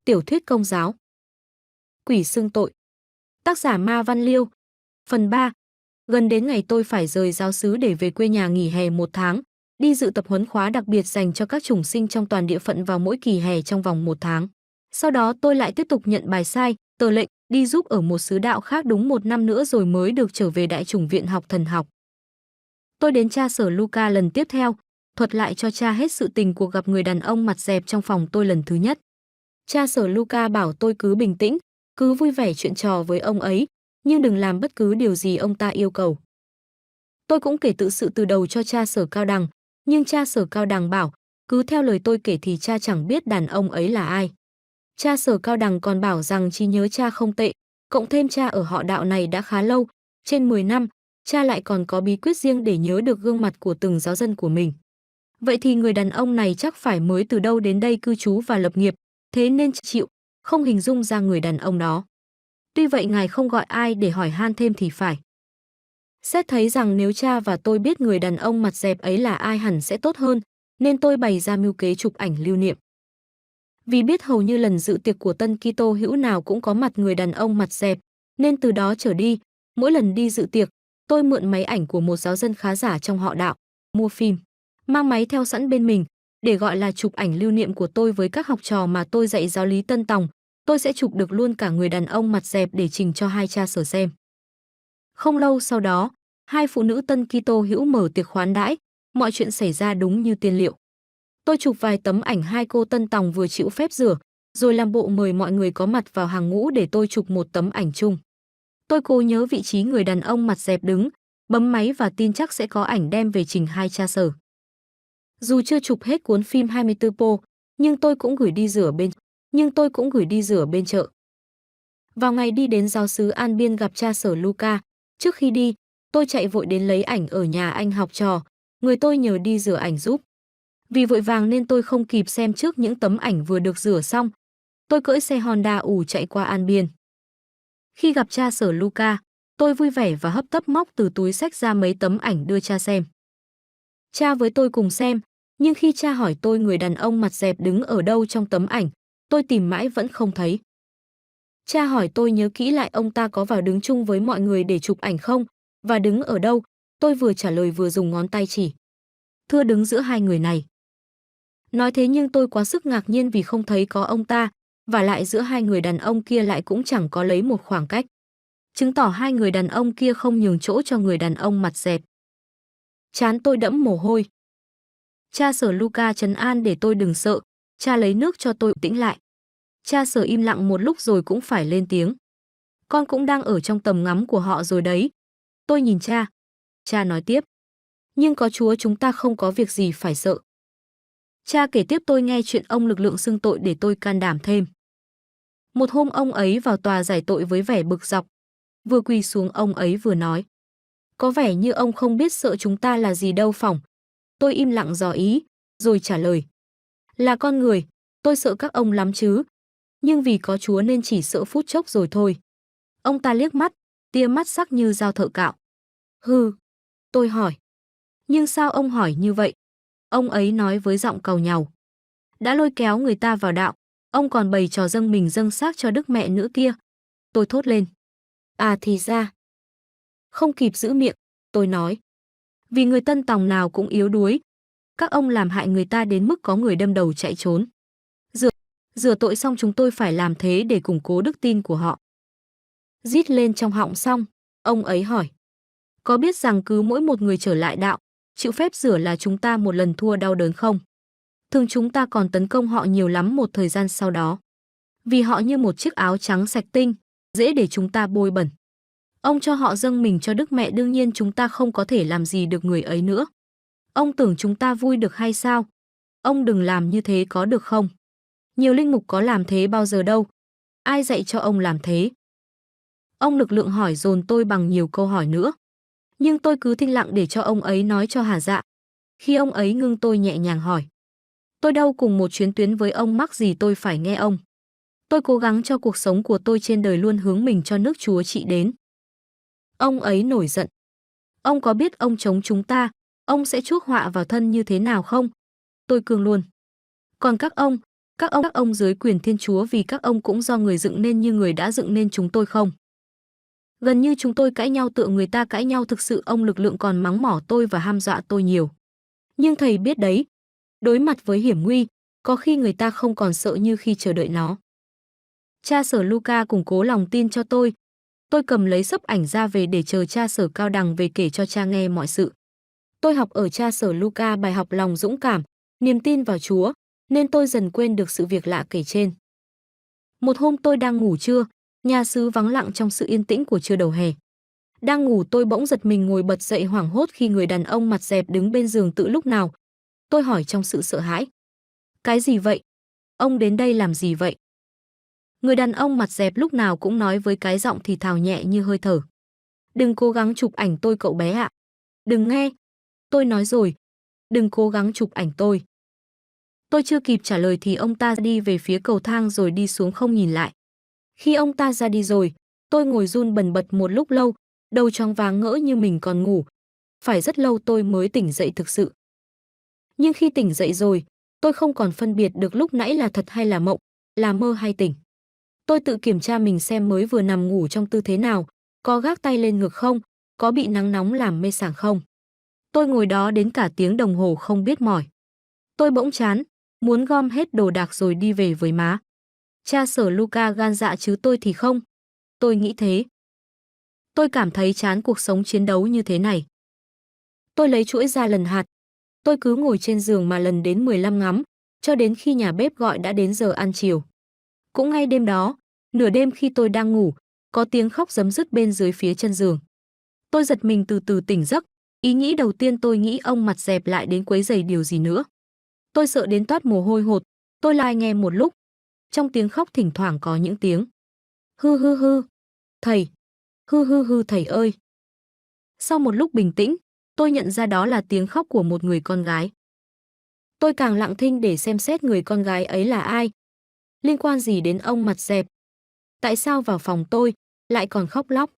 Tiểu thuyết công giáo. Quỷ xưng tội. Tác giả Ma Văn Liêu. Phần 3. Gần đến ngày tôi phải rời giáo xứ để về quê nhà nghỉ hè 1 tháng, đi dự tập huấn khóa đặc biệt dành cho các chủng sinh trong toàn địa phận vào mỗi kỳ hè trong vòng 1 tháng. Sau đó tôi lại tiếp tục nhận bài sai, tờ lệnh, đi giúp ở một xứ đạo khác đúng 1 năm nữa rồi mới được trở về Đại chủng Viện học Thần học. Tôi đến cha sở Luca lần tiếp theo, thuật lại cho cha hết sự tình cuộc gặp người đàn ông mặt dẹp trong phòng tôi lần thứ nhất. Cha sở Luca bảo tôi cứ bình tĩnh, cứ vui vẻ chuyện trò với ông ấy, nhưng đừng làm bất cứ điều gì ông ta yêu cầu. Tôi cũng kể tự sự từ đầu cho cha sở Cao Đằng, nhưng cha sở Cao Đằng bảo, cứ theo lời tôi kể thì cha chẳng biết đàn ông ấy là ai. Cha sở Cao Đằng còn bảo rằng trí nhớ cha không tệ, cộng thêm cha ở họ đạo này đã khá lâu, trên 10 năm, cha lại còn có bí quyết riêng để nhớ được gương mặt của từng giáo dân của mình. Vậy thì người đàn ông này chắc phải mới từ đâu đến đây cư trú và lập nghiệp, thế nên chịu, không hình dung ra người đàn ông đó. Tuy vậy ngài không gọi ai để hỏi han thêm thì phải. Xét thấy rằng nếu cha và tôi biết người đàn ông mặt dẹp ấy là ai hẳn sẽ tốt hơn, nên tôi bày ra mưu kế chụp ảnh lưu niệm. Vì biết hầu như lần dự tiệc của Tân Kitô hữu nào cũng có mặt người đàn ông mặt dẹp, nên từ đó trở đi, mỗi lần đi dự tiệc, tôi mượn máy ảnh của một giáo dân khá giả trong họ đạo, mua phim, mang máy theo sẵn bên mình, để gọi là chụp ảnh lưu niệm của tôi với các học trò mà tôi dạy giáo lý Tân Tòng. Tôi sẽ chụp được luôn cả người đàn ông mặt dẹp để trình cho hai cha sở xem. Không lâu sau đó, hai phụ nữ Tân Kitô hữu mở tiệc khoán đãi, mọi chuyện xảy ra đúng như tiên liệu. Tôi chụp vài tấm ảnh hai cô Tân Tòng vừa chịu phép rửa, rồi làm bộ mời mọi người có mặt vào hàng ngũ để tôi chụp một tấm ảnh chung. Tôi cố nhớ vị trí người đàn ông mặt dẹp đứng, bấm máy và tin chắc sẽ có ảnh đem về trình hai cha sở. Dù chưa chụp hết cuốn phim 24 po, nhưng tôi cũng gửi đi rửa bên chợ. Vào ngày đi đến giáo xứ An Biên gặp cha sở Luca, trước khi đi, tôi chạy vội đến lấy ảnh ở nhà anh học trò, người tôi nhờ đi rửa ảnh giúp. Vì vội vàng nên tôi không kịp xem trước những tấm ảnh vừa được rửa xong. Tôi cưỡi xe Honda ù chạy qua An Biên. Khi gặp cha sở Luca, tôi vui vẻ và hấp tấp móc từ túi xách ra mấy tấm ảnh đưa cha xem. Cha với tôi cùng xem, nhưng khi cha hỏi tôi người đàn ông mặt dẹp đứng ở đâu trong tấm ảnh, tôi tìm mãi vẫn không thấy. Cha hỏi tôi nhớ kỹ lại ông ta có vào đứng chung với mọi người để chụp ảnh không, và đứng ở đâu, tôi vừa trả lời vừa dùng ngón tay chỉ. Thưa đứng giữa hai người này. Nói thế nhưng tôi quá sức ngạc nhiên vì không thấy có ông ta, và lại giữa hai người đàn ông kia lại cũng chẳng có lấy một khoảng cách. Chứng tỏ hai người đàn ông kia không nhường chỗ cho người đàn ông mặt dẹp. Trán tôi đẫm mồ hôi. Cha sở Luca trấn an để tôi đừng sợ, cha lấy nước cho tôi tĩnh lại. Cha sở im lặng một lúc rồi cũng phải lên tiếng. Con cũng đang ở trong tầm ngắm của họ rồi đấy. Tôi nhìn cha. Cha nói tiếp. Nhưng có Chúa chúng ta không có việc gì phải sợ. Cha kể tiếp tôi nghe chuyện ông lực lượng xưng tội để tôi can đảm thêm. Một hôm ông ấy vào tòa giải tội với vẻ bực dọc. Vừa quỳ xuống ông ấy vừa nói. Có vẻ như ông không biết sợ chúng ta là gì đâu phỏng. Tôi im lặng dò ý, rồi trả lời. Là con người, tôi sợ các ông lắm chứ. Nhưng vì có Chúa nên chỉ sợ phút chốc rồi thôi. Ông ta liếc mắt, tia mắt sắc như dao thợ cạo. Hừ, tôi hỏi. Nhưng sao ông hỏi như vậy? Ông ấy nói với giọng càu nhàu. Đã lôi kéo người ta vào đạo, ông còn bày trò dâng mình dâng xác cho đức mẹ nữa kia. Tôi thốt lên. À thì ra. Không kịp giữ miệng, tôi nói. Vì người Tân Tòng nào cũng yếu đuối. Các ông làm hại người ta đến mức có người đâm đầu chạy trốn. Rửa tội xong chúng tôi phải làm thế để củng cố đức tin của họ. Rít lên trong họng xong, ông ấy hỏi. Có biết rằng cứ mỗi một người trở lại đạo, chịu phép rửa là chúng ta một lần thua đau đớn không? Thường chúng ta còn tấn công họ nhiều lắm một thời gian sau đó. Vì họ như một chiếc áo trắng sạch tinh, dễ để chúng ta bôi bẩn. Ông cho họ dâng mình cho Đức Mẹ đương nhiên chúng ta không có thể làm gì được người ấy nữa. Ông tưởng chúng ta vui được hay sao? Ông đừng làm như thế có được không? Nhiều linh mục có làm thế bao giờ đâu. Ai dạy cho ông làm thế? Ông lực lượng hỏi dồn tôi bằng nhiều câu hỏi nữa. Nhưng tôi cứ thinh lặng để cho ông ấy nói cho hả dạ. Khi ông ấy ngưng tôi nhẹ nhàng hỏi. Tôi đâu cùng một chuyến tuyến với ông mắc gì tôi phải nghe ông. Tôi cố gắng cho cuộc sống của tôi trên đời luôn hướng mình cho nước Chúa trị đến. Ông ấy nổi giận. Ông có biết ông chống chúng ta, ông sẽ chuốc họa vào thân như thế nào không? Tôi cương luôn. Còn các ông, Các ông dưới quyền Thiên Chúa, vì các ông cũng do người dựng nên như người đã dựng nên chúng tôi không? Gần như chúng tôi cãi nhau tựa người ta cãi nhau thực sự, ông lực lượng còn mắng mỏ tôi và ham dọa tôi nhiều. Nhưng thầy biết đấy, đối mặt với hiểm nguy, có khi người ta không còn sợ như khi chờ đợi nó. Cha Sở Luca củng cố lòng tin cho tôi. Tôi cầm lấy xấp ảnh ra về để chờ cha Sở Cao Đằng về kể cho cha nghe mọi sự. Tôi học ở cha Sở Luca bài học lòng dũng cảm, niềm tin vào Chúa, nên tôi dần quên được sự việc lạ kể trên. Một hôm tôi đang ngủ trưa, nhà xứ vắng lặng trong sự yên tĩnh của trưa đầu hè. Đang ngủ tôi bỗng giật mình ngồi bật dậy hoảng hốt khi người đàn ông mặt dẹp đứng bên giường tự lúc nào. Tôi hỏi trong sự sợ hãi. Cái gì vậy? Ông đến đây làm gì vậy? Người đàn ông mặt dẹp lúc nào cũng nói với cái giọng thì thào nhẹ như hơi thở. Đừng cố gắng chụp ảnh tôi cậu bé ạ. Đừng nghe. Tôi nói rồi. Đừng cố gắng chụp ảnh tôi. Tôi chưa kịp trả lời thì ông ta đi về phía cầu thang rồi đi xuống không nhìn lại. Khi ông ta ra đi rồi, tôi ngồi run bần bật một lúc lâu, đầu choáng váng ngỡ như mình còn ngủ. Phải rất lâu tôi mới tỉnh dậy thực sự. Nhưng khi tỉnh dậy rồi, tôi không còn phân biệt được lúc nãy là thật hay là mộng, là mơ hay tỉnh. Tôi tự kiểm tra mình xem mới vừa nằm ngủ trong tư thế nào, có gác tay lên ngực không, có bị nắng nóng làm mê sảng không. Tôi ngồi đó đến cả tiếng đồng hồ không biết mỏi. Tôi bỗng chán, muốn gom hết đồ đạc rồi đi về với má. Cha Sở Luca gan dạ chứ tôi thì không. Tôi nghĩ thế. Tôi cảm thấy chán cuộc sống chiến đấu như thế này. Tôi lấy chuỗi ra lần hạt. Tôi cứ ngồi trên giường mà lần đến 15 ngắm, cho đến khi nhà bếp gọi đã đến giờ ăn chiều. Cũng ngay đêm đó, nửa đêm khi tôi đang ngủ, có tiếng khóc rấm rứt bên dưới phía chân giường. Tôi giật mình từ từ tỉnh giấc, ý nghĩ đầu tiên tôi nghĩ ông mặt dẹp lại đến quấy rầy điều gì nữa. Tôi sợ đến toát mồ hôi hột, tôi lai nghe một lúc. Trong tiếng khóc thỉnh thoảng có những tiếng. Hư hư hư, thầy, hư hư hư thầy ơi. Sau một lúc bình tĩnh, tôi nhận ra đó là tiếng khóc của một người con gái. Tôi càng lặng thinh để xem xét người con gái ấy là ai. Liên quan gì đến ông mặt dẹp? Tại sao vào phòng tôi, lại còn khóc lóc?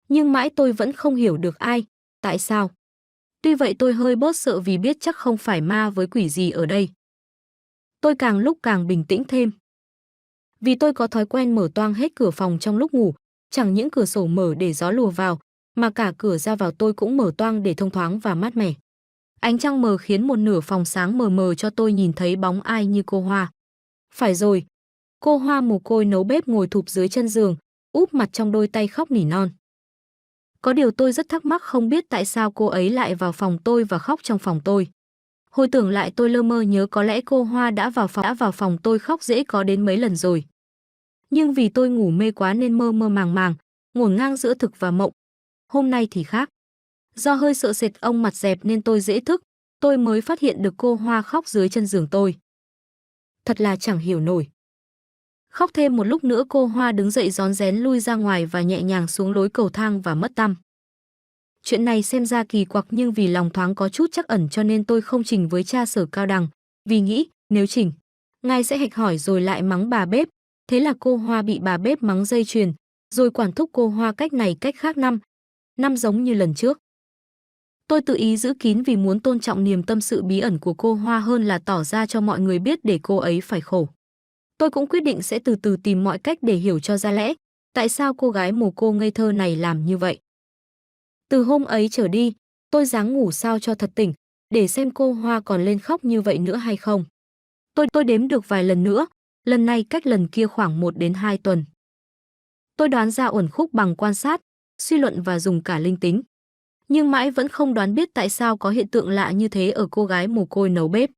Nhưng mãi tôi vẫn không hiểu được ai, tại sao? Tuy vậy tôi hơi bớt sợ vì biết chắc không phải ma với quỷ gì ở đây. Tôi càng lúc càng bình tĩnh thêm. Vì tôi có thói quen mở toang hết cửa phòng trong lúc ngủ, chẳng những cửa sổ mở để gió lùa vào, mà cả cửa ra vào tôi cũng mở toang để thông thoáng và mát mẻ. Ánh trăng mờ khiến một nửa phòng sáng mờ mờ cho tôi nhìn thấy bóng ai như cô Hoa. Phải rồi, cô Hoa mồ côi nấu bếp ngồi thụp dưới chân giường, úp mặt trong đôi tay khóc nỉ non. Có điều tôi rất thắc mắc không biết tại sao cô ấy lại vào phòng tôi và khóc trong phòng tôi. Hồi tưởng lại tôi lơ mơ nhớ có lẽ cô Hoa đã vào phòng tôi khóc dễ có đến mấy lần rồi. Nhưng vì tôi ngủ mê quá nên mơ mơ màng màng, ngổn ngang giữa thực và mộng. Hôm nay thì khác. Do hơi sợ sệt ông mặt dẹp nên tôi dễ thức, tôi mới phát hiện được cô Hoa khóc dưới chân giường tôi. Thật là chẳng hiểu nổi. Khóc thêm một lúc nữa cô Hoa đứng dậy rón rén lui ra ngoài và nhẹ nhàng xuống lối cầu thang và mất tăm. Chuyện này xem ra kỳ quặc nhưng vì lòng thoáng có chút trắc ẩn cho nên tôi không trình với cha Sở Cao Đằng, vì nghĩ nếu trình, ngài sẽ hạch hỏi rồi lại mắng bà bếp. Thế là cô Hoa bị bà bếp mắng dây chuyền, rồi quản thúc cô Hoa cách này cách khác năm giống như lần trước. Tôi tự ý giữ kín vì muốn tôn trọng niềm tâm sự bí ẩn của cô Hoa hơn là tỏ ra cho mọi người biết để cô ấy phải khổ. Tôi cũng quyết định sẽ từ từ tìm mọi cách để hiểu cho ra lẽ, tại sao cô gái mồ cô ngây thơ này làm như vậy. Từ hôm ấy trở đi, tôi ráng ngủ sao cho thật tỉnh, để xem cô Hoa còn lên khóc như vậy nữa hay không. Tôi đếm được vài lần nữa, lần này cách lần kia khoảng 1 đến 2 tuần. Tôi đoán ra uẩn khúc bằng quan sát, suy luận và dùng cả linh tính. Nhưng mãi vẫn không đoán biết tại sao có hiện tượng lạ như thế ở cô gái mồ côi nấu bếp.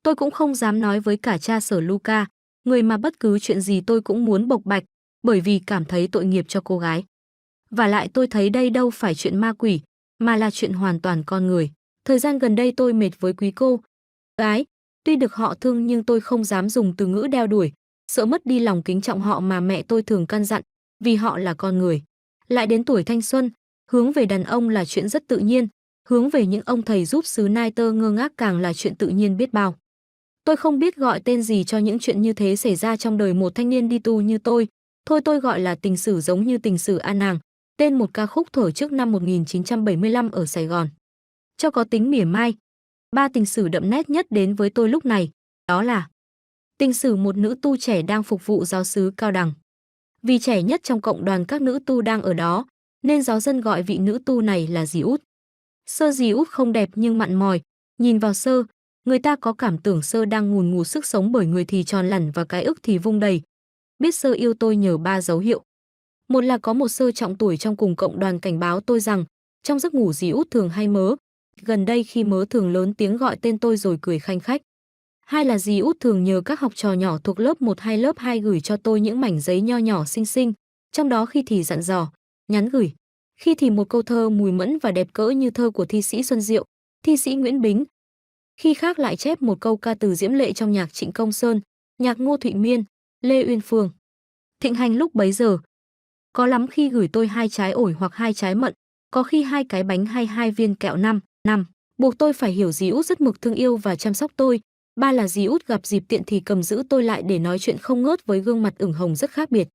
Tôi cũng không dám nói với cả cha Sở Luca, người mà bất cứ chuyện gì tôi cũng muốn bộc bạch, bởi vì cảm thấy tội nghiệp cho cô gái. Và lại tôi thấy đây đâu phải chuyện ma quỷ, mà là chuyện hoàn toàn con người. Thời gian gần đây tôi mệt với quý cô gái, tuy được họ thương nhưng tôi không dám dùng từ ngữ đeo đuổi, sợ mất đi lòng kính trọng họ mà mẹ tôi thường căn dặn, vì họ là con người. Lại đến tuổi thanh xuân, hướng về đàn ông là chuyện rất tự nhiên, hướng về những ông thầy giúp xứ Nai Tơ ngơ ngác càng là chuyện tự nhiên biết bao. Tôi không biết gọi tên gì cho những chuyện như thế xảy ra trong đời một thanh niên đi tu như tôi, thôi tôi gọi là tình sử giống như tình sử A Nàng, tên một ca khúc thổi trước năm 1975 ở Sài Gòn. Cho có tính mỉa mai, 3 tình sử đậm nét nhất đến với tôi lúc này, đó là Tình sử một nữ tu trẻ đang phục vụ giáo xứ Cao Đằng. Vì trẻ nhất trong cộng đoàn các nữ tu đang ở đó, nên giáo dân gọi vị nữ tu này là dì út. Sơ dì út không đẹp nhưng mặn mòi, nhìn vào Sơ, người ta có cảm tưởng Sơ đang ngùn ngụt sức sống bởi người thì tròn lẳn và cái ức thì vung đầy. Biết Sơ yêu tôi nhờ 3 dấu hiệu. Một là có một Sơ trọng tuổi trong cùng cộng đoàn cảnh báo tôi rằng, trong giấc ngủ dì út thường hay mớ. Gần đây khi mớ thường lớn tiếng gọi tên tôi rồi cười khanh khách. Hai là dì út thường nhờ các học trò nhỏ thuộc lớp 1 hay lớp 2 gửi cho tôi những mảnh giấy nho nhỏ xinh xinh, trong đó khi thì dặn dò, nhắn gửi, khi thì một câu thơ mùi mẫn và đẹp cỡ như thơ của thi sĩ Xuân Diệu, thi sĩ Nguyễn Bính. Khi khác lại chép một câu ca từ diễm lệ trong nhạc Trịnh Công Sơn, nhạc Ngô Thụy Miên, Lê Uyên Phương. Thịnh hành lúc bấy giờ. Có lắm khi gửi tôi 2 trái ổi hoặc 2 trái mận, có khi 2 cái bánh hay 2 viên kẹo năm, buộc tôi phải hiểu dì út rất mực thương yêu và chăm sóc tôi. Ba là dì út gặp dịp tiện thì cầm giữ tôi lại để nói chuyện không ngớt với gương mặt ửng hồng rất khác biệt.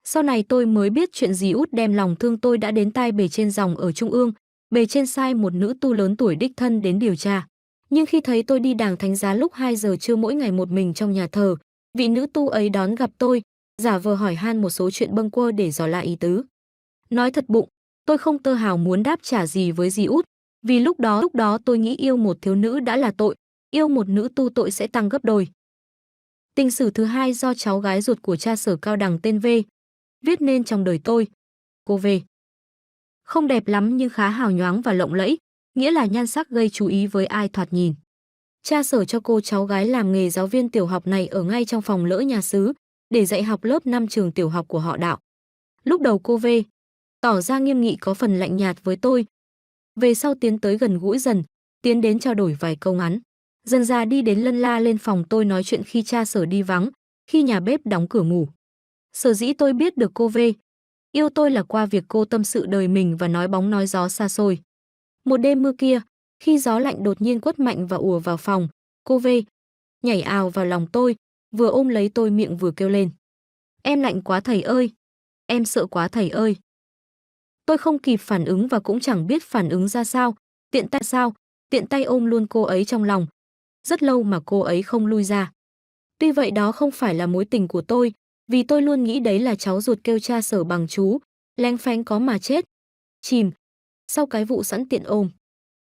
Sau này tôi mới biết chuyện dì út đem lòng thương tôi đã đến tai bề trên dòng ở Trung ương, bề trên sai một nữ tu lớn tuổi đích thân đến điều tra. Nhưng khi thấy tôi đi đàng thánh giá lúc 2 giờ trưa mỗi ngày một mình trong nhà thờ, vị nữ tu ấy đón gặp tôi, giả vờ hỏi han một số chuyện bâng quơ để dò la ý tứ. Nói thật bụng, tôi không tơ hào muốn đáp trả gì với dì út, vì lúc đó tôi nghĩ yêu một thiếu nữ đã là tội, yêu một nữ tu tội sẽ tăng gấp đôi. Tình sử thứ hai do cháu gái ruột của cha Sở Cao Đằng tên V viết nên trong đời tôi. Cô V không đẹp lắm nhưng khá hào nhoáng và lộng lẫy, nghĩa là nhan sắc gây chú ý với ai thoạt nhìn. Cha Sở cho cô cháu gái làm nghề giáo viên tiểu học này ở ngay trong phòng lỡ nhà xứ, để dạy học lớp 5 trường tiểu học của họ Đạo. Lúc đầu cô V tỏ ra nghiêm nghị có phần lạnh nhạt với tôi. Về sau tiến tới gần gũi dần, tiến đến trao đổi vài câu ngắn. Dần dà đi đến lân la lên phòng tôi nói chuyện khi cha Sở đi vắng, khi nhà bếp đóng cửa ngủ. Sở dĩ tôi biết được cô V yêu tôi là qua việc cô tâm sự đời mình và nói bóng nói gió xa xôi. Một đêm mưa kia, khi gió lạnh đột nhiên quất mạnh và ùa vào phòng, cô V nhảy ào vào lòng tôi, vừa ôm lấy tôi miệng vừa kêu lên. Em lạnh quá thầy ơi! Em sợ quá thầy ơi! Tôi không kịp phản ứng và cũng chẳng biết phản ứng ra sao, tiện tay ôm luôn cô ấy trong lòng. Rất lâu mà cô ấy không lui ra. Tuy vậy đó không phải là mối tình của tôi, vì tôi luôn nghĩ đấy là cháu ruột kêu cha Sở bằng chú, lén phén có mà chết. Chìm. Sau cái vụ sẵn tiện ôm.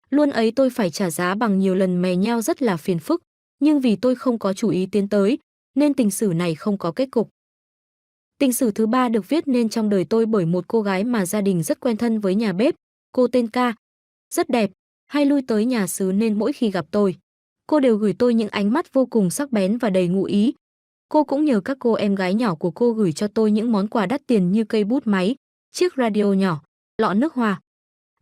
Luôn ấy tôi phải trả giá bằng nhiều lần mè nheo rất là phiền phức, nhưng vì tôi không có chủ ý tiến tới, nên tình sử này không có kết cục. Tình sử thứ ba được viết nên trong đời tôi bởi một cô gái mà gia đình rất quen thân với nhà bếp, cô tên Ca. Rất đẹp, hay lui tới nhà xứ nên mỗi khi gặp tôi, cô đều gửi tôi những ánh mắt vô cùng sắc bén và đầy ngụ ý. Cô cũng nhờ các cô em gái nhỏ của cô gửi cho tôi những món quà đắt tiền như cây bút máy, chiếc radio nhỏ, lọ nước hoa.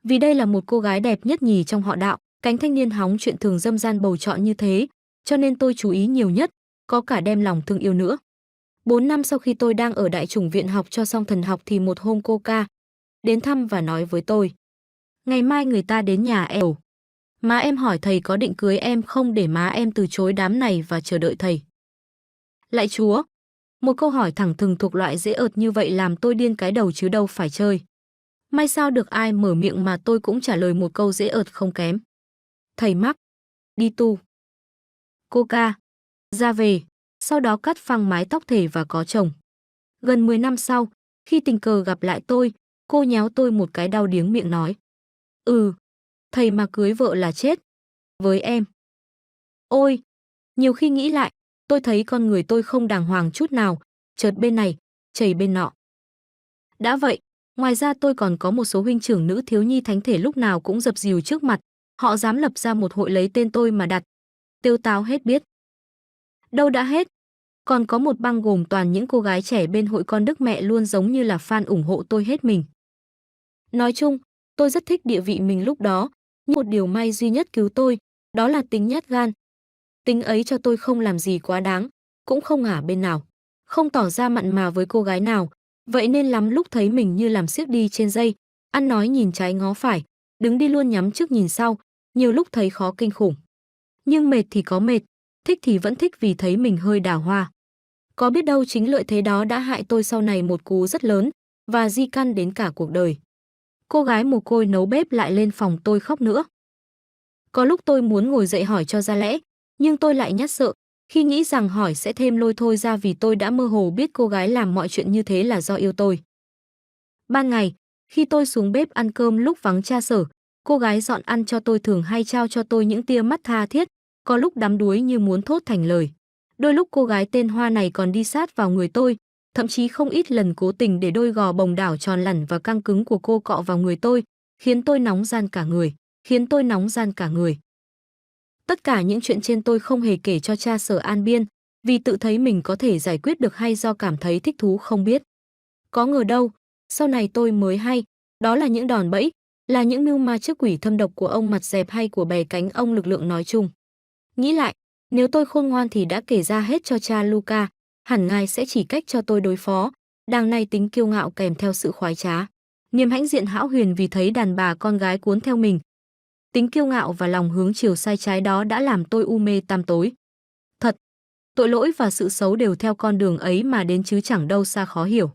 Vì đây là một cô gái đẹp nhất nhì trong họ Đạo, cánh thanh niên hóng chuyện thường dâm gian bầu chọn như thế, cho nên tôi chú ý nhiều nhất, có cả đem lòng thương yêu nữa. 4 năm sau khi tôi đang ở Đại chủng viện học cho xong thần học thì một hôm cô Ca đến thăm và nói với tôi. Ngày mai người ta đến nhà em. Má em hỏi thầy có định cưới em không để má em từ chối đám này và chờ đợi thầy. Lạy Chúa! Một câu hỏi thẳng thừng thuộc loại dễ ợt như vậy làm tôi điên cái đầu chứ đâu phải chơi. May sao được ai mở miệng mà tôi cũng trả lời một câu dễ ợt không kém. Thầy mắc. Đi tu. Cô Ca. Ra về. Sau đó cắt phăng mái tóc thể và có chồng. Gần 10 năm sau, khi tình cờ gặp lại tôi, cô nhéo tôi một cái đau điếng miệng nói. Thầy mà cưới vợ là chết. Với em. Ôi, nhiều khi nghĩ lại, tôi thấy con người tôi không đàng hoàng chút nào, chợt bên này, chảy bên nọ. Đã vậy, ngoài ra tôi còn có một số huynh trưởng nữ thiếu nhi thánh thể lúc nào cũng dập dìu trước mặt, họ dám lập ra một hội lấy tên tôi mà đặt. Tiêu táo hết biết. Đâu đã hết. Còn có một băng gồm toàn những cô gái trẻ bên hội con Đức Mẹ luôn giống như là fan ủng hộ tôi hết mình. Nói chung, tôi rất thích địa vị mình lúc đó, nhưng một điều may duy nhất cứu tôi, đó là tính nhát gan. Tính ấy cho tôi không làm gì quá đáng, cũng không ngả bên nào, không tỏ ra mặn mà với cô gái nào, vậy nên lắm lúc thấy mình như làm xiếc đi trên dây, ăn nói nhìn trái ngó phải, đứng đi luôn nhắm trước nhìn sau, nhiều lúc thấy khó kinh khủng. Nhưng mệt thì có mệt, thích thì vẫn thích vì thấy mình hơi đào hoa. Có biết đâu chính lợi thế đó đã hại tôi sau này một cú rất lớn và di căn đến cả cuộc đời. Cô gái mồ côi nấu bếp lại lên phòng tôi khóc nữa. Có lúc tôi muốn ngồi dậy hỏi cho ra lẽ, nhưng tôi lại nhát sợ, Khi nghĩ rằng hỏi sẽ thêm lôi thôi ra vì tôi đã mơ hồ biết cô gái làm mọi chuyện như thế là do yêu tôi. Ban ngày, khi tôi xuống bếp ăn cơm lúc vắng cha Sở, cô gái dọn ăn cho tôi thường hay trao cho tôi những tia mắt tha thiết, có lúc đắm đuối như muốn thốt thành lời. Đôi lúc cô gái tên Hoa này còn đi sát vào người tôi, thậm chí không ít lần cố tình để đôi gò bồng đảo tròn lẳn và căng cứng của cô cọ vào người tôi, khiến tôi nóng ran cả người. Tất cả những chuyện trên tôi không hề kể cho cha Sở An Biên, vì tự thấy mình có thể giải quyết được hay do cảm thấy thích thú không biết. Có ngờ đâu, sau này tôi mới hay, đó là những đòn bẫy, là những mưu ma trước quỷ thâm độc của ông mặt dẹp hay của bè cánh ông lực lượng nói chung. Nghĩ lại, nếu tôi khôn ngoan thì đã kể ra hết cho cha Luca, hẳn ngài sẽ chỉ cách cho tôi đối phó. Đằng này tính kiêu ngạo kèm theo sự khoái trá, niềm hãnh diện hão huyền vì thấy đàn bà con gái cuốn theo mình. Tính kiêu ngạo và lòng hướng chiều sai trái đó đã làm tôi u mê tăm tối. Thật, tội lỗi và sự xấu đều theo con đường ấy mà đến chứ chẳng đâu xa khó hiểu.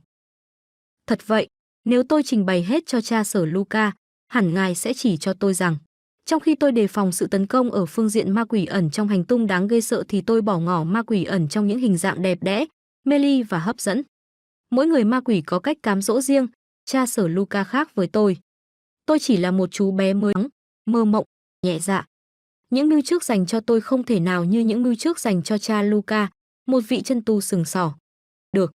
Thật vậy, nếu tôi trình bày hết cho cha Sở Luca, hẳn ngài sẽ chỉ cho tôi rằng, trong khi tôi đề phòng sự tấn công ở phương diện ma quỷ ẩn trong hành tung đáng ghê sợ thì tôi bỏ ngỏ ma quỷ ẩn trong những hình dạng đẹp đẽ, mê ly và hấp dẫn. Mỗi người ma quỷ có cách cám dỗ riêng, cha Sở Luca khác với tôi. Tôi chỉ là một chú bé mới mơ mộng, nhẹ dạ. Những mưu trước dành cho tôi không thể nào như những mưu trước dành cho cha Luca, một vị chân tu sừng sỏ. Được.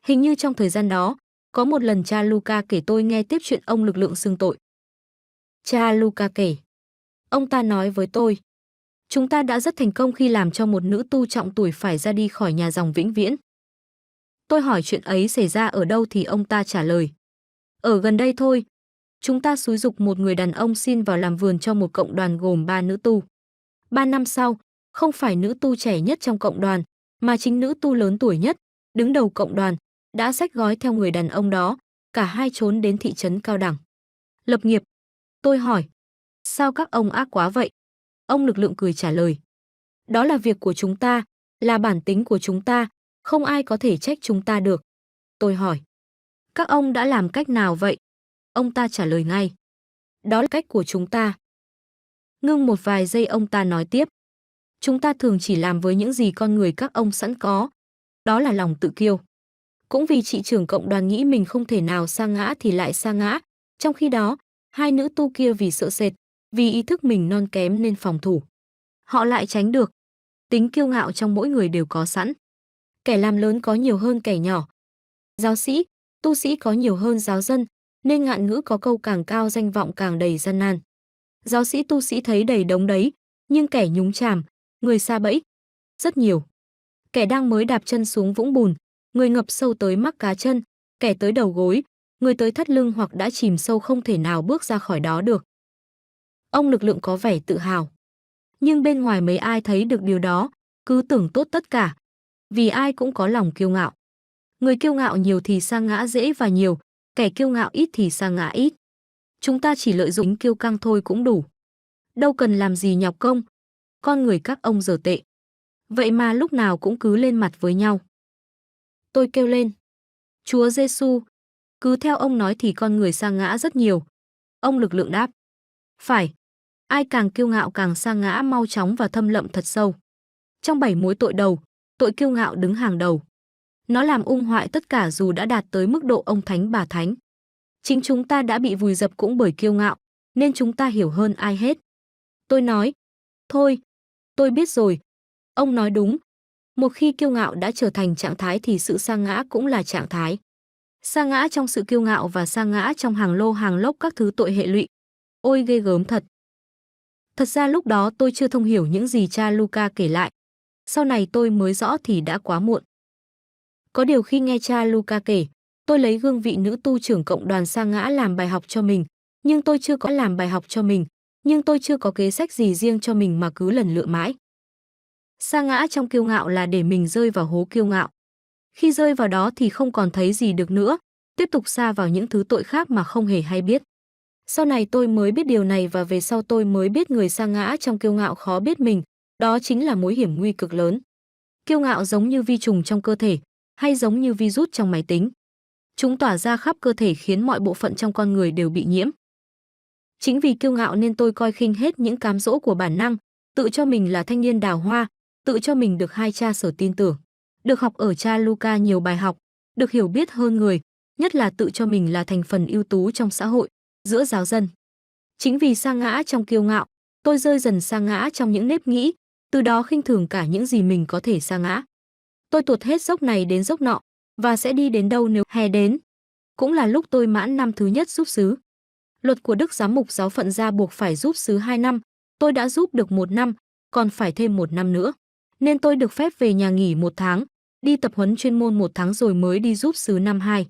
Hình như trong thời gian đó, có một lần cha Luca kể tôi nghe tiếp chuyện ông lực lượng xưng tội. Cha Luca kể. Ông ta nói với tôi, chúng ta đã rất thành công khi làm cho một nữ tu trọng tuổi phải ra đi khỏi nhà dòng vĩnh viễn. Tôi hỏi chuyện ấy xảy ra ở đâu thì ông ta trả lời. Ở gần đây thôi. Chúng ta xúi giục một người đàn ông xin vào làm vườn cho một cộng đoàn gồm 3 nữ tu. 3 năm sau, không phải nữ tu trẻ nhất trong cộng đoàn, mà chính nữ tu lớn tuổi nhất, đứng đầu cộng đoàn, đã xách gói theo người đàn ông đó, cả hai trốn đến thị trấn Cao Đẳng. Lập nghiệp. Tôi hỏi, sao các ông ác quá vậy? Ông lực lượng cười trả lời. Đó là việc của chúng ta, là bản tính của chúng ta, không ai có thể trách chúng ta được. Tôi hỏi, các ông đã làm cách nào vậy? Ông ta trả lời ngay. Đó là cách của chúng ta. Ngưng một vài giây ông ta nói tiếp. Chúng ta thường chỉ làm với những gì con người các ông sẵn có. Đó là lòng tự kiêu. Cũng vì chị trưởng cộng đoàn nghĩ mình không thể nào sa ngã thì lại sa ngã. Trong khi đó, hai nữ tu kia vì sợ sệt, vì ý thức mình non kém nên phòng thủ. Họ lại tránh được. Tính kiêu ngạo trong mỗi người đều có sẵn. Kẻ làm lớn có nhiều hơn kẻ nhỏ. Giáo sĩ, tu sĩ có nhiều hơn giáo dân, nên ngạn ngữ có câu càng cao danh vọng càng đầy gian nan. Giáo sĩ tu sĩ thấy đầy đống đấy, nhưng kẻ nhúng chàm, người sa bẫy, rất nhiều. Kẻ đang mới đạp chân xuống vũng bùn, người ngập sâu tới mắc cá chân, kẻ tới đầu gối, người tới thắt lưng hoặc đã chìm sâu không thể nào bước ra khỏi đó được. Ông lực lượng có vẻ tự hào. Nhưng bên ngoài mấy ai thấy được điều đó, cứ tưởng tốt tất cả. Vì ai cũng có lòng kiêu ngạo. Người kiêu ngạo nhiều thì sa ngã dễ và nhiều, kẻ kiêu ngạo ít thì sa ngã ít. Chúng ta chỉ lợi dụng kiêu căng thôi cũng đủ. Đâu cần làm gì nhọc công. Con người các ông dở tệ. Vậy mà lúc nào cũng cứ lên mặt với nhau. Tôi kêu lên. Chúa Giêsu, cứ theo ông nói thì con người sa ngã rất nhiều. Ông lực lượng đáp. Phải. Ai càng kiêu ngạo càng sa ngã mau chóng và thâm lậm thật sâu. Trong 7 mối tội đầu, tội kiêu ngạo đứng hàng đầu. Nó làm hoại tất cả dù đã đạt tới mức độ ông thánh bà thánh. Chính chúng ta đã bị vùi dập cũng bởi kiêu ngạo, nên chúng ta hiểu hơn ai hết. Tôi nói, thôi, tôi biết rồi. Ông nói đúng. Một khi kiêu ngạo đã trở thành trạng thái thì sự sa ngã cũng là trạng thái. Sa ngã trong sự kiêu ngạo và sa ngã trong hàng lô hàng lốc các thứ tội hệ lụy. Ôi ghê gớm thật. Thật ra lúc đó tôi chưa thông hiểu những gì cha Luca kể lại. Sau này tôi mới rõ thì đã quá muộn. Có điều khi nghe cha Luca kể, tôi lấy gương vị nữ tu trưởng cộng đoàn sa ngã làm bài học cho mình, nhưng tôi chưa có kế sách gì riêng cho mình mà cứ lần lựa mãi. Sa ngã trong kiêu ngạo là để mình rơi vào hố kiêu ngạo. Khi rơi vào đó thì không còn thấy gì được nữa, tiếp tục sa vào những thứ tội khác mà không hề hay biết. Sau này tôi mới biết điều này và về sau tôi mới biết người sa ngã trong kiêu ngạo khó biết mình, đó chính là mối hiểm nguy cực lớn. Kiêu ngạo giống như vi trùng trong cơ thể, hay giống như virus trong máy tính. Chúng tỏa ra khắp cơ thể khiến mọi bộ phận trong con người đều bị nhiễm. Chính vì kiêu ngạo nên tôi coi khinh hết những cám dỗ của bản năng, tự cho mình là thanh niên đào hoa, tự cho mình được hai cha sở tin tưởng, được học ở cha Luca nhiều bài học, được hiểu biết hơn người, nhất là tự cho mình là thành phần ưu tú trong xã hội, giữa giáo dân. Chính vì sa ngã trong kiêu ngạo, tôi rơi dần sa ngã trong những nếp nghĩ, từ đó khinh thường cả những gì mình có thể sa ngã. Tôi tuột hết dốc này đến dốc nọ, và sẽ đi đến đâu nếu hè đến. Cũng là lúc tôi mãn năm thứ nhất giúp xứ. Luật của Đức Giám mục giáo phận ra buộc phải giúp xứ 2 năm, tôi đã giúp được 1 năm, còn phải thêm 1 năm nữa. Nên tôi được phép về nhà nghỉ 1 tháng, đi tập huấn chuyên môn 1 tháng rồi mới đi giúp xứ năm 2.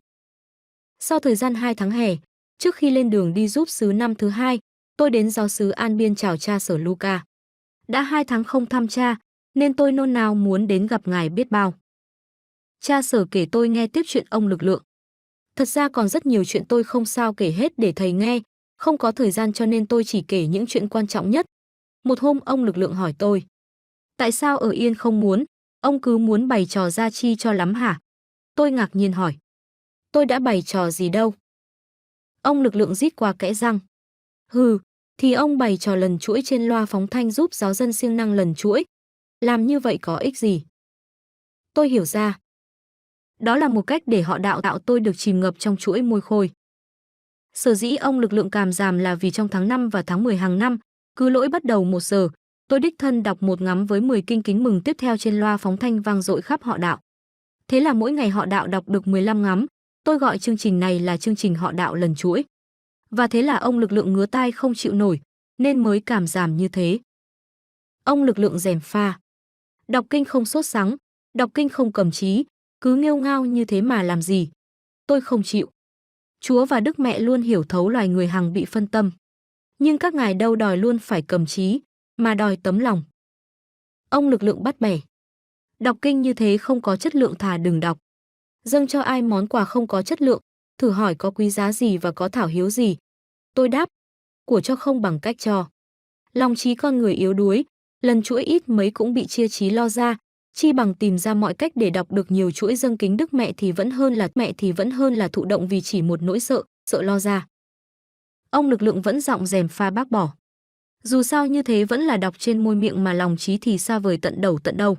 Sau thời gian 2 tháng hè, trước khi lên đường đi giúp xứ năm thứ 2, tôi đến giáo xứ An Biên chào cha sở Luca. Đã 2 tháng không thăm cha, nên tôi nôn nao muốn đến gặp ngài biết bao. Cha sở kể tôi nghe tiếp chuyện ông lực lượng. Thật ra còn rất nhiều chuyện tôi không sao kể hết để thầy nghe, không có thời gian cho nên tôi chỉ kể những chuyện quan trọng nhất. Một hôm ông lực lượng hỏi tôi, tại sao ở yên không muốn, ông cứ muốn bày trò ra chi cho lắm hả? Tôi ngạc nhiên hỏi, tôi đã bày trò gì đâu? Ông lực lượng rít qua kẽ răng, hừ, thì ông bày trò lần chuỗi trên loa phóng thanh giúp giáo dân siêng năng lần chuỗi. Làm như vậy có ích gì? Tôi hiểu ra. Đó là một cách để họ đạo tôi được chìm ngập trong chuỗi môi khôi. Sở dĩ ông lực lượng càm ràm là vì trong tháng 5 và tháng 10 hàng năm, cứ lỗi bắt đầu 1 giờ, tôi đích thân đọc một ngắm với 10 kinh kính mừng tiếp theo trên loa phóng thanh vang dội khắp họ đạo. Thế là mỗi ngày họ đạo đọc được 15 ngắm, tôi gọi chương trình này là chương trình họ đạo lần chuỗi. Và thế là ông lực lượng ngứa tai không chịu nổi, nên mới càm ràm như thế. Ông lực lượng gièm pha. Đọc kinh không sốt sắng, đọc kinh không cầm chí, cứ nghêu ngao như thế mà làm gì. Tôi không chịu. Chúa và Đức Mẹ luôn hiểu thấu loài người hằng bị phân tâm. Nhưng các ngài đâu đòi luôn phải cầm chí, mà đòi tấm lòng. Ông lực lượng bắt bẻ. Đọc kinh như thế không có chất lượng thà đừng đọc. Dâng cho ai món quà không có chất lượng, thử hỏi có quý giá gì và có thảo hiếu gì. Tôi đáp, của cho không bằng cách cho. Lòng trí con người yếu đuối, lần chuỗi ít mấy cũng bị chia trí lo ra, chi bằng tìm ra mọi cách để đọc được nhiều chuỗi dâng kính Đức Mẹ thì vẫn hơn là thụ động vì chỉ một nỗi sợ lo ra. Ông lực lượng vẫn giọng gièm pha bác bỏ. Dù sao như thế vẫn là đọc trên môi miệng mà lòng trí thì xa vời tận đâu.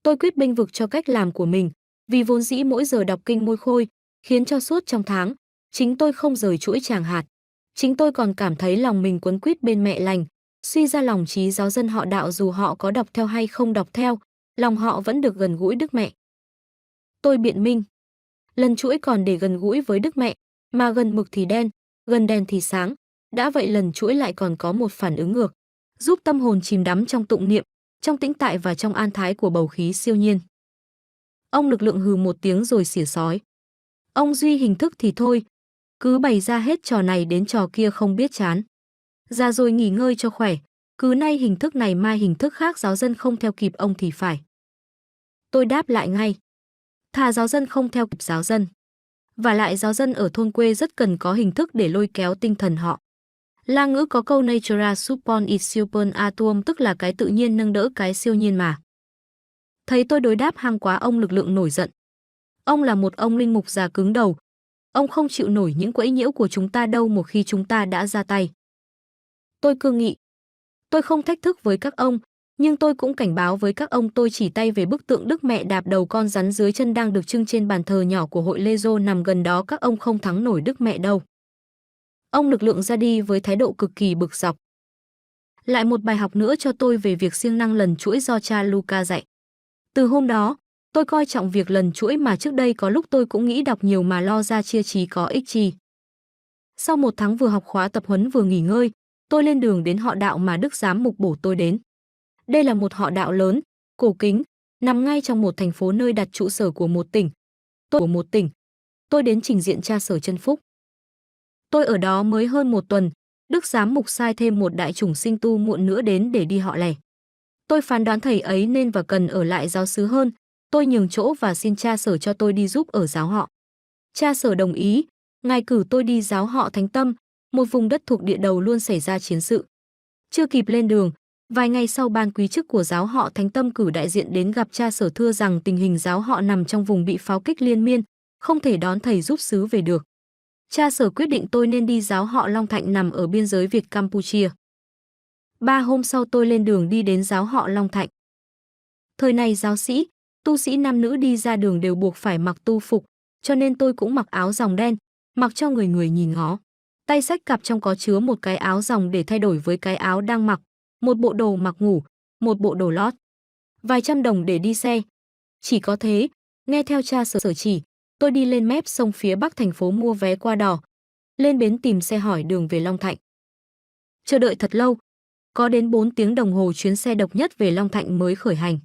Tôi quyết bênh vực cho cách làm của mình, vì vốn dĩ mỗi giờ đọc kinh môi khôi, khiến cho suốt trong tháng, chính tôi không rời chuỗi tràng hạt. Chính tôi còn cảm thấy lòng mình quấn quýt bên mẹ lành, suy ra lòng trí giáo dân họ đạo dù họ có đọc theo hay không đọc theo, lòng họ vẫn được gần gũi Đức Mẹ. Tôi biện minh, lần chuỗi còn để gần gũi với Đức Mẹ, mà gần mực thì đen, gần đèn thì sáng, đã vậy lần chuỗi lại còn có một phản ứng ngược, giúp tâm hồn chìm đắm trong tụng niệm, trong tĩnh tại và trong an thái của bầu khí siêu nhiên. Ông lực lượng hừ một tiếng rồi xỉa sói. Ông duy hình thức thì thôi, cứ bày ra hết trò này đến trò kia không biết chán. Ra rồi nghỉ ngơi cho khỏe, cứ nay hình thức này mai hình thức khác giáo dân không theo kịp ông thì phải. Tôi đáp lại ngay. Thà giáo dân không theo kịp giáo dân. Và lại giáo dân ở thôn quê rất cần có hình thức để lôi kéo tinh thần họ. La ngữ có câu natura support it super atum, tức là cái tự nhiên nâng đỡ cái siêu nhiên mà. Thấy tôi đối đáp hăng quá ông lực lượng nổi giận. Ông là một ông linh mục già cứng đầu. Ông không chịu nổi những quẫy nhiễu của chúng ta đâu một khi chúng ta đã ra tay. Tôi cương nghị. Tôi không thách thức với các ông, nhưng tôi cũng cảnh báo với các ông. Tôi chỉ tay về bức tượng Đức Mẹ đạp đầu con rắn dưới chân đang được trưng trên bàn thờ nhỏ của hội Lê Dô nằm gần đó. Các ông không thắng nổi Đức Mẹ đâu. Ông lực lượng ra đi với thái độ cực kỳ bực dọc. Lại một bài học nữa cho tôi về việc siêng năng lần chuỗi do cha Luca dạy. Từ hôm đó, tôi coi trọng việc lần chuỗi mà trước đây có lúc tôi cũng nghĩ đọc nhiều mà lo ra chia trí có ích chi. Sau 1 tháng vừa học khóa tập huấn vừa nghỉ ngơi, tôi lên đường đến họ đạo mà Đức Giám mục bổ tôi đến. Đây là một họ đạo lớn, cổ kính, nằm ngay trong một thành phố nơi đặt trụ sở của một tỉnh. Tôi đến trình diện cha sở Trân Phúc. Tôi ở đó mới hơn 1 tuần, Đức Giám mục sai thêm một đại chủng sinh tu muộn nữa đến để đi họ lẻ. Tôi phán đoán thầy ấy nên và cần ở lại giáo xứ hơn, tôi nhường chỗ và xin cha sở cho tôi đi giúp ở giáo họ. Cha sở đồng ý, ngài cử tôi đi giáo họ Thánh Tâm, một vùng đất thuộc địa đầu luôn xảy ra chiến sự. Chưa kịp lên đường, vài ngày sau ban quý chức của giáo họ Thánh Tâm cử đại diện đến gặp cha sở thưa rằng tình hình giáo họ nằm trong vùng bị pháo kích liên miên, không thể đón thầy giúp xứ về được. Cha sở quyết định tôi nên đi giáo họ Long Thạnh nằm ở biên giới Việt Campuchia. 3 hôm sau tôi lên đường đi đến giáo họ Long Thạnh. Thời này giáo sĩ, tu sĩ nam nữ đi ra đường đều buộc phải mặc tu phục, cho nên tôi cũng mặc áo ròng đen, mặc cho người người nhìn ngó. Tay xách cặp trong có chứa một cái áo ròng để thay đổi với cái áo đang mặc, một bộ đồ mặc ngủ, một bộ đồ lót. Vài trăm đồng để đi xe. Chỉ có thế, nghe theo cha sở chỉ, tôi đi lên mép sông phía bắc thành phố mua vé qua đò, lên bến tìm xe hỏi đường về Long Thạnh. Chờ đợi thật lâu, có đến 4 tiếng đồng hồ chuyến xe độc nhất về Long Thạnh mới khởi hành.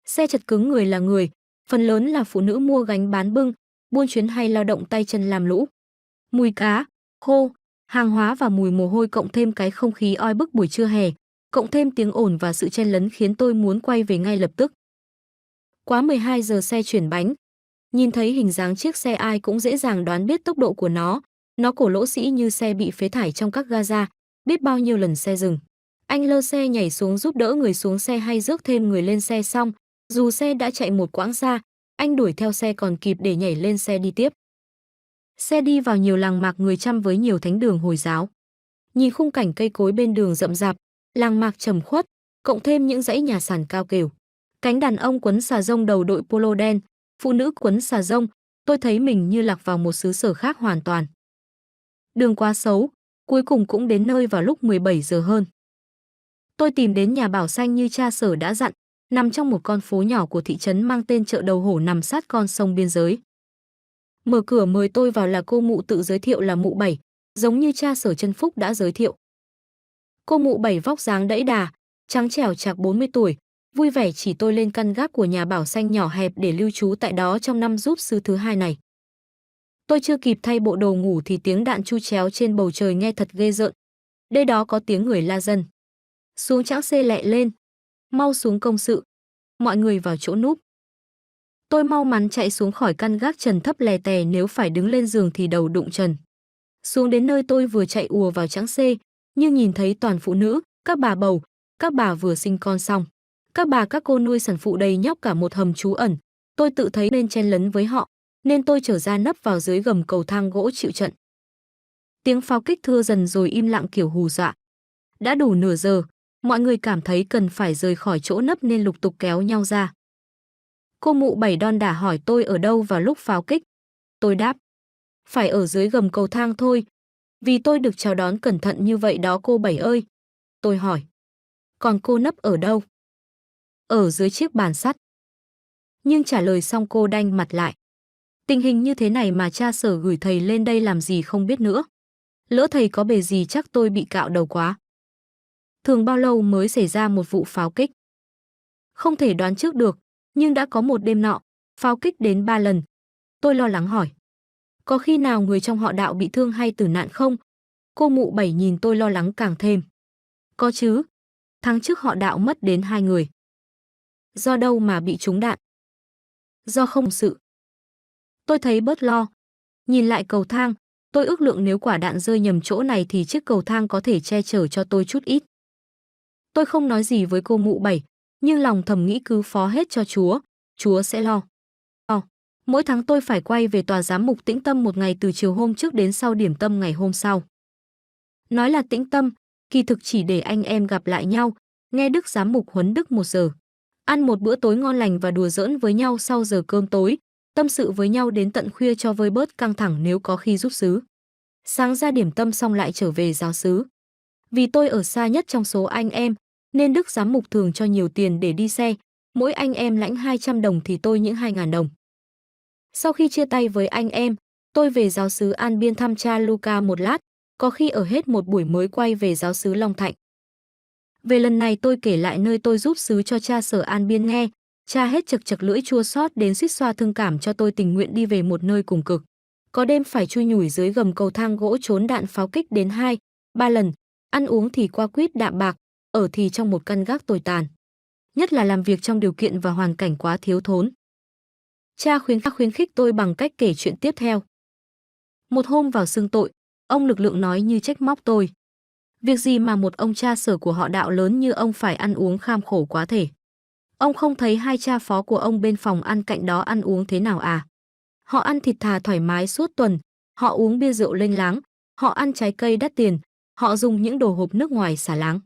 Xe chật cứng người là người, phần lớn là phụ nữ mua gánh bán bưng, buôn chuyến hay lao động tay chân làm lũ. Mùi cá, khô, hàng hóa và mùi mồ hôi cộng thêm cái không khí oi bức buổi trưa hè, cộng thêm tiếng ồn và sự chen lấn khiến tôi muốn quay về ngay lập tức. Quá 12 giờ xe chuyển bánh. Nhìn thấy hình dáng chiếc xe ai cũng dễ dàng đoán biết tốc độ của nó. Nó cổ lỗ sĩ như xe bị phế thải trong các ga, biết bao nhiêu lần xe dừng. Anh lơ xe nhảy xuống giúp đỡ người xuống xe hay rước thêm người lên xe xong. Dù xe đã chạy một quãng xa, anh đuổi theo xe còn kịp để nhảy lên xe đi tiếp. Xe đi vào nhiều làng mạc người Chăm với nhiều thánh đường Hồi giáo. Nhìn khung cảnh cây cối bên đường rậm rạp, làng mạc trầm khuất, cộng thêm những dãy nhà sàn cao kều. Cánh đàn ông quấn xà rông đầu đội polo đen, phụ nữ quấn xà rông, tôi thấy mình như lạc vào một xứ sở khác hoàn toàn. Đường quá xấu, cuối cùng cũng đến nơi vào lúc 17 giờ hơn. Tôi tìm đến nhà Bảo Xanh như cha sở đã dặn, nằm trong một con phố nhỏ của thị trấn mang tên chợ Đầu Hổ nằm sát con sông biên giới. Mở cửa mời tôi vào là cô mụ tự giới thiệu là mụ Bảy, giống như cha sở Trân Phúc đã giới thiệu. Cô mụ Bảy vóc dáng đẫy đà, trắng trẻo chạc 40 tuổi, vui vẻ chỉ tôi lên căn gác của nhà Bảo Xanh nhỏ hẹp để lưu trú tại đó trong năm giúp sư thứ hai này. Tôi chưa kịp thay bộ đồ ngủ thì tiếng đạn chu chéo trên bầu trời nghe thật ghê rợn. Đây đó có tiếng người la dần. Xuống chãng xê lẹ lên. Mau xuống công sự. Mọi người vào chỗ núp. Tôi mau mắn chạy xuống khỏi căn gác trần thấp lè tè, nếu phải đứng lên giường thì đầu đụng trần. Xuống đến nơi tôi vừa chạy ùa vào chãng xê, nhưng nhìn thấy toàn phụ nữ, các bà bầu, các bà vừa sinh con xong. Các bà các cô nuôi sản phụ đầy nhóc cả một hầm trú ẩn. Tôi tự thấy nên chen lấn với họ, nên tôi trở ra nấp vào dưới gầm cầu thang gỗ chịu trận. Tiếng pháo kích thưa dần rồi im lặng kiểu hù dọa. Đã đủ nửa giờ, mọi người cảm thấy cần phải rời khỏi chỗ nấp nên lục tục kéo nhau ra. Cô mụ Bảy đon đả hỏi tôi ở đâu vào lúc pháo kích. Tôi đáp, phải ở dưới gầm cầu thang thôi, vì tôi được chào đón cẩn thận như vậy đó cô Bảy ơi. Tôi hỏi, còn cô nấp ở đâu? Ở dưới chiếc bàn sắt. Nhưng trả lời xong cô đanh mặt lại. Tình hình như thế này mà cha sở gửi thầy lên đây làm gì không biết nữa. Lỡ thầy có bề gì chắc tôi bị cạo đầu quá. Thường bao lâu mới xảy ra một vụ pháo kích? Không thể đoán trước được, nhưng đã có một đêm nọ, pháo kích đến 3 lần. Tôi lo lắng hỏi, có khi nào người trong họ Đạo bị thương hay tử nạn không? Cô mụ Bảy nhìn tôi lo lắng càng thêm. Có chứ, tháng trước họ Đạo mất đến 2 người. Do đâu mà bị trúng đạn? Do không sự. Tôi thấy bớt lo. Nhìn lại cầu thang, tôi ước lượng nếu quả đạn rơi nhầm chỗ này thì chiếc cầu thang có thể che chở cho tôi chút ít. Tôi không nói gì với cô mụ Bảy, nhưng lòng thầm nghĩ cứ phó hết cho Chúa sẽ lo. Mỗi tháng tôi phải quay về tòa giám mục Tĩnh Tâm một ngày từ chiều hôm trước đến sau điểm tâm ngày hôm sau. Nói là tĩnh tâm, kỳ thực chỉ để anh em gặp lại nhau, nghe đức giám mục huấn đức 1 giờ. Ăn một bữa tối ngon lành và đùa giỡn với nhau sau giờ cơm tối, tâm sự với nhau đến tận khuya cho vơi bớt căng thẳng nếu có khi giúp xứ. Sáng ra điểm tâm xong lại trở về giáo xứ. Vì tôi ở xa nhất trong số anh em, nên đức giám mục thường cho nhiều tiền để đi xe, mỗi anh em lãnh 200 đồng thì tôi những 2.000 đồng. Sau khi chia tay với anh em, tôi về giáo xứ An Biên thăm cha Luca một lát, có khi ở hết một buổi mới quay về giáo xứ Long Thạnh. Về lần này tôi kể lại nơi tôi giúp xứ cho cha sở An Biên nghe, cha hết chực chực lưỡi chua xót đến suýt xoa thương cảm cho tôi tình nguyện đi về một nơi cùng cực. Có đêm phải chui nhủi dưới gầm cầu thang gỗ trốn đạn pháo kích đến 2-3 lần, ăn uống thì qua quýt đạm bạc, ở thì trong một căn gác tồi tàn. Nhất là làm việc trong điều kiện và hoàn cảnh quá thiếu thốn. Cha khuyến khích tôi bằng cách kể chuyện tiếp theo. Một hôm vào xưng tội, ông lực lượng nói như trách móc tôi. Việc gì mà một ông cha sở của họ Đạo lớn như ông phải ăn uống kham khổ quá thể. Ông không thấy hai cha phó của ông bên phòng ăn cạnh đó ăn uống thế nào à? Họ ăn thịt thà thoải mái suốt tuần, họ uống bia rượu lênh láng, họ ăn trái cây đắt tiền, họ dùng những đồ hộp nước ngoài xả láng.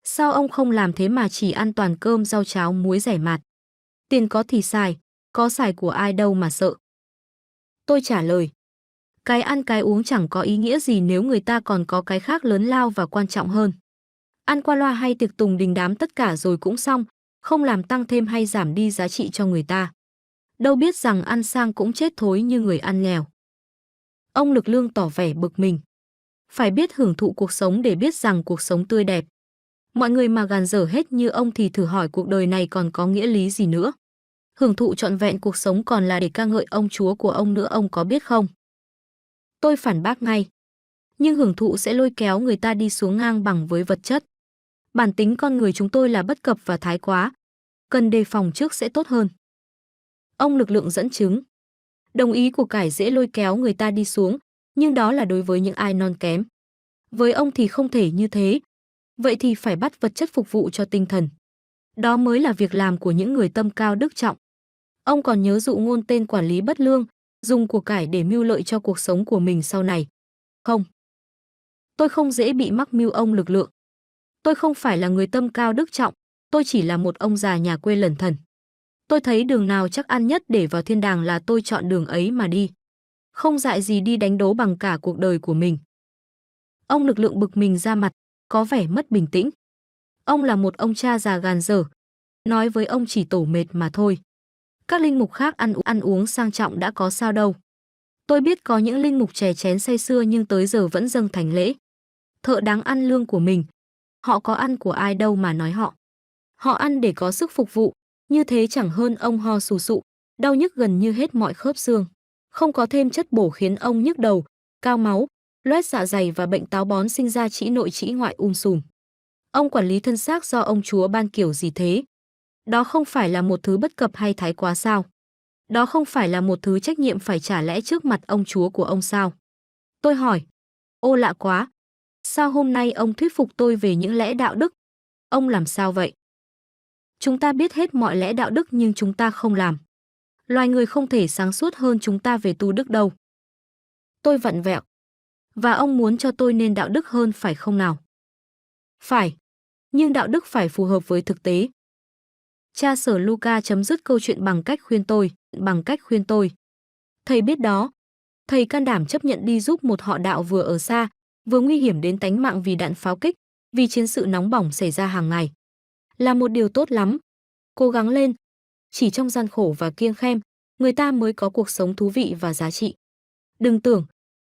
Sao ông không làm thế mà chỉ ăn toàn cơm rau cháo muối rẻ mạt? Tiền có thì xài, có xài của ai đâu mà sợ. Tôi trả lời, cái ăn cái uống chẳng có ý nghĩa gì nếu người ta còn có cái khác lớn lao và quan trọng hơn. Ăn qua loa hay tiệc tùng đình đám tất cả rồi cũng xong, không làm tăng thêm hay giảm đi giá trị cho người ta. Đâu biết rằng ăn sang cũng chết thối như người ăn nghèo. Ông Lực Lương tỏ vẻ bực mình. Phải biết hưởng thụ cuộc sống để biết rằng cuộc sống tươi đẹp. Mọi người mà gàn dở hết như ông thì thử hỏi cuộc đời này còn có nghĩa lý gì nữa. Hưởng thụ trọn vẹn cuộc sống còn là để ca ngợi ông Chúa của ông nữa, ông có biết không? Tôi phản bác ngay. Nhưng hưởng thụ sẽ lôi kéo người ta đi xuống ngang bằng với vật chất. Bản tính con người chúng tôi là bất cập và thái quá. Cần đề phòng trước sẽ tốt hơn. Ông Lực Lượng dẫn chứng. Đồng ý, của cải dễ lôi kéo người ta đi xuống, nhưng đó là đối với những ai non kém. Với ông thì không thể như thế. Vậy thì phải bắt vật chất phục vụ cho tinh thần. Đó mới là việc làm của những người tâm cao đức trọng. Ông còn nhớ dụ ngôn tên quản lý bất lương, dùng của cải để mưu lợi cho cuộc sống của mình sau này. Không. Tôi không dễ bị mắc mưu ông Lực Lượng. Tôi không phải là người tâm cao đức trọng, tôi chỉ là một ông già nhà quê lẩn thẩn. Tôi thấy đường nào chắc ăn nhất để vào thiên đàng là tôi chọn đường ấy mà đi. Không dại gì đi đánh đố bằng cả cuộc đời của mình. Ông Lực Lượng bực mình ra mặt, có vẻ mất bình tĩnh. Ông là một ông cha già gàn dở. Nói với ông chỉ tổ mệt mà thôi. Các linh mục khác ăn uống sang trọng đã có sao đâu. Tôi biết có những linh mục chè chén say sưa nhưng tới giờ vẫn dâng thành lễ. Thợ đáng ăn lương của mình. Họ có ăn của ai đâu mà nói họ. Họ ăn để có sức phục vụ, như thế chẳng hơn ông ho sù sụ, đau nhức gần như hết mọi khớp xương. Không có thêm chất bổ khiến ông nhức đầu, cao máu, loét dạ dày và bệnh táo bón sinh ra trĩ nội trĩ ngoại sùm. Ông quản lý thân xác do ông Chúa ban kiểu gì thế? Đó không phải là một thứ bất cập hay thái quá sao? Đó không phải là một thứ trách nhiệm phải trả lẽ trước mặt ông Chúa của ông sao? Tôi hỏi, ô lạ quá, sao hôm nay ông thuyết phục tôi về những lẽ đạo đức? Ông làm sao vậy? Chúng ta biết hết mọi lẽ đạo đức nhưng chúng ta không làm. Loài người không thể sáng suốt hơn chúng ta về tu đức đâu. Tôi vặn vẹo. Và ông muốn cho tôi nên đạo đức hơn phải không nào? Phải. Nhưng đạo đức phải phù hợp với thực tế. Cha Sở Luca chấm dứt câu chuyện bằng cách khuyên tôi. Thầy biết đó. Thầy can đảm chấp nhận đi giúp một họ đạo vừa ở xa, vừa nguy hiểm đến tánh mạng vì đạn pháo kích, vì chiến sự nóng bỏng xảy ra hàng ngày. Là một điều tốt lắm. Cố gắng lên. Chỉ trong gian khổ và kiêng khem, người ta mới có cuộc sống thú vị và giá trị. Đừng tưởng,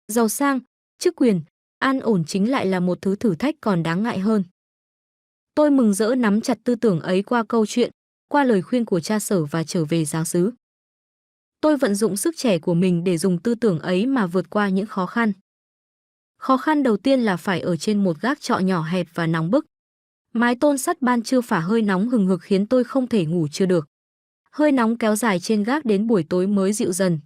giàu sang, chức quyền, an ổn chính lại là một thứ thử thách còn đáng ngại hơn. Tôi mừng rỡ nắm chặt tư tưởng ấy qua câu chuyện, qua lời khuyên của cha Sở và trở về giáo xứ. Tôi vận dụng sức trẻ của mình để dùng tư tưởng ấy mà vượt qua những khó khăn. Khó khăn đầu tiên là phải ở trên một gác trọ nhỏ hẹp và nóng bức. Mái tôn sắt ban trưa phả hơi nóng hừng hực khiến tôi không thể ngủ chưa được. Hơi nóng kéo dài trên gác đến buổi tối mới dịu dần.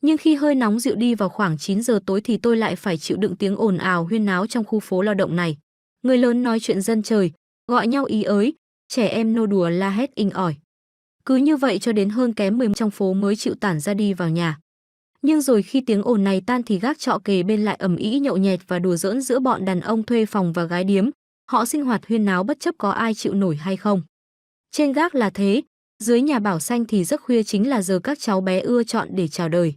Nhưng khi hơi nóng dịu đi vào khoảng 9 giờ tối thì tôi lại phải chịu đựng tiếng ồn ào huyên náo trong khu phố lao động này. Người lớn nói chuyện dân trời, gọi nhau ý ới, trẻ em nô đùa la hét inh ỏi. Cứ như vậy cho đến hơn kém 10 trong phố mới chịu tản ra đi vào nhà. Nhưng rồi khi tiếng ồn này tan thì gác trọ kề bên lại ầm ĩ nhậu nhẹt và đùa giỡn giữa bọn đàn ông thuê phòng và gái điếm. Họ sinh hoạt huyên náo bất chấp có ai chịu nổi hay không. Trên gác là thế, dưới nhà Bảo Xanh thì giấc khuya chính là giờ các cháu bé ưa chọn để chào đời.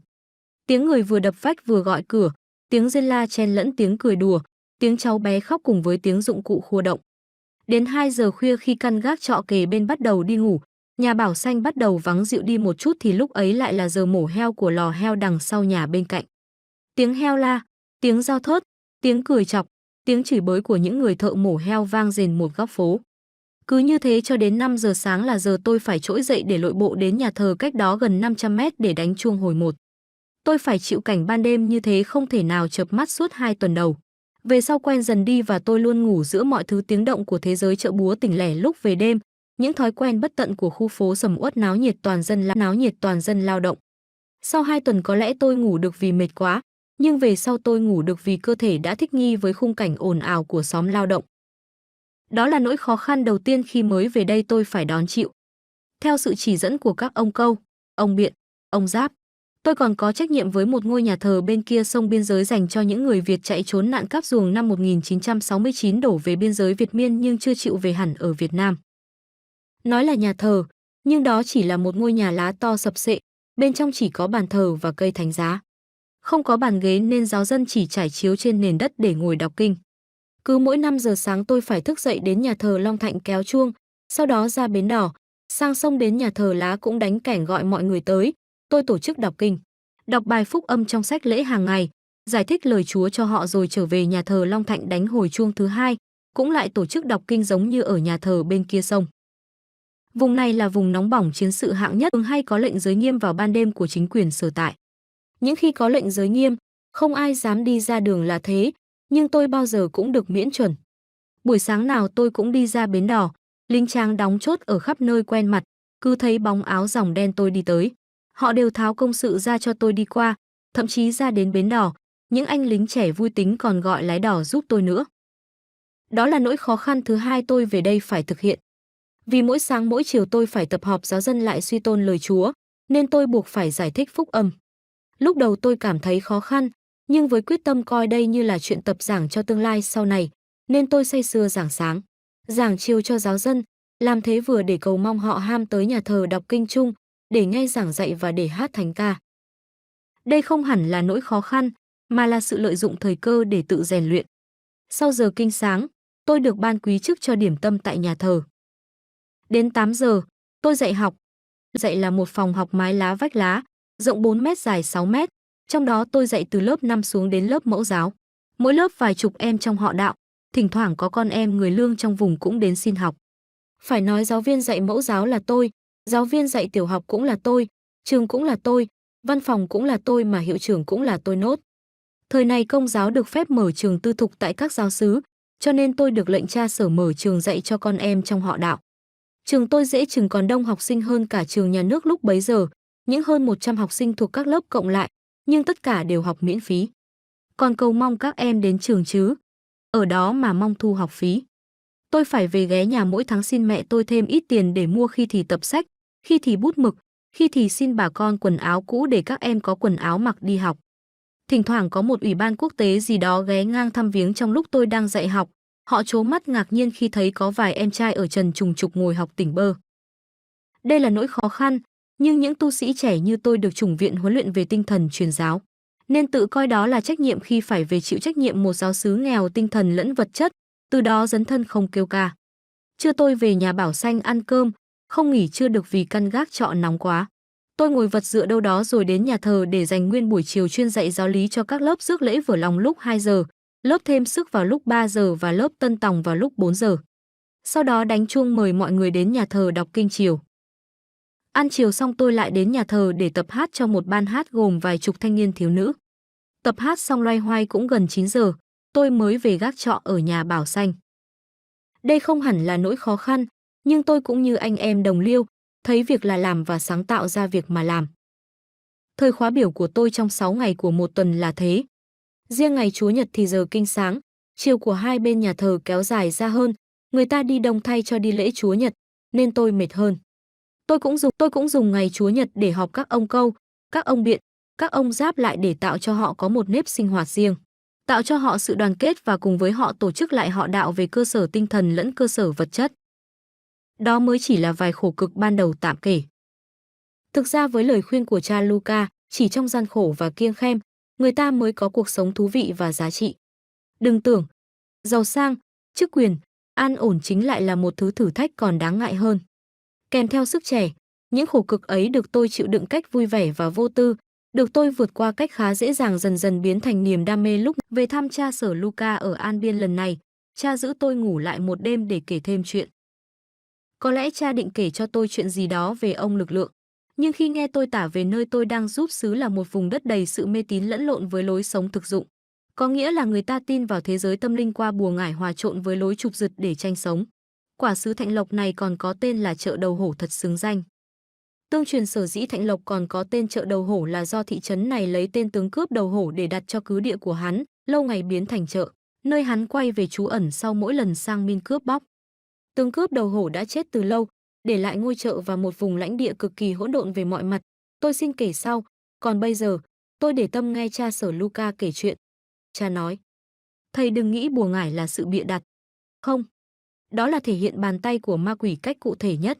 Tiếng người vừa đập vách vừa gọi cửa, tiếng rên la chen lẫn tiếng cười đùa, tiếng cháu bé khóc cùng với tiếng dụng cụ khua động. Đến 2 giờ khuya khi căn gác trọ kề bên bắt đầu đi ngủ, nhà Bảo Xanh bắt đầu vắng dịu đi một chút thì lúc ấy lại là giờ mổ heo của lò heo đằng sau nhà bên cạnh. Tiếng heo la, tiếng dao thớt, tiếng cười chọc, tiếng chửi bới của những người thợ mổ heo vang rền một góc phố. Cứ như thế cho đến 5 giờ sáng là giờ tôi phải trỗi dậy để lội bộ đến nhà thờ cách đó gần 500 mét để đánh chuông hồi 1. Tôi phải chịu cảnh ban đêm như thế không thể nào chợp mắt suốt 2 tuần đầu. Về sau quen dần đi và tôi luôn ngủ giữa mọi thứ tiếng động của thế giới chợ búa tỉnh lẻ lúc về đêm, những thói quen bất tận của khu phố sầm uất náo nhiệt toàn dân lao động. Sau 2 tuần có lẽ tôi ngủ được vì mệt quá, nhưng về sau tôi ngủ được vì cơ thể đã thích nghi với khung cảnh ồn ào của xóm lao động. Đó là nỗi khó khăn đầu tiên khi mới về đây tôi phải đón chịu. Theo sự chỉ dẫn của các ông Câu, ông Biện, ông Giáp, tôi còn có trách nhiệm với một ngôi nhà thờ bên kia sông biên giới dành cho những người Việt chạy trốn nạn cáp ruồng năm 1969 đổ về biên giới Việt Miên nhưng chưa chịu về hẳn ở Việt Nam. Nói là nhà thờ, Nhưng đó chỉ là một ngôi nhà lá to sập xệ, bên trong chỉ có bàn thờ và cây thánh giá. Không có bàn ghế nên giáo dân chỉ trải chiếu trên nền đất để ngồi đọc kinh. Cứ mỗi 5 giờ sáng tôi phải thức dậy đến nhà thờ Long Thạnh kéo chuông, sau đó ra bến đò, sang sông đến nhà thờ Lá cũng đánh kẻng gọi mọi người tới. Tôi tổ chức đọc kinh, đọc bài phúc âm trong sách lễ hàng ngày, giải thích lời Chúa cho họ rồi trở về nhà thờ Long Thạnh đánh hồi chuông thứ hai, cũng lại tổ chức đọc kinh giống như ở nhà thờ bên kia sông. Vùng này là vùng nóng bỏng chiến sự hạng nhất, thường hay có lệnh giới nghiêm vào ban đêm của chính quyền sở tại. Những khi có lệnh giới nghiêm, không ai dám đi ra đường là thế, nhưng tôi bao giờ cũng được miễn chuẩn. Buổi sáng nào tôi cũng đi ra bến đò, lính tráng đóng chốt ở khắp nơi quen mặt, cứ thấy bóng áo ròng đen tôi đi tới. Họ đều tháo công sự ra cho tôi đi qua, thậm chí ra đến bến đò, những anh lính trẻ vui tính còn gọi lái đò giúp tôi nữa. Đó là nỗi khó khăn thứ hai tôi về đây phải thực hiện. Vì mỗi sáng mỗi chiều tôi phải tập họp giáo dân lại suy tôn lời Chúa, nên tôi buộc phải giải thích phúc âm. Lúc đầu tôi cảm thấy khó khăn, nhưng với quyết tâm coi đây như là chuyện tập giảng cho tương lai sau này, nên tôi say sưa giảng sáng, giảng chiều cho giáo dân, làm thế vừa để cầu mong họ ham tới nhà thờ đọc kinh chung, để nghe giảng dạy và để hát thánh ca. Đây không hẳn là nỗi khó khăn, mà là sự lợi dụng thời cơ để tự rèn luyện. Sau giờ kinh sáng, tôi được ban quý chức cho điểm tâm tại nhà thờ. Đến 8 giờ, tôi dạy học. Dạy là một phòng học mái lá vách lá, rộng 4 mét dài 6 mét, trong đó tôi dạy từ lớp 5 xuống đến lớp mẫu giáo. Mỗi lớp vài chục em trong họ đạo, thỉnh thoảng có con em người lương trong vùng cũng đến xin học. Phải nói giáo viên dạy mẫu giáo là tôi, giáo viên dạy tiểu học cũng là tôi, trường cũng là tôi, văn phòng cũng là tôi mà hiệu trưởng cũng là tôi nốt. Thời này Công giáo được phép mở trường tư thục tại các giáo xứ, cho nên tôi được lệnh cha sở mở trường dạy cho con em trong họ đạo. Trường tôi dễ chừng còn đông học sinh hơn cả trường nhà nước lúc bấy giờ, những hơn 100 học sinh thuộc các lớp cộng lại, nhưng tất cả đều học miễn phí. Còn cầu mong các em đến trường chứ, ở đó mà mong thu học phí. Tôi phải về ghé nhà mỗi tháng xin mẹ tôi thêm ít tiền để mua khi thì tập sách, khi thì bút mực, khi thì xin bà con quần áo cũ để các em có quần áo mặc đi học. Thỉnh thoảng có một ủy ban quốc tế gì đó ghé ngang thăm viếng trong lúc tôi đang dạy học, họ trố mắt ngạc nhiên khi thấy có vài em trai ở trần trùng trục ngồi học tỉnh bơ. Đây là nỗi khó khăn, nhưng những tu sĩ trẻ như tôi được chủng viện huấn luyện về tinh thần truyền giáo, nên tự coi đó là trách nhiệm khi phải về chịu trách nhiệm một giáo xứ nghèo tinh thần lẫn vật chất, từ đó dấn thân không kêu ca. Trưa tôi về nhà Bảo Xanh ăn cơm, không nghỉ trưa được vì căn gác trọ nóng quá. Tôi ngồi vật dựa đâu đó rồi đến nhà thờ để dành nguyên buổi chiều chuyên dạy giáo lý cho các lớp rước lễ vừa lòng lúc 2 giờ, lớp thêm sức vào lúc 3 giờ và lớp tân tòng vào lúc 4 giờ. Sau đó đánh chuông mời mọi người đến nhà thờ đọc kinh chiều. Ăn chiều xong tôi lại đến nhà thờ để tập hát cho một ban hát gồm vài chục thanh niên thiếu nữ. Tập hát xong loay hoay cũng gần 9 giờ, tôi mới về gác trọ ở nhà Bảo Xanh. Đây không hẳn là nỗi khó khăn, nhưng tôi cũng như anh em đồng liêu, thấy việc là làm và sáng tạo ra việc mà làm. Thời khóa biểu của tôi trong 6 ngày của một tuần là thế. Riêng ngày Chúa Nhật thì giờ kinh sáng, chiều của hai bên nhà thờ kéo dài ra hơn, người ta đi đông thay cho đi lễ Chúa Nhật, nên tôi mệt hơn. Tôi cũng dùng ngày Chúa Nhật để họp các ông câu, các ông biện, các ông giáp lại để tạo cho họ có một nếp sinh hoạt riêng, tạo cho họ sự đoàn kết và cùng với họ tổ chức lại họ đạo về cơ sở tinh thần lẫn cơ sở vật chất. Đó mới chỉ là vài khổ cực ban đầu tạm kể. Thực ra với lời khuyên của cha Luca, chỉ trong gian khổ và kiêng khem, người ta mới có cuộc sống thú vị và giá trị. Đừng tưởng, giàu sang, chức quyền, an ổn chính lại là một thứ thử thách còn đáng ngại hơn. Kèm theo sức trẻ, những khổ cực ấy được tôi chịu đựng cách vui vẻ và vô tư, được tôi vượt qua cách khá dễ dàng dần dần biến thành niềm đam mê. Lúc về thăm cha sở Luca ở An Biên lần này, cha giữ tôi ngủ lại một đêm để kể thêm chuyện. Có lẽ cha định kể cho tôi chuyện gì đó về ông lực lượng, nhưng khi nghe tôi tả về nơi tôi đang giúp xứ là một vùng đất đầy sự mê tín lẫn lộn với lối sống thực dụng, có nghĩa là người ta tin vào thế giới tâm linh qua bùa ngải hòa trộn với lối chụp giật để tranh sống. Quả xứ Thạnh Lộc này còn có tên là chợ đầu hổ thật xứng danh. Tương truyền sở dĩ Thạnh Lộc còn có tên chợ đầu hổ là do thị trấn này lấy tên tướng cướp đầu hổ để đặt cho cứ địa của hắn, lâu ngày biến thành chợ, nơi hắn quay về trú ẩn sau mỗi lần sang min cướp bóc. Tướng cướp đầu hổ đã chết từ lâu, để lại ngôi chợ và một vùng lãnh địa cực kỳ hỗn độn về mọi mặt. Tôi xin kể sau, còn bây giờ, tôi để tâm nghe cha sở Luca kể chuyện. Cha nói, thầy đừng nghĩ bùa ngải là sự bịa đặt. Không, đó là thể hiện bàn tay của ma quỷ cách cụ thể nhất.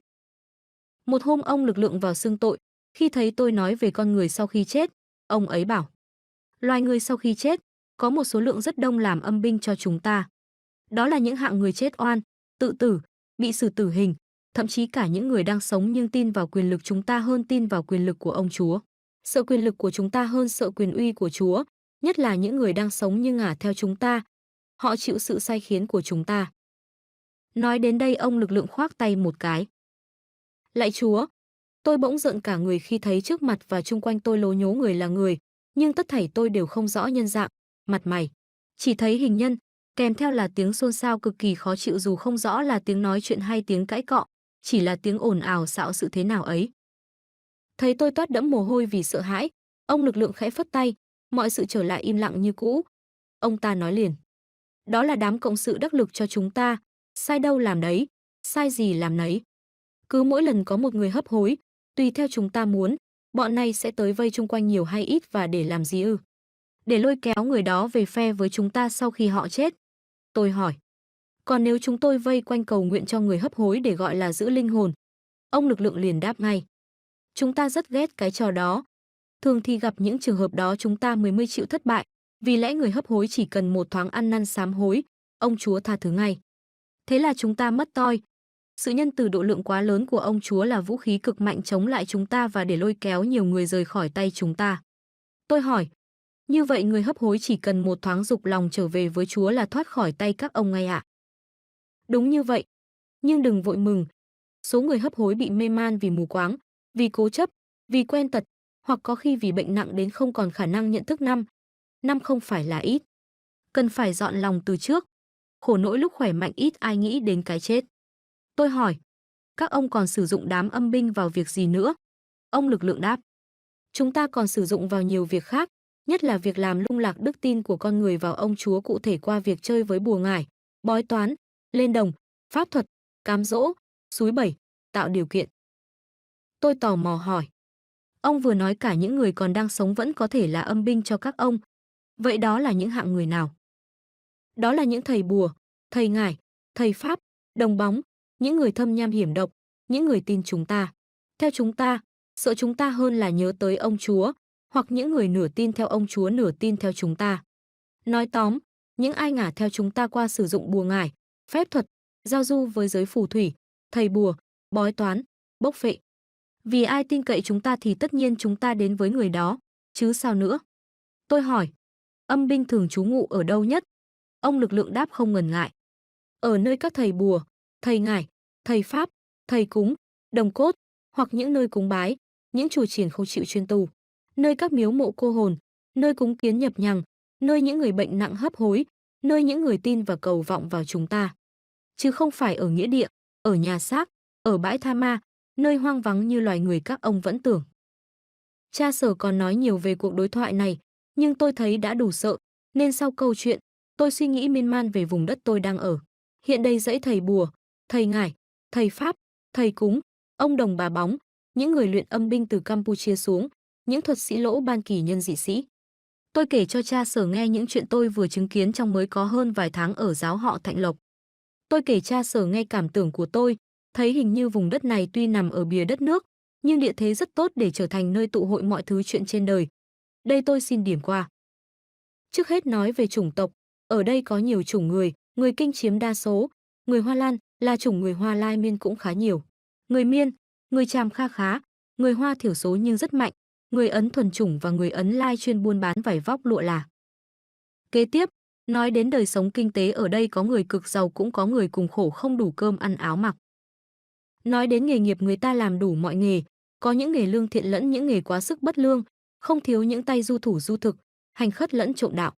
Một hôm ông lực lượng vào xưng tội, khi thấy tôi nói về con người sau khi chết, ông ấy bảo: loài người sau khi chết, có một số lượng rất đông làm âm binh cho chúng ta. Đó là những hạng người chết oan, tự tử, bị xử tử hình, thậm chí cả những người đang sống nhưng tin vào quyền lực chúng ta hơn tin vào quyền lực của ông Chúa. Sợ quyền lực của chúng ta hơn sợ quyền uy của Chúa, nhất là những người đang sống nhưng ngả theo chúng ta. Họ chịu sự sai khiến của chúng ta. Nói đến đây ông lực lượng khoác tay một cái. Lạy Chúa, tôi bỗng giận cả người khi thấy trước mặt và chung quanh tôi lố nhố người là người, nhưng tất thảy tôi đều không rõ nhân dạng, mặt mày. Chỉ thấy hình nhân, kèm theo là tiếng xôn xao cực kỳ khó chịu dù không rõ là tiếng nói chuyện hay tiếng cãi cọ, chỉ là tiếng ồn ào xạo sự thế nào ấy. Thấy tôi toát đẫm mồ hôi vì sợ hãi, ông lực lượng khẽ phất tay, mọi sự trở lại im lặng như cũ. Ông ta nói liền: đó là đám cộng sự đắc lực cho chúng ta, sai đâu làm đấy, sai gì làm nấy. Cứ mỗi lần có một người hấp hối, tùy theo chúng ta muốn, bọn này sẽ tới vây chung quanh nhiều hay ít và để làm gì ư? Để lôi kéo người đó về phe với chúng ta sau khi họ chết. Tôi hỏi: còn nếu chúng tôi vây quanh cầu nguyện cho người hấp hối để gọi là giữ linh hồn? Ông lực lượng liền đáp ngay: chúng ta rất ghét cái trò đó. Thường thì gặp những trường hợp đó chúng ta mới chịu thất bại, vì lẽ người hấp hối chỉ cần một thoáng ăn năn sám hối, ông Chúa tha thứ ngay. Thế là chúng ta mất toi. Sự nhân từ độ lượng quá lớn của ông Chúa là vũ khí cực mạnh chống lại chúng ta và để lôi kéo nhiều người rời khỏi tay chúng ta. Tôi hỏi: như vậy người hấp hối chỉ cần một thoáng dục lòng trở về với Chúa là thoát khỏi tay các ông ngay ạ? Đúng như vậy. Nhưng đừng vội mừng. Số người hấp hối bị mê man vì mù quáng, vì cố chấp, vì quen tật, hoặc có khi vì bệnh nặng đến không còn khả năng nhận thức năm không phải là ít. Cần phải dọn lòng từ trước. Khổ nỗi lúc khỏe mạnh ít ai nghĩ đến cái chết. Tôi hỏi: các ông còn sử dụng đám âm binh vào việc gì nữa? Ông lực lượng đáp: chúng ta còn sử dụng vào nhiều việc khác, nhất là việc làm lung lạc đức tin của con người vào ông Chúa, cụ thể qua việc chơi với bùa ngải, bói toán, lên đồng, pháp thuật, cám dỗ, xúi bẩy, tạo điều kiện. Tôi tò mò hỏi: ông vừa nói cả những người còn đang sống vẫn có thể là âm binh cho các ông. Vậy đó là những hạng người nào? Đó là những thầy bùa, thầy ngải, thầy pháp, đồng bóng, những người thâm nham hiểm độc, những người tin chúng ta, theo chúng ta, sợ chúng ta hơn là nhớ tới ông Chúa, hoặc những người nửa tin theo ông Chúa nửa tin theo chúng ta. Nói tóm, những ai ngả theo chúng ta qua sử dụng bùa ngải, phép thuật, giao du với giới phù thủy, thầy bùa, bói toán, bốc phệ. Vì ai tin cậy chúng ta thì tất nhiên chúng ta đến với người đó, chứ sao nữa. Tôi hỏi: âm binh thường trú ngụ ở đâu nhất? Ông lực lượng đáp không ngần ngại: ở nơi các thầy bùa, thầy ngải, thầy pháp, thầy cúng, đồng cốt, hoặc những nơi cúng bái, những chùa chiền không chịu chuyên tu, nơi các miếu mộ cô hồn, nơi cúng kiến nhập nhằng, nơi những người bệnh nặng hấp hối, nơi những người tin và cầu vọng vào chúng ta. Chứ không phải ở nghĩa địa, ở nhà xác, ở bãi tha ma, nơi hoang vắng như loài người các ông vẫn tưởng. Cha Sở còn nói nhiều về cuộc đối thoại này, nhưng tôi thấy đã đủ sợ, nên sau câu chuyện, tôi suy nghĩ miên man về vùng đất tôi đang ở. Hiện đây dãy thầy bùa, thầy ngải, thầy pháp, thầy cúng, ông đồng bà bóng, những người luyện âm binh từ Campuchia xuống, những thuật sĩ lỗ ban kỳ nhân dị sĩ. Tôi kể cho cha Sở nghe những chuyện tôi vừa chứng kiến trong mới có hơn vài tháng ở giáo họ Thạnh Lộc. Tôi kể cha Sở nghe cảm tưởng của tôi, thấy hình như vùng đất này tuy nằm ở bìa đất nước, nhưng địa thế rất tốt để trở thành nơi tụ hội mọi thứ chuyện trên đời. Đây tôi xin điểm qua. Trước hết nói về chủng tộc, ở đây có nhiều chủng người Kinh chiếm đa số, người Hoa Lan là chủng người Hoa Lai Miên cũng khá nhiều. Người Miên, người Chàm kha khá, người Hoa thiểu số nhưng rất mạnh, người Ấn thuần chủng và người Ấn Lai chuyên buôn bán vải vóc lụa là. Kế tiếp, nói đến đời sống kinh tế ở đây có người cực giàu cũng có người cùng khổ không đủ cơm ăn áo mặc. Nói đến nghề nghiệp người ta làm đủ mọi nghề, có những nghề lương thiện lẫn những nghề quá sức bất lương, không thiếu những tay du thủ du thực, hành khất lẫn trộm đạo.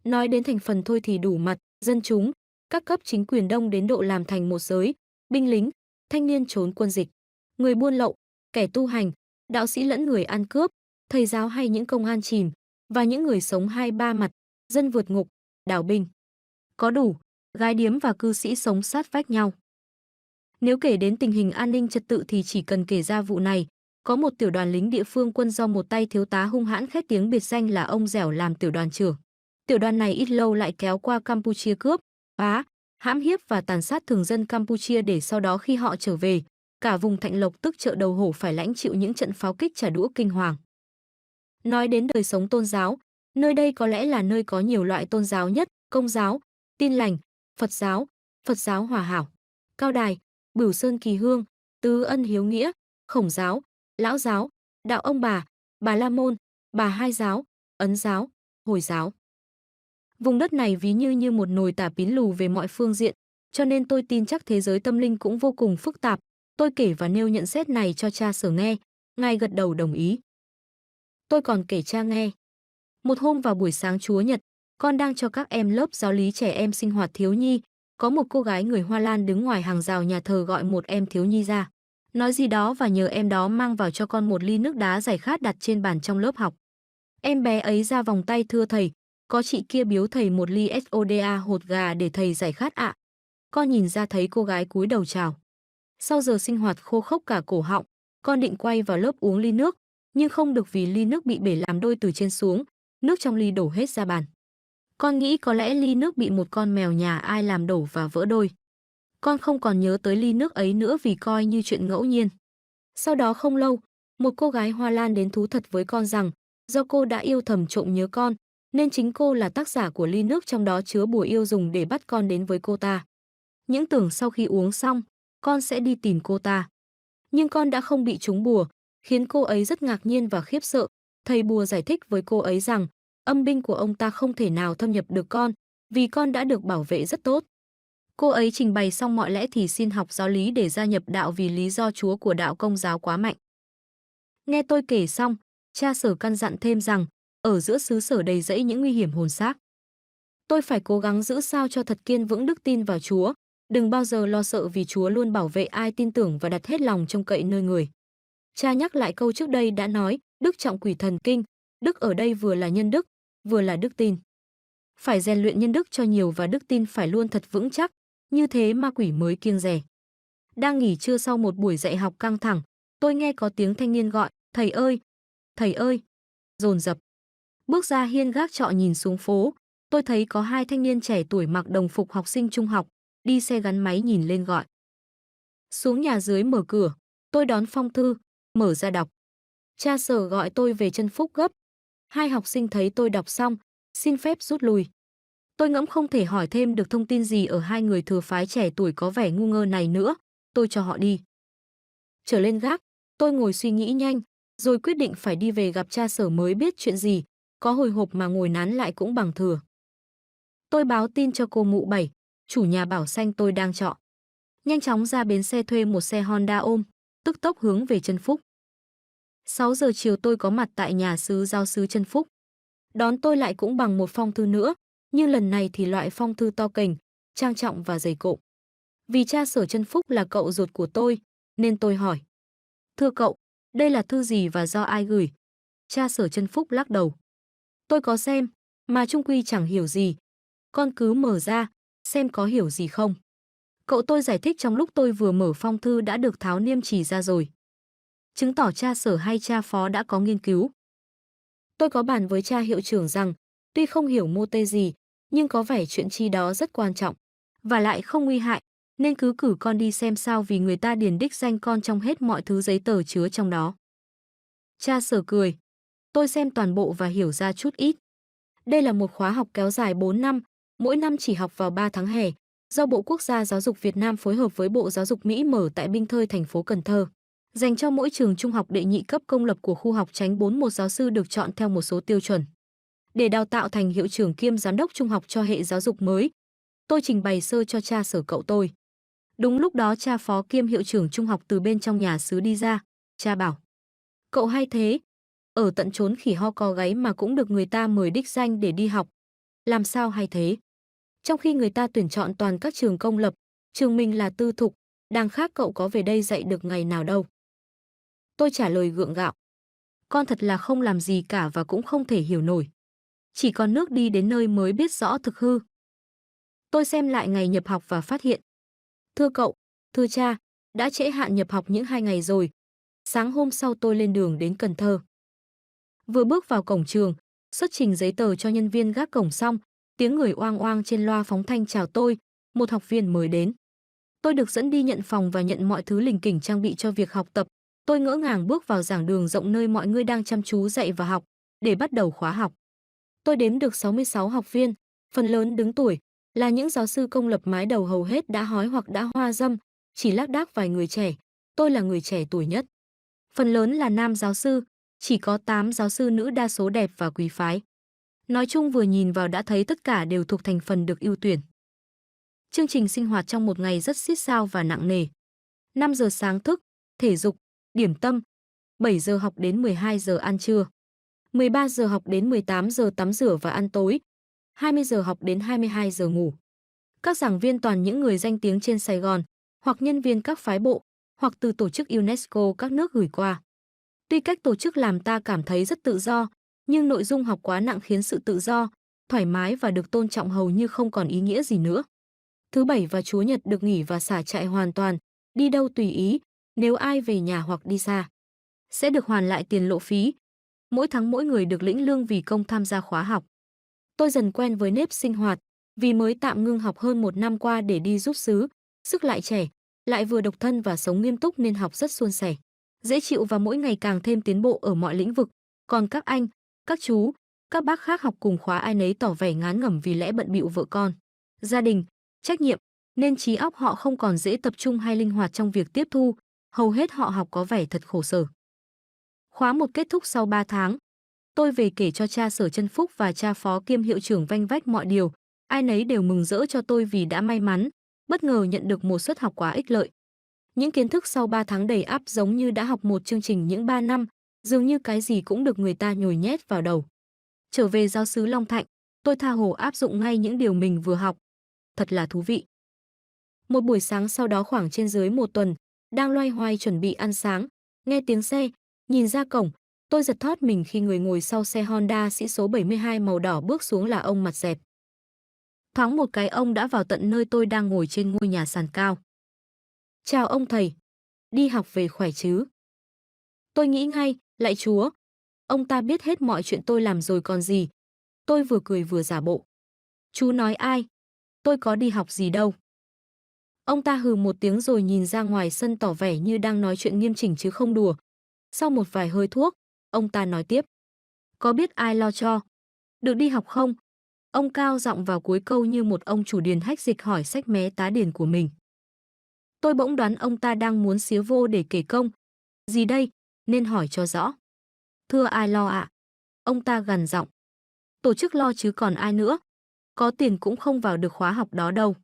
Nói đến thành phần thôi thì đủ mặt, dân chúng, các cấp chính quyền đông đến độ làm thành một giới, binh lính, thanh niên trốn quân dịch, người buôn lậu, kẻ tu hành, đạo sĩ lẫn người ăn cướp, thầy giáo hay những công an chìm, và những người sống hai ba mặt, dân vượt ngục, đào binh. Có đủ, gái điếm và cư sĩ sống sát vách nhau. Nếu kể đến tình hình an ninh trật tự thì chỉ cần kể ra vụ này, có một tiểu đoàn lính địa phương quân do một tay thiếu tá hung hãn khét tiếng biệt danh là ông Dẻo làm tiểu đoàn trưởng. Tiểu đoàn này ít lâu lại kéo qua Campuchia cướp, phá, hãm hiếp và tàn sát thường dân Campuchia để sau đó khi họ trở về, cả vùng Thạnh Lộc tức chợ Đầu Hổ phải lãnh chịu những trận pháo kích trả đũa kinh hoàng. Nói đến đời sống tôn giáo, nơi đây có lẽ là nơi có nhiều loại tôn giáo nhất: Công giáo, Tin lành, Phật giáo Hòa hảo, Cao đài, Bửu Sơn Kỳ Hương, Tứ ân hiếu nghĩa, Khổng giáo, Lão giáo, Đạo ông Bà La môn, Bà hai giáo, Ấn giáo, Hồi giáo. Vùng đất này ví như một nồi tả pín lù về mọi phương diện, cho nên tôi tin chắc thế giới tâm linh cũng vô cùng phức tạp. Tôi kể và nêu nhận xét này cho cha Sở nghe, ngài gật đầu đồng ý. Tôi còn kể cha nghe. Một hôm vào buổi sáng Chúa Nhật, con đang cho các em lớp giáo lý trẻ em sinh hoạt thiếu nhi, có một cô gái người Hoa Lan đứng ngoài hàng rào nhà thờ gọi một em thiếu nhi ra, nói gì đó và nhờ em đó mang vào cho con một ly nước đá giải khát đặt trên bàn trong lớp học. Em bé ấy ra vòng tay thưa thầy, có chị kia biếu thầy một ly soda hột gà để thầy giải khát ạ. Con nhìn ra thấy cô gái cúi đầu chào. Sau giờ sinh hoạt khô khốc cả cổ họng, con định quay vào lớp uống ly nước, nhưng không được vì ly nước bị bể làm đôi từ trên xuống, nước trong ly đổ hết ra bàn. Con nghĩ có lẽ ly nước bị một con mèo nhà ai làm đổ và vỡ đôi. Con không còn nhớ tới ly nước ấy nữa vì coi như chuyện ngẫu nhiên. Sau đó không lâu, một cô gái Hoa Lan đến thú thật với con rằng do cô đã yêu thầm trộm nhớ con, nên chính cô là tác giả của ly nước trong đó chứa bùa yêu dùng để bắt con đến với cô ta. Những tưởng sau khi uống xong, con sẽ đi tìm cô ta. Nhưng con đã không bị trúng bùa, khiến cô ấy rất ngạc nhiên và khiếp sợ. Thầy bùa giải thích với cô ấy rằng âm binh của ông ta không thể nào thâm nhập được con, vì con đã được bảo vệ rất tốt. Cô ấy trình bày xong mọi lẽ thì xin học giáo lý để gia nhập đạo vì lý do Chúa của đạo Công giáo quá mạnh. Nghe tôi kể xong, cha Sở căn dặn thêm rằng ở giữa xứ Sở đầy rẫy những nguy hiểm hồn xác, tôi phải cố gắng giữ sao cho thật kiên vững đức tin vào Chúa, đừng bao giờ lo sợ vì Chúa luôn bảo vệ ai tin tưởng và đặt hết lòng trông cậy nơi người. Cha nhắc lại câu trước đây đã nói, đức trọng quỷ thần kinh, đức ở đây vừa là nhân đức, vừa là đức tin. Phải rèn luyện nhân đức cho nhiều và đức tin phải luôn thật vững chắc, như thế ma quỷ mới kiêng dè. Đang nghỉ trưa sau một buổi dạy học căng thẳng, tôi nghe có tiếng thanh niên gọi, thầy ơi, dồn dập. Bước ra hiên gác trọ nhìn xuống phố, tôi thấy có hai thanh niên trẻ tuổi mặc đồng phục học sinh trung học, đi xe gắn máy nhìn lên gọi. Xuống nhà dưới mở cửa, tôi đón phong thư, mở ra đọc. Cha Sở gọi tôi về chân Phúc gấp. Hai học sinh thấy tôi đọc xong, xin phép rút lui. Tôi ngẫm không thể hỏi thêm được thông tin gì ở hai người thừa phái trẻ tuổi có vẻ ngu ngơ này nữa, tôi cho họ đi. Trở lên gác, tôi ngồi suy nghĩ nhanh, rồi quyết định phải đi về gặp cha Sở mới biết chuyện gì, có hồi hộp mà ngồi nán lại cũng bằng thừa. Tôi báo tin cho cô Mụ Bảy, chủ nhà bảo xanh tôi đang trọ. Nhanh chóng ra bến xe thuê một xe Honda ôm, tức tốc hướng về chân Phúc. 6 giờ chiều tôi có mặt tại nhà giáo xứ chân Phúc. Đón tôi lại cũng bằng một phong thư nữa, nhưng lần này thì loại phong thư to kềnh, trang trọng và dày cộm. Vì cha Sở chân Phúc là cậu ruột của tôi, nên tôi hỏi. Thưa cậu, đây là thư gì và do ai gửi? Cha Sở chân Phúc lắc đầu. Tôi có xem, mà chung quy chẳng hiểu gì. Con cứ mở ra, xem có hiểu gì không. Cậu tôi giải thích trong lúc tôi vừa mở phong thư đã được tháo niêm chỉ ra rồi. Chứng tỏ cha Sở hay cha Phó đã có nghiên cứu. Tôi có bàn với cha hiệu trưởng rằng, tuy không hiểu mô tê gì, nhưng có vẻ chuyện chi đó rất quan trọng, và lại không nguy hại, nên cứ cử con đi xem sao vì người ta điền đích danh con trong hết mọi thứ giấy tờ chứa trong đó. Cha Sở cười. Tôi xem toàn bộ và hiểu ra chút ít. Đây là một khóa học kéo dài 4 năm, mỗi năm chỉ học vào 3 tháng hè, do Bộ Quốc gia Giáo dục Việt Nam phối hợp với Bộ Giáo dục Mỹ mở tại Binh Thơi, thành phố Cần Thơ. Dành cho mỗi trường trung học đệ nhị cấp công lập của khu học Chánh 4 một giáo sư được chọn theo một số tiêu chuẩn. Để đào tạo thành hiệu trưởng kiêm giám đốc trung học cho hệ giáo dục mới, tôi trình bày sơ cho cha Sở cậu tôi. Đúng lúc đó cha Phó kiêm hiệu trưởng trung học từ bên trong nhà xứ đi ra, cha bảo. Cậu hay thế, ở tận chốn khỉ ho có gáy mà cũng được người ta mời đích danh để đi học. Làm sao hay thế? Trong khi người ta tuyển chọn toàn các trường công lập, trường mình là tư thục, đằng khác cậu có về đây dạy được ngày nào đâu. Tôi trả lời gượng gạo. Con thật là không làm gì cả và cũng không thể hiểu nổi. Chỉ còn nước đi đến nơi mới biết rõ thực hư. Tôi xem lại ngày nhập học và phát hiện. Thưa cậu, thưa cha, đã trễ hạn nhập học những 2 ngày rồi. Sáng hôm sau tôi lên đường đến Cần Thơ. Vừa bước vào cổng trường, xuất trình giấy tờ cho nhân viên gác cổng xong, tiếng người oang oang trên loa phóng thanh chào tôi, một học viên mới đến. Tôi được dẫn đi nhận phòng và nhận mọi thứ lỉnh kỉnh trang bị cho việc học tập. Tôi ngỡ ngàng bước vào giảng đường rộng nơi mọi người đang chăm chú dạy và học, để bắt đầu khóa học. Tôi đếm được 66 học viên, phần lớn đứng tuổi, là những giáo sư công lập mái đầu hầu hết đã hói hoặc đã hoa dâm, chỉ lác đác vài người trẻ. Tôi là người trẻ tuổi nhất. Phần lớn là nam giáo sư, chỉ có 8 giáo sư nữ đa số đẹp và quý phái. Nói chung vừa nhìn vào đã thấy tất cả đều thuộc thành phần được ưu tuyển. Chương trình sinh hoạt trong một ngày rất xiết xao và nặng nề. 5 giờ sáng thức, thể dục, điểm tâm, 7 giờ học đến 12 giờ ăn trưa, 13 giờ học đến 18 giờ tắm rửa và ăn tối, 20 giờ học đến 22 giờ ngủ. Các giảng viên toàn những người danh tiếng trên Sài Gòn, hoặc nhân viên các phái bộ, hoặc từ tổ chức UNESCO các nước gửi qua. Tuy cách tổ chức làm ta cảm thấy rất tự do, nhưng nội dung học quá nặng khiến sự tự do, thoải mái và được tôn trọng hầu như không còn ý nghĩa gì nữa. Thứ Bảy và Chủ nhật được nghỉ và xả trại hoàn toàn, đi đâu tùy ý, nếu ai về nhà hoặc đi xa. Sẽ được hoàn lại tiền lộ phí. Mỗi tháng mỗi người được lĩnh lương vì công tham gia khóa học. Tôi dần quen với nếp sinh hoạt, vì mới tạm ngưng học hơn 1 năm qua để đi giúp xứ, sức lại trẻ, lại vừa độc thân và sống nghiêm túc nên học rất suôn sẻ, dễ chịu và mỗi ngày càng thêm tiến bộ ở mọi lĩnh vực. Còn các anh, các chú, các bác khác học cùng khóa ai nấy tỏ vẻ ngán ngẩm vì lẽ bận bịu vợ con, gia đình, trách nhiệm, nên trí óc họ không còn dễ tập trung hay linh hoạt trong việc tiếp thu, hầu hết họ học có vẻ thật khổ sở. Khóa 1 kết thúc sau 3 tháng. Tôi về kể cho cha Sở Chân Phúc và cha phó kiêm hiệu trưởng vanh vách mọi điều, ai nấy đều mừng rỡ cho tôi vì đã may mắn, bất ngờ nhận được một suất học quá ích lợi. Những kiến thức sau 3 tháng đầy ắp giống như đã học một chương trình những 3 năm, dường như cái gì cũng được người ta nhồi nhét vào đầu. Trở về giáo xứ Long Thạnh, tôi tha hồ áp dụng ngay những điều mình vừa học. Thật là thú vị. Một buổi sáng sau đó khoảng trên dưới 1 tuần, đang loay hoay chuẩn bị ăn sáng, nghe tiếng xe, nhìn ra cổng, tôi giật thót mình khi người ngồi sau xe Honda sĩ số 72 màu đỏ bước xuống là ông mặt dẹp. Thoáng một cái ông đã vào tận nơi tôi đang ngồi trên ngôi nhà sàn cao. Chào ông thầy, đi học về khỏe chứ? Tôi nghĩ ngay, lạy Chúa, ông ta biết hết mọi chuyện tôi làm rồi còn gì. Tôi vừa cười vừa giả bộ. Chú nói ai? Tôi có đi học gì đâu. Ông ta hừ một tiếng rồi nhìn ra ngoài sân tỏ vẻ như đang nói chuyện nghiêm chỉnh chứ không đùa. Sau một vài hơi thuốc, ông ta nói tiếp. Có biết ai lo cho? Được đi học không? Ông cao giọng vào cuối câu như một ông chủ điền hách dịch hỏi sách mé tá điền của mình. Tôi bỗng đoán ông ta đang muốn xía vô để kể công. Gì đây? Nên hỏi cho rõ. Thưa ai lo ạ? Ông ta gằn giọng. Tổ chức lo chứ còn ai nữa. Có tiền cũng không vào được khóa học đó đâu.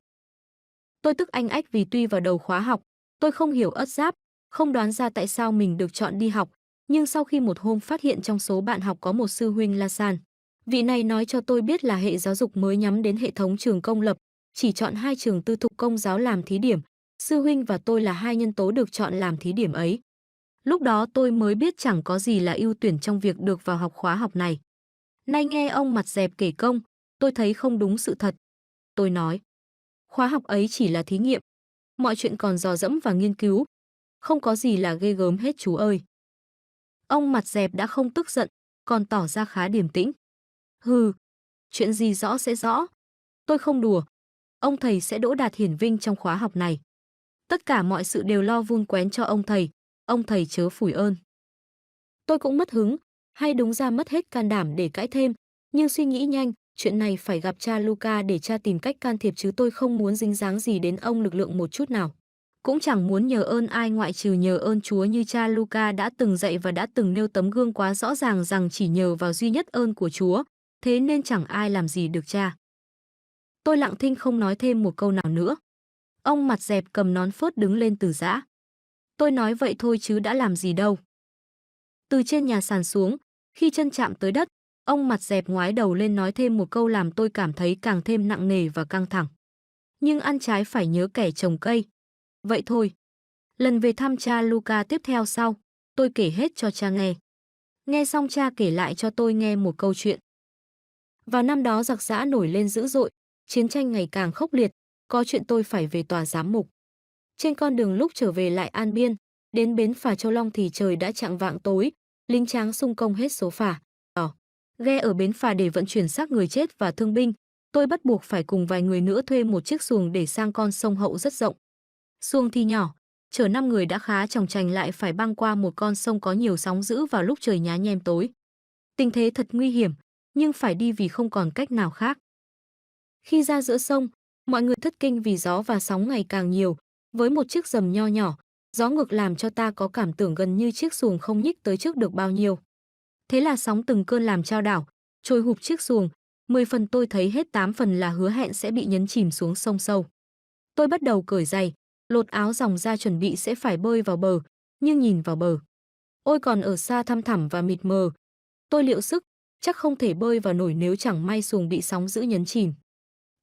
Tôi tức anh ách vì tuy vào đầu khóa học, tôi không hiểu ất giáp, không đoán ra tại sao mình được chọn đi học, nhưng sau khi một hôm phát hiện trong số bạn học có một sư huynh La San. Vị này nói cho tôi biết là hệ giáo dục mới nhắm đến hệ thống trường công lập, chỉ chọn 2 trường tư thục công giáo làm thí điểm. Sư huynh và tôi là 2 nhân tố được chọn làm thí điểm ấy. Lúc đó tôi mới biết chẳng có gì là ưu tuyển trong việc được vào học khóa học này. Nay nghe ông mặt dẹp kể công, tôi thấy không đúng sự thật. Tôi nói, khóa học ấy chỉ là thí nghiệm, mọi chuyện còn dò dẫm và nghiên cứu, không có gì là ghê gớm hết chú ơi. Ông mặt dẹp đã không tức giận, còn tỏ ra khá điềm tĩnh. Hừ, chuyện gì rõ sẽ rõ. Tôi không đùa, ông thầy sẽ đỗ đạt hiển vinh trong khóa học này. Tất cả mọi sự đều lo vun quén cho ông thầy chớ phủi ơn. Tôi cũng mất hứng, hay đúng ra mất hết can đảm để cãi thêm, nhưng suy nghĩ nhanh, chuyện này phải gặp cha Luca để cha tìm cách can thiệp chứ tôi không muốn dính dáng gì đến ông lực lượng một chút nào. Cũng chẳng muốn nhờ ơn ai ngoại trừ nhờ ơn Chúa như cha Luca đã từng dạy và đã từng nêu tấm gương quá rõ ràng rằng chỉ nhờ vào duy nhất ơn của Chúa, thế nên chẳng ai làm gì được cha. Tôi lặng thinh không nói thêm một câu nào nữa. Ông mặt dẹp cầm nón phớt đứng lên từ giã. Tôi nói vậy thôi chứ đã làm gì đâu. Từ trên nhà sàn xuống, khi chân chạm tới đất, ông mặt dẹp ngoái đầu lên nói thêm một câu làm tôi cảm thấy càng thêm nặng nề và căng thẳng. Nhưng ăn trái phải nhớ kẻ trồng cây. Vậy thôi. Lần về thăm cha Luca tiếp theo sau, tôi kể hết cho cha nghe. Nghe xong cha kể lại cho tôi nghe một câu chuyện. Vào năm đó giặc giã nổi lên dữ dội, chiến tranh ngày càng khốc liệt, có chuyện tôi phải về tòa giám mục. Trên con đường lúc trở về lại An Biên, đến bến phà Châu Long thì trời đã chạng vạng tối, lính tráng xung công hết số phà. Ghe ở bến phà để vận chuyển xác người chết và thương binh, tôi bắt buộc phải cùng vài người nữa thuê một chiếc xuồng để sang con sông Hậu rất rộng. Xuồng thì nhỏ, chở 5 người đã khá chòng chành lại phải băng qua một con sông có nhiều sóng dữ vào lúc trời nhá nhem tối. Tình thế thật nguy hiểm, nhưng phải đi vì không còn cách nào khác. Khi ra giữa sông, mọi người thất kinh vì gió và sóng ngày càng nhiều. Với một chiếc rầm nho nhỏ, gió ngược làm cho ta có cảm tưởng gần như chiếc xuồng không nhích tới trước được bao nhiêu. Thế là sóng từng cơn làm chao đảo, trôi hụp chiếc xuồng. 10 phần tôi thấy hết 8 phần là hứa hẹn sẽ bị nhấn chìm xuống sông sâu. Tôi bắt đầu cởi giày, lột áo dòng ra chuẩn bị sẽ phải bơi vào bờ, nhưng nhìn vào bờ. Ôi còn ở xa thăm thẳm và mịt mờ. Tôi liệu sức, chắc không thể bơi vào nổi nếu chẳng may xuồng bị sóng dữ nhấn chìm.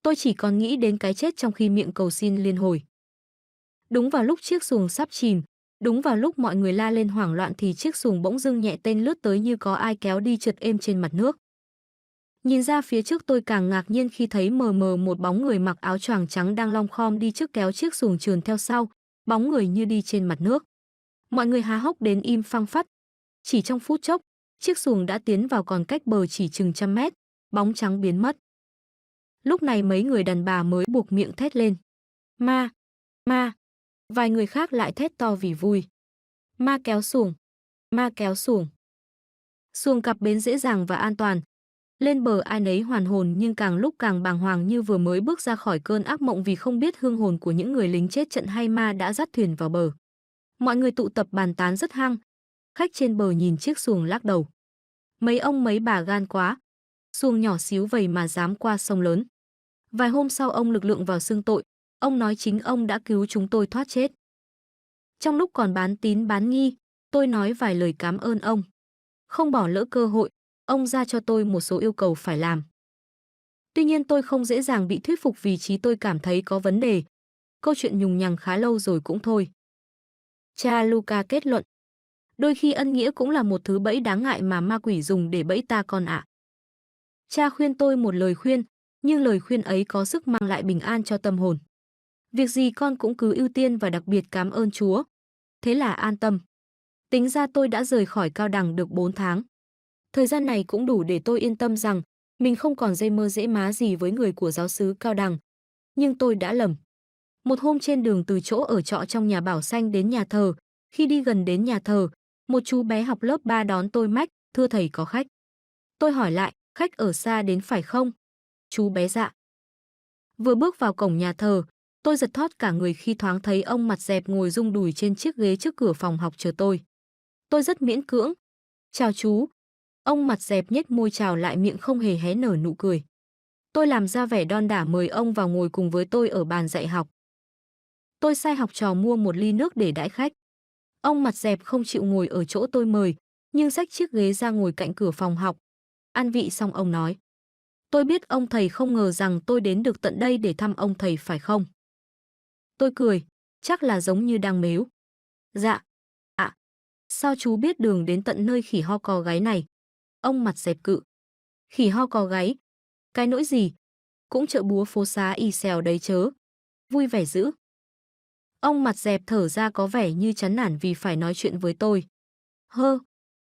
Tôi chỉ còn nghĩ đến cái chết trong khi miệng cầu xin liên hồi. Đúng vào lúc chiếc xuồng sắp chìm, đúng vào lúc mọi người la lên hoảng loạn thì chiếc xuồng bỗng dưng nhẹ tên lướt tới như có ai kéo đi trượt êm trên mặt nước. Nhìn ra phía trước tôi càng ngạc nhiên khi thấy mờ mờ một bóng người mặc áo choàng trắng đang lom khom đi trước kéo chiếc xuồng trườn theo sau, bóng người như đi trên mặt nước. Mọi người há hốc đến im phăng phắc. Chỉ trong phút chốc, chiếc xuồng đã tiến vào còn cách bờ chỉ chừng trăm mét, bóng trắng biến mất. Lúc này mấy người đàn bà mới buộc miệng thét lên. Ma! Ma! Vài người khác lại thét to vì vui. Ma kéo xuồng! Ma kéo xuồng! Xuồng cập bến dễ dàng và an toàn. Lên bờ ai nấy hoàn hồn nhưng càng lúc càng bàng hoàng như vừa mới bước ra khỏi cơn ác mộng vì không biết hương hồn của những người lính chết trận hay ma đã dắt thuyền vào bờ. Mọi người tụ tập bàn tán rất hăng. Khách trên bờ nhìn chiếc xuồng lắc đầu. Mấy ông mấy bà gan quá. Xuồng nhỏ xíu vậy mà dám qua sông lớn. Vài hôm sau ông lực lượng vào xưng tội. Ông nói chính ông đã cứu chúng tôi thoát chết. Trong lúc còn bán tín bán nghi, tôi nói vài lời cảm ơn ông. Không bỏ lỡ cơ hội, ông ra cho tôi một số yêu cầu phải làm. Tuy nhiên tôi không dễ dàng bị thuyết phục vì trí tôi cảm thấy có vấn đề. Câu chuyện nhùng nhằng khá lâu rồi cũng thôi. Cha Luca kết luận. Đôi khi ân nghĩa cũng là một thứ bẫy đáng ngại mà ma quỷ dùng để bẫy ta con ạ. Cha khuyên tôi một lời khuyên, nhưng lời khuyên ấy có sức mang lại bình an cho tâm hồn. Việc gì con cũng cứ ưu tiên và đặc biệt cảm ơn Chúa. Thế là an tâm. Tính ra tôi đã rời khỏi Cao Đằng được 4 tháng. Thời gian này cũng đủ để tôi yên tâm rằng mình không còn dây mơ dễ má gì với người của giáo xứ Cao Đằng. Nhưng tôi đã lầm. Một hôm trên đường từ chỗ ở trọ trong nhà Bảo Xanh đến nhà thờ, khi đi gần đến nhà thờ, một chú bé học lớp 3 đón tôi mách, thưa thầy có khách. Tôi hỏi lại, khách ở xa đến phải không? Chú bé dạ. Vừa bước vào cổng nhà thờ, tôi giật thót cả người khi thoáng thấy ông mặt dẹp ngồi rung đùi trên chiếc ghế trước cửa phòng học chờ tôi. Tôi rất miễn cưỡng. Chào chú. Ông mặt dẹp nhếch môi chào lại miệng không hề hé nở nụ cười. Tôi làm ra vẻ đon đả mời ông vào ngồi cùng với tôi ở bàn dạy học. Tôi sai học trò mua một ly nước để đãi khách. Ông mặt dẹp không chịu ngồi ở chỗ tôi mời, nhưng xách chiếc ghế ra ngồi cạnh cửa phòng học. Ăn vị xong ông nói. Tôi biết ông thầy không ngờ rằng tôi đến được tận đây để thăm ông thầy phải không? Tôi cười, chắc là giống như đang mếu. Dạ. À, sao chú biết đường đến tận nơi khỉ ho cò gáy này? Ông mặt dẹp cự. Khỉ ho cò gáy? Cái nỗi gì? Cũng chợ búa phố xá y xèo đấy chớ. Vui vẻ dữ. Ông mặt dẹp thở ra có vẻ như chán nản vì phải nói chuyện với tôi. Hơ,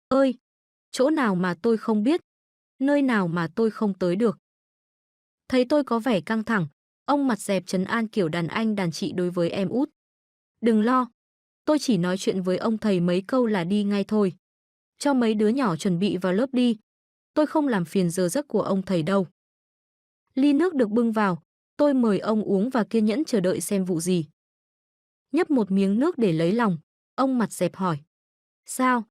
ơi, chỗ nào mà tôi không biết, nơi nào mà tôi không tới được. Thấy tôi có vẻ căng thẳng, ông mặt dẹp trấn an kiểu đàn anh đàn chị đối với em út. Đừng lo, tôi chỉ nói chuyện với ông thầy mấy câu là đi ngay thôi. Cho mấy đứa nhỏ chuẩn bị vào lớp đi, tôi không làm phiền giờ giấc của ông thầy đâu. Ly nước được bưng vào, tôi mời ông uống và kiên nhẫn chờ đợi xem vụ gì. Nhấp một miếng nước để lấy lòng, ông mặt dẹp hỏi. Sao?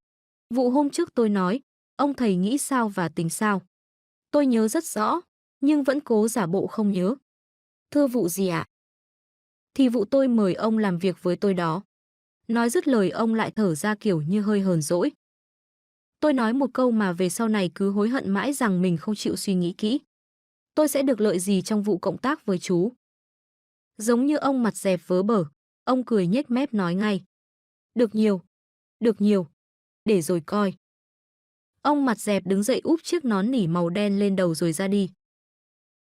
Vụ hôm trước tôi nói, ông thầy nghĩ sao và tính sao? Tôi nhớ rất rõ, nhưng vẫn cố giả bộ không nhớ. Thưa vụ gì ạ? Thì vụ tôi mời ông làm việc với tôi đó. Nói dứt lời ông lại thở ra kiểu như hơi hờn dỗi. Tôi nói một câu mà về sau này cứ hối hận mãi rằng mình không chịu suy nghĩ kỹ. Tôi sẽ được lợi gì trong vụ cộng tác với chú? Giống như ông mặt dẹp vớ bở, ông cười nhếch mép nói ngay. Được nhiều, được nhiều, để rồi coi. Ông mặt dẹp đứng dậy úp chiếc nón nỉ màu đen lên đầu rồi ra đi.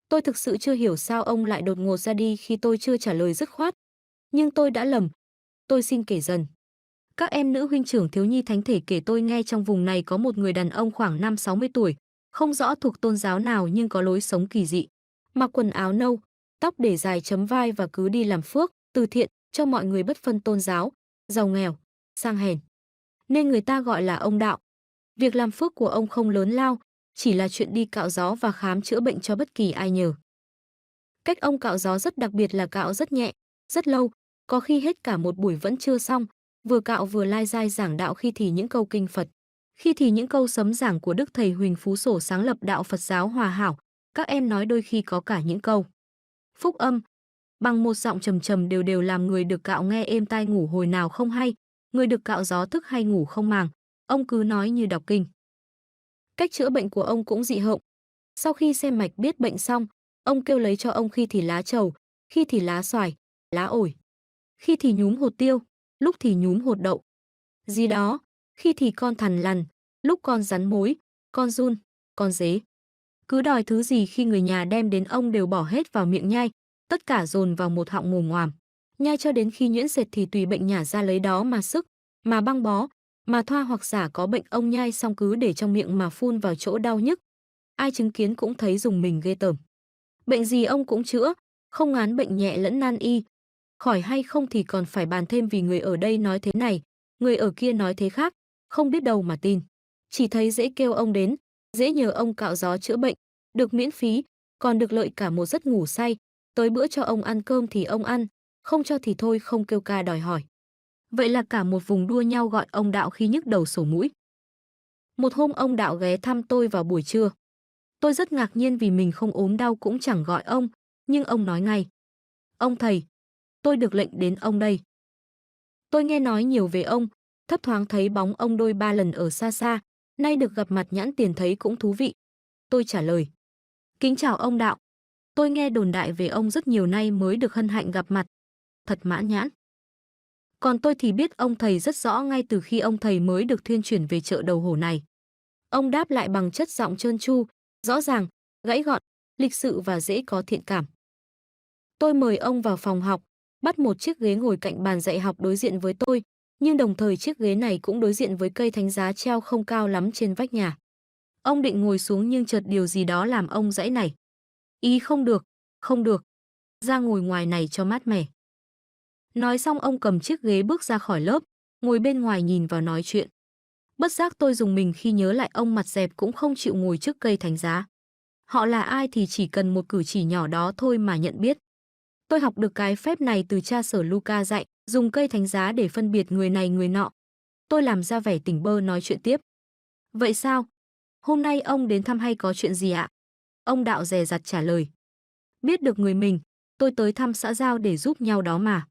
Tôi thực sự chưa hiểu sao ông lại đột ngột ra đi khi tôi chưa trả lời dứt khoát. Nhưng tôi đã lầm. Tôi xin kể dần. Các em nữ huynh trưởng thiếu nhi thánh thể kể tôi nghe trong vùng này có một người đàn ông khoảng 50-60 tuổi, không rõ thuộc tôn giáo nào nhưng có lối sống kỳ dị. Mặc quần áo nâu, tóc để dài chấm vai và cứ đi làm phước, từ thiện, cho mọi người bất phân tôn giáo, giàu nghèo, sang hèn. Nên người ta gọi là ông đạo. Việc làm phước của ông không lớn lao, chỉ là chuyện đi cạo gió và khám chữa bệnh cho bất kỳ ai nhờ. Cách ông cạo gió rất đặc biệt là cạo rất nhẹ, rất lâu, có khi hết cả một buổi vẫn chưa xong, vừa cạo vừa lai dai giảng đạo, khi thì những câu kinh Phật, khi thì những câu sấm giảng của Đức Thầy Huỳnh Phú Sổ sáng lập đạo Phật giáo Hòa Hảo, các em nói đôi khi có cả những câu phúc âm, bằng một giọng trầm trầm đều đều làm người được cạo nghe êm tai ngủ hồi nào không hay, người được cạo gió thức hay ngủ không màng, ông cứ nói như đọc kinh. Cách chữa bệnh của ông cũng dị hợm. Sau khi xem mạch biết bệnh xong, ông kêu lấy cho ông khi thì lá trầu, khi thì lá xoài, lá ổi, khi thì nhúm hột tiêu, lúc thì nhúm hột đậu. Gì đó, khi thì con thằn lằn, lúc con rắn mối, con giun, con dế. Cứ đòi thứ gì khi người nhà đem đến ông đều bỏ hết vào miệng nhai, tất cả dồn vào một họng mồm ngoàm. Nhai cho đến khi nhuyễn dệt thì tùy bệnh nhả ra lấy đó mà sức, mà băng bó, mà thoa, hoặc giả có bệnh ông nhai xong cứ để trong miệng mà phun vào chỗ đau nhức. Ai chứng kiến cũng thấy dùng mình ghê tởm. Bệnh gì ông cũng chữa, không ngán bệnh nhẹ lẫn nan y. Khỏi hay không thì còn phải bàn thêm, vì người ở đây nói thế này, người ở kia nói thế khác, không biết đâu mà tin. Chỉ thấy dễ kêu ông đến, dễ nhờ ông cạo gió chữa bệnh, được miễn phí, còn được lợi cả một giấc ngủ say. Tới bữa cho ông ăn cơm thì ông ăn, không cho thì thôi, không kêu ca đòi hỏi. Vậy là cả một vùng đua nhau gọi ông đạo khi nhức đầu sổ mũi. Một hôm ông đạo ghé thăm tôi vào buổi trưa. Tôi rất ngạc nhiên vì mình không ốm đau cũng chẳng gọi ông, nhưng ông nói ngay: "Ông thầy, tôi được lệnh đến ông đây." Tôi nghe nói nhiều về ông, thấp thoáng thấy bóng ông đôi ba lần ở xa xa, nay được gặp mặt nhãn tiền thấy cũng thú vị. Tôi trả lời: "Kính chào ông đạo. Tôi nghe đồn đại về ông rất nhiều, nay mới được hân hạnh gặp mặt. Thật mãn nhãn." Còn tôi thì biết ông thầy rất rõ ngay từ khi ông thầy mới được thuyên chuyển về chợ Đầu Hổ này. Ông đáp lại bằng chất giọng trơn tru, rõ ràng, gãy gọn, lịch sự và dễ có thiện cảm. Tôi mời ông vào phòng học, bắt một chiếc ghế ngồi cạnh bàn dạy học đối diện với tôi, nhưng đồng thời chiếc ghế này cũng đối diện với cây thánh giá treo không cao lắm trên vách nhà. Ông định ngồi xuống nhưng chợt điều gì đó làm ông giãy nảy. Ý không được, không được, ra ngồi ngoài này cho mát mẻ. Nói xong ông cầm chiếc ghế bước ra khỏi lớp, ngồi bên ngoài nhìn vào nói chuyện. Bất giác tôi rùng mình khi nhớ lại ông mặt dẹp cũng không chịu ngồi trước cây thánh giá. Họ là ai thì chỉ cần một cử chỉ nhỏ đó thôi mà nhận biết. Tôi học được cái phép này từ cha Sở Luca dạy, dùng cây thánh giá để phân biệt người này người nọ. Tôi làm ra vẻ tỉnh bơ nói chuyện tiếp. Vậy sao? Hôm nay ông đến thăm hay có chuyện gì ạ? Ông đạo dè dặt trả lời. Biết được người mình, tôi tới thăm xã giao để giúp nhau đó mà.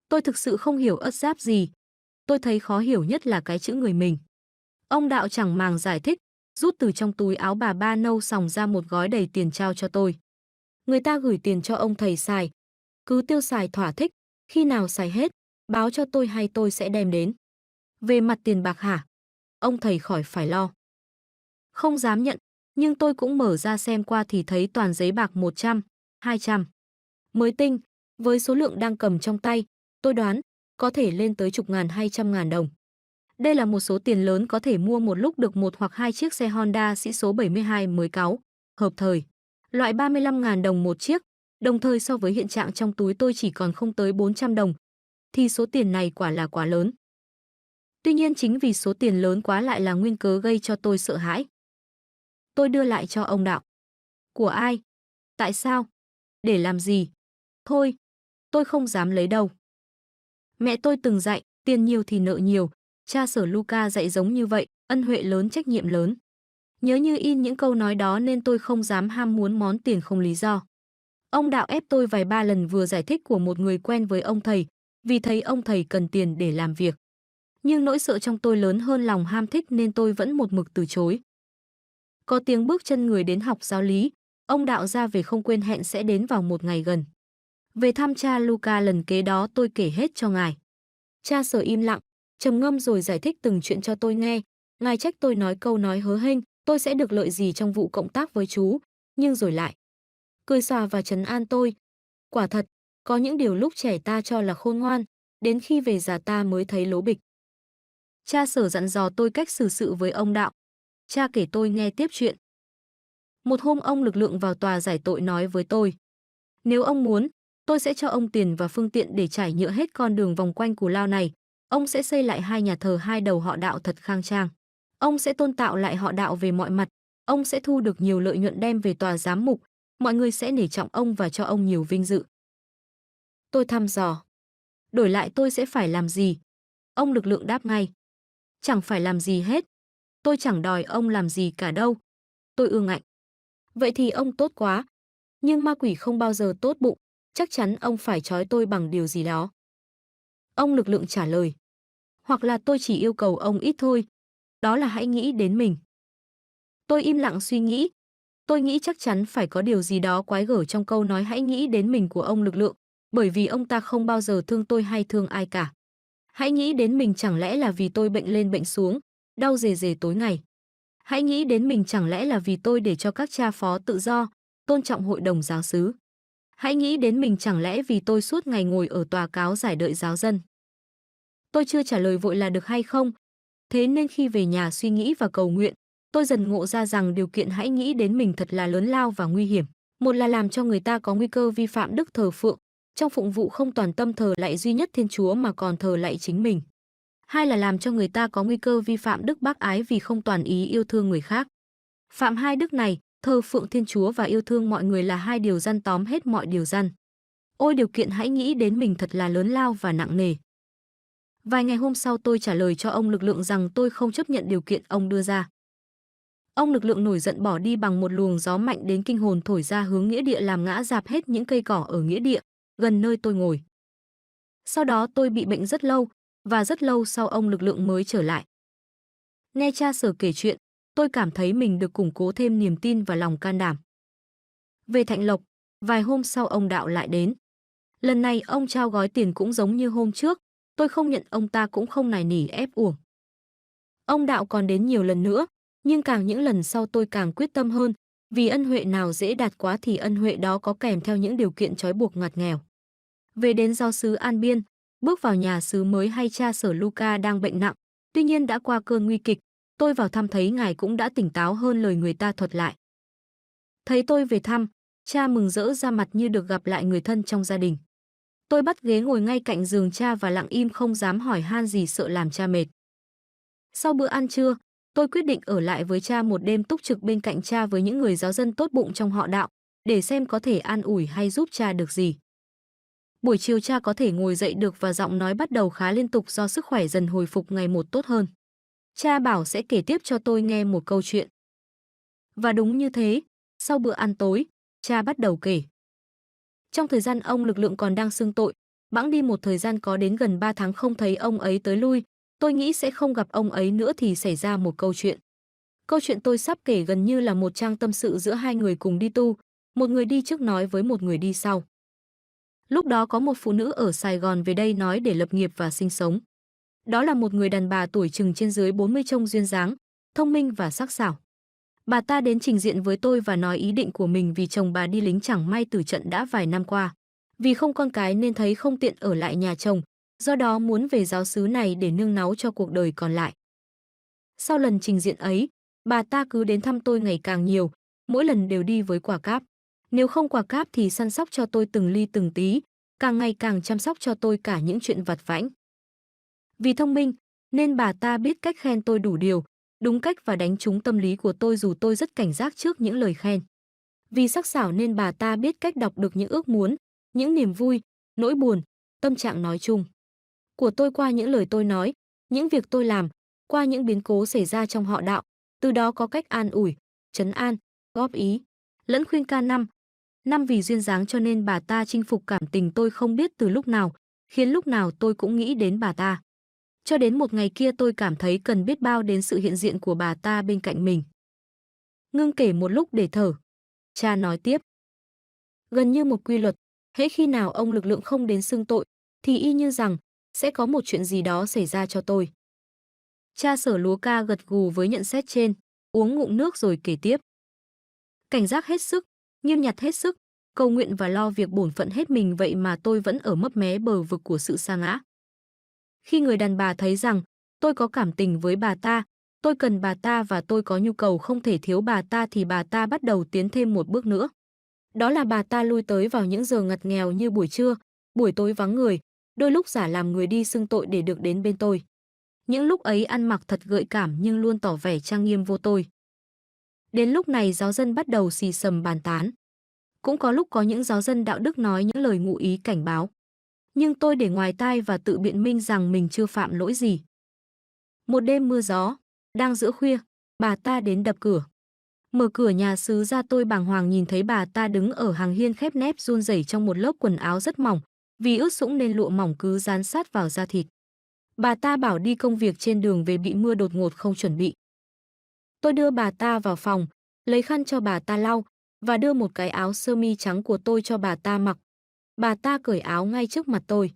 Tôi thực sự không hiểu ất giáp gì. Tôi thấy khó hiểu nhất là cái chữ người mình. Ông đạo chẳng màng giải thích, rút từ trong túi áo bà ba nâu sòng ra một gói đầy tiền trao cho tôi. Người ta gửi tiền cho ông thầy xài, cứ tiêu xài thỏa thích, khi nào xài hết, báo cho tôi hay tôi sẽ đem đến. Về mặt tiền bạc hả? Ông thầy khỏi phải lo. Không dám nhận, nhưng tôi cũng mở ra xem qua thì thấy toàn giấy bạc 100, 200. Mới tinh, với số lượng đang cầm trong tay, tôi đoán có thể lên tới chục ngàn hay trăm ngàn đồng. Đây là một số tiền lớn có thể mua một lúc được một hoặc hai chiếc xe Honda sĩ số 72 mới cáu, hợp thời. Loại 35.000 đồng một chiếc, đồng thời so với hiện trạng trong túi tôi chỉ còn không tới 400 đồng, thì số tiền này quả là quá lớn. Tuy nhiên chính vì số tiền lớn quá lại là nguyên cớ gây cho tôi sợ hãi. Tôi đưa lại cho ông đạo. Của ai? Tại sao? Để làm gì? Thôi, tôi không dám lấy đâu. Mẹ tôi từng dạy, tiền nhiều thì nợ nhiều, cha Sở Luca dạy giống như vậy, ân huệ lớn trách nhiệm lớn. Nhớ như in những câu nói đó nên tôi không dám ham muốn món tiền không lý do. Ông đạo ép tôi vài ba lần vừa giải thích của một người quen với ông thầy, vì thấy ông thầy cần tiền để làm việc. Nhưng nỗi sợ trong tôi lớn hơn lòng ham thích nên tôi vẫn một mực từ chối. Có tiếng bước chân người đến học giáo lý, ông đạo ra về không quên hẹn sẽ đến vào một ngày gần. Về thăm cha Luca lần kế đó tôi kể hết cho ngài. Cha Sở im lặng, trầm ngâm rồi giải thích từng chuyện cho tôi nghe. Ngài trách tôi nói câu nói hớ hênh, tôi sẽ được lợi gì trong vụ cộng tác với chú, nhưng rồi lại cười xòa và trấn an tôi. Quả thật, có những điều lúc trẻ ta cho là khôn ngoan, đến khi về già ta mới thấy lố bịch. Cha Sở dặn dò tôi cách xử sự với ông đạo. Cha kể tôi nghe tiếp chuyện. Một hôm ông lực lượng vào tòa giải tội nói với tôi. Nếu ông muốn, Tôi sẽ cho ông tiền và phương tiện để trải nhựa hết con đường vòng quanh cù lao này. Ông sẽ xây lại 2 nhà thờ 2 đầu họ Đạo thật khang trang. Ông sẽ tôn tạo lại họ Đạo về mọi mặt. Ông sẽ thu được nhiều lợi nhuận đem về tòa giám mục. Mọi người sẽ nể trọng ông và cho ông nhiều vinh dự. Tôi thăm dò. Đổi lại tôi sẽ phải làm gì? Ông lực lượng đáp ngay. Chẳng phải làm gì hết. Tôi chẳng đòi ông làm gì cả đâu. Tôi ương ngạnh. Vậy thì ông tốt quá. Nhưng ma quỷ không bao giờ tốt bụng. Chắc chắn ông phải trói tôi bằng điều gì đó. Ông lực lượng trả lời. Hoặc là tôi chỉ yêu cầu ông ít thôi. Đó là hãy nghĩ đến mình. Tôi im lặng suy nghĩ. Tôi nghĩ chắc chắn phải có điều gì đó quái gở trong câu nói hãy nghĩ đến mình của ông lực lượng. Bởi vì ông ta không bao giờ thương tôi hay thương ai cả. Hãy nghĩ đến mình chẳng lẽ là vì tôi bệnh lên bệnh xuống, đau rề rề tối ngày. Hãy nghĩ đến mình chẳng lẽ là vì tôi để cho các cha phó tự do, tôn trọng hội đồng giáo xứ. Hãy nghĩ đến mình chẳng lẽ vì tôi suốt ngày ngồi ở tòa cáo giải đợi giáo dân. Tôi chưa trả lời vội là được hay không. Thế nên khi về nhà suy nghĩ và cầu nguyện, tôi dần ngộ ra rằng điều kiện hãy nghĩ đến mình thật là lớn lao và nguy hiểm. Một là làm cho người ta có nguy cơ vi phạm đức thờ phượng, trong phụng vụ không toàn tâm thờ lạy duy nhất Thiên Chúa mà còn thờ lạy chính mình. Hai là làm cho người ta có nguy cơ vi phạm đức bác ái vì không toàn ý yêu thương người khác. Phạm hai đức này, thờ phượng Thiên Chúa và yêu thương mọi người là hai điều răn tóm hết mọi điều răn. Ôi điều kiện hãy nghĩ đến mình thật là lớn lao và nặng nề. Vài ngày hôm sau tôi trả lời cho ông lực lượng rằng tôi không chấp nhận điều kiện ông đưa ra. Ông lực lượng nổi giận bỏ đi bằng một luồng gió mạnh đến kinh hồn thổi ra hướng nghĩa địa làm ngã rạp hết những cây cỏ ở nghĩa địa, gần nơi tôi ngồi. Sau đó tôi bị bệnh rất lâu, và rất lâu sau ông lực lượng mới trở lại. Nghe cha Sở kể chuyện, tôi cảm thấy mình được củng cố thêm niềm tin và lòng can đảm. Về Thạnh Lộc, vài hôm sau ông Đạo lại đến. Lần này ông trao gói tiền cũng giống như hôm trước, tôi không nhận ông ta cũng không nài nỉ ép uổng. Ông Đạo còn đến nhiều lần nữa, nhưng càng những lần sau tôi càng quyết tâm hơn, vì ân huệ nào dễ đạt quá thì ân huệ đó có kèm theo những điều kiện trói buộc ngặt nghèo. Về đến giáo xứ An Biên, bước vào nhà xứ mới hay cha Sở Luca đang bệnh nặng, tuy nhiên đã qua cơn nguy kịch, tôi vào thăm thấy ngài cũng đã tỉnh táo hơn lời người ta thuật lại. Thấy tôi về thăm, cha mừng rỡ ra mặt như được gặp lại người thân trong gia đình. Tôi bắt ghế ngồi ngay cạnh giường cha và lặng im không dám hỏi han gì sợ làm cha mệt. Sau bữa ăn trưa, tôi quyết định ở lại với cha một đêm túc trực bên cạnh cha với những người giáo dân tốt bụng trong họ Đạo, để xem có thể an ủi hay giúp cha được gì. Buổi chiều cha có thể ngồi dậy được và giọng nói bắt đầu khá liên tục do sức khỏe dần hồi phục ngày một tốt hơn. Cha bảo sẽ kể tiếp cho tôi nghe một câu chuyện. Và đúng như thế, sau bữa ăn tối, cha bắt đầu kể. Trong thời gian ông lực lượng còn đang xưng tội, bẵng đi một thời gian có đến gần 3 tháng không thấy ông ấy tới lui, tôi nghĩ sẽ không gặp ông ấy nữa thì xảy ra một câu chuyện. Câu chuyện tôi sắp kể gần như là một trang tâm sự giữa hai người cùng đi tu, một người đi trước nói với một người đi sau. Lúc đó có một phụ nữ ở Sài Gòn về đây nói để lập nghiệp và sinh sống. Đó là một người đàn bà tuổi chừng trên dưới 40 trông duyên dáng, thông minh và sắc sảo. Bà ta đến trình diện với tôi và nói ý định của mình vì chồng bà đi lính chẳng may tử trận đã vài năm qua. Vì không con cái nên thấy không tiện ở lại nhà chồng, do đó muốn về giáo xứ này để nương náu cho cuộc đời còn lại. Sau lần trình diện ấy, bà ta cứ đến thăm tôi ngày càng nhiều, mỗi lần đều đi với quà cáp. Nếu không quà cáp thì săn sóc cho tôi từng ly từng tí, càng ngày càng chăm sóc cho tôi cả những chuyện vặt vãnh. Vì thông minh, nên bà ta biết cách khen tôi đủ điều, đúng cách và đánh trúng tâm lý của tôi dù tôi rất cảnh giác trước những lời khen. Vì sắc sảo nên bà ta biết cách đọc được những ước muốn, những niềm vui, nỗi buồn, tâm trạng nói chung của tôi qua những lời tôi nói, những việc tôi làm, qua những biến cố xảy ra trong họ Đạo, từ đó có cách an ủi, trấn an, góp ý, lẫn khuyên can năm vì duyên dáng cho nên bà ta chinh phục cảm tình tôi không biết từ lúc nào, khiến lúc nào tôi cũng nghĩ đến bà ta. Cho đến một ngày kia tôi cảm thấy cần biết bao đến sự hiện diện của bà ta bên cạnh mình. Ngưng kể một lúc để thở. Cha nói tiếp. Gần như một quy luật, hễ khi nào ông lực lượng không đến xưng tội, thì y như rằng sẽ có một chuyện gì đó xảy ra cho tôi. Cha Sở Lúa Ca gật gù với nhận xét trên, uống ngụm nước rồi kể tiếp. Cảnh giác hết sức, nghiêm nhặt hết sức, cầu nguyện và lo việc bổn phận hết mình vậy mà tôi vẫn ở mấp mé bờ vực của sự sa ngã. Khi người đàn bà thấy rằng tôi có cảm tình với bà ta, tôi cần bà ta và tôi có nhu cầu không thể thiếu bà ta thì bà ta bắt đầu tiến thêm một bước nữa. Đó là bà ta lui tới vào những giờ ngặt nghèo như buổi trưa, buổi tối vắng người, đôi lúc giả làm người đi xưng tội để được đến bên tôi. Những lúc ấy ăn mặc thật gợi cảm nhưng luôn tỏ vẻ trang nghiêm vô tôi. Đến lúc này giáo dân bắt đầu xì xầm bàn tán. Cũng có lúc có những giáo dân đạo đức nói những lời ngụ ý cảnh báo. Nhưng tôi để ngoài tai và tự biện minh rằng mình chưa phạm lỗi gì. Một đêm mưa gió, đang giữa khuya, bà ta đến đập cửa. Mở cửa nhà xứ ra, tôi bàng hoàng nhìn thấy bà ta đứng ở hàng hiên khép nép run rẩy trong một lớp quần áo rất mỏng, vì ướt sũng nên lụa mỏng cứ dán sát vào da thịt. Bà ta bảo đi công việc trên đường về bị mưa đột ngột không chuẩn bị. Tôi đưa bà ta vào phòng, lấy khăn cho bà ta lau và đưa một cái áo sơ mi trắng của tôi cho bà ta mặc. Bà ta cởi áo ngay trước mặt tôi.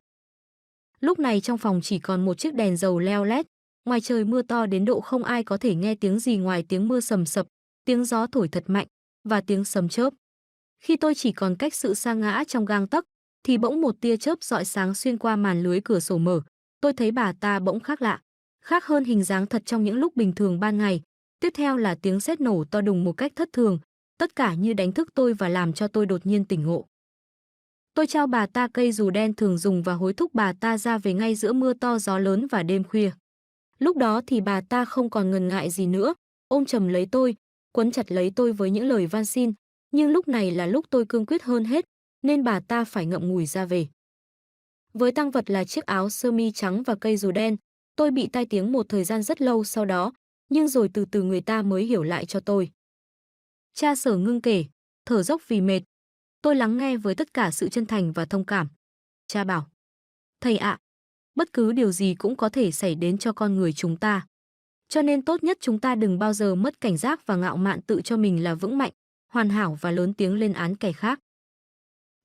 Lúc này trong phòng chỉ còn một chiếc đèn dầu leo lét, ngoài trời mưa to đến độ không ai có thể nghe tiếng gì ngoài tiếng mưa sầm sập, tiếng gió thổi thật mạnh và tiếng sấm chớp. Khi tôi chỉ còn cách sự sa ngã trong gang tấc, thì bỗng một tia chớp rọi sáng xuyên qua màn lưới cửa sổ mở. Tôi thấy bà ta bỗng khác lạ, khác hơn hình dáng thật trong những lúc bình thường ban ngày. Tiếp theo là tiếng sét nổ to đùng một cách thất thường, tất cả như đánh thức tôi và làm cho tôi đột nhiên tỉnh ngộ. Tôi trao bà ta cây dù đen thường dùng và hối thúc bà ta ra về ngay giữa mưa to gió lớn và đêm khuya. Lúc đó thì bà ta không còn ngần ngại gì nữa, ôm chầm lấy tôi, quấn chặt lấy tôi với những lời van xin, nhưng lúc này là lúc tôi cương quyết hơn hết, nên bà ta phải ngậm ngùi ra về. Với tang vật là chiếc áo sơ mi trắng và cây dù đen, tôi bị tai tiếng một thời gian rất lâu sau đó, nhưng rồi từ từ người ta mới hiểu lại cho tôi. Cha Sở ngưng kể, thở dốc vì mệt. Tôi lắng nghe với tất cả sự chân thành và thông cảm. Cha bảo, thầy ạ, bất cứ điều gì cũng có thể xảy đến cho con người chúng ta. Cho nên tốt nhất chúng ta đừng bao giờ mất cảnh giác và ngạo mạn tự cho mình là vững mạnh, hoàn hảo và lớn tiếng lên án kẻ khác.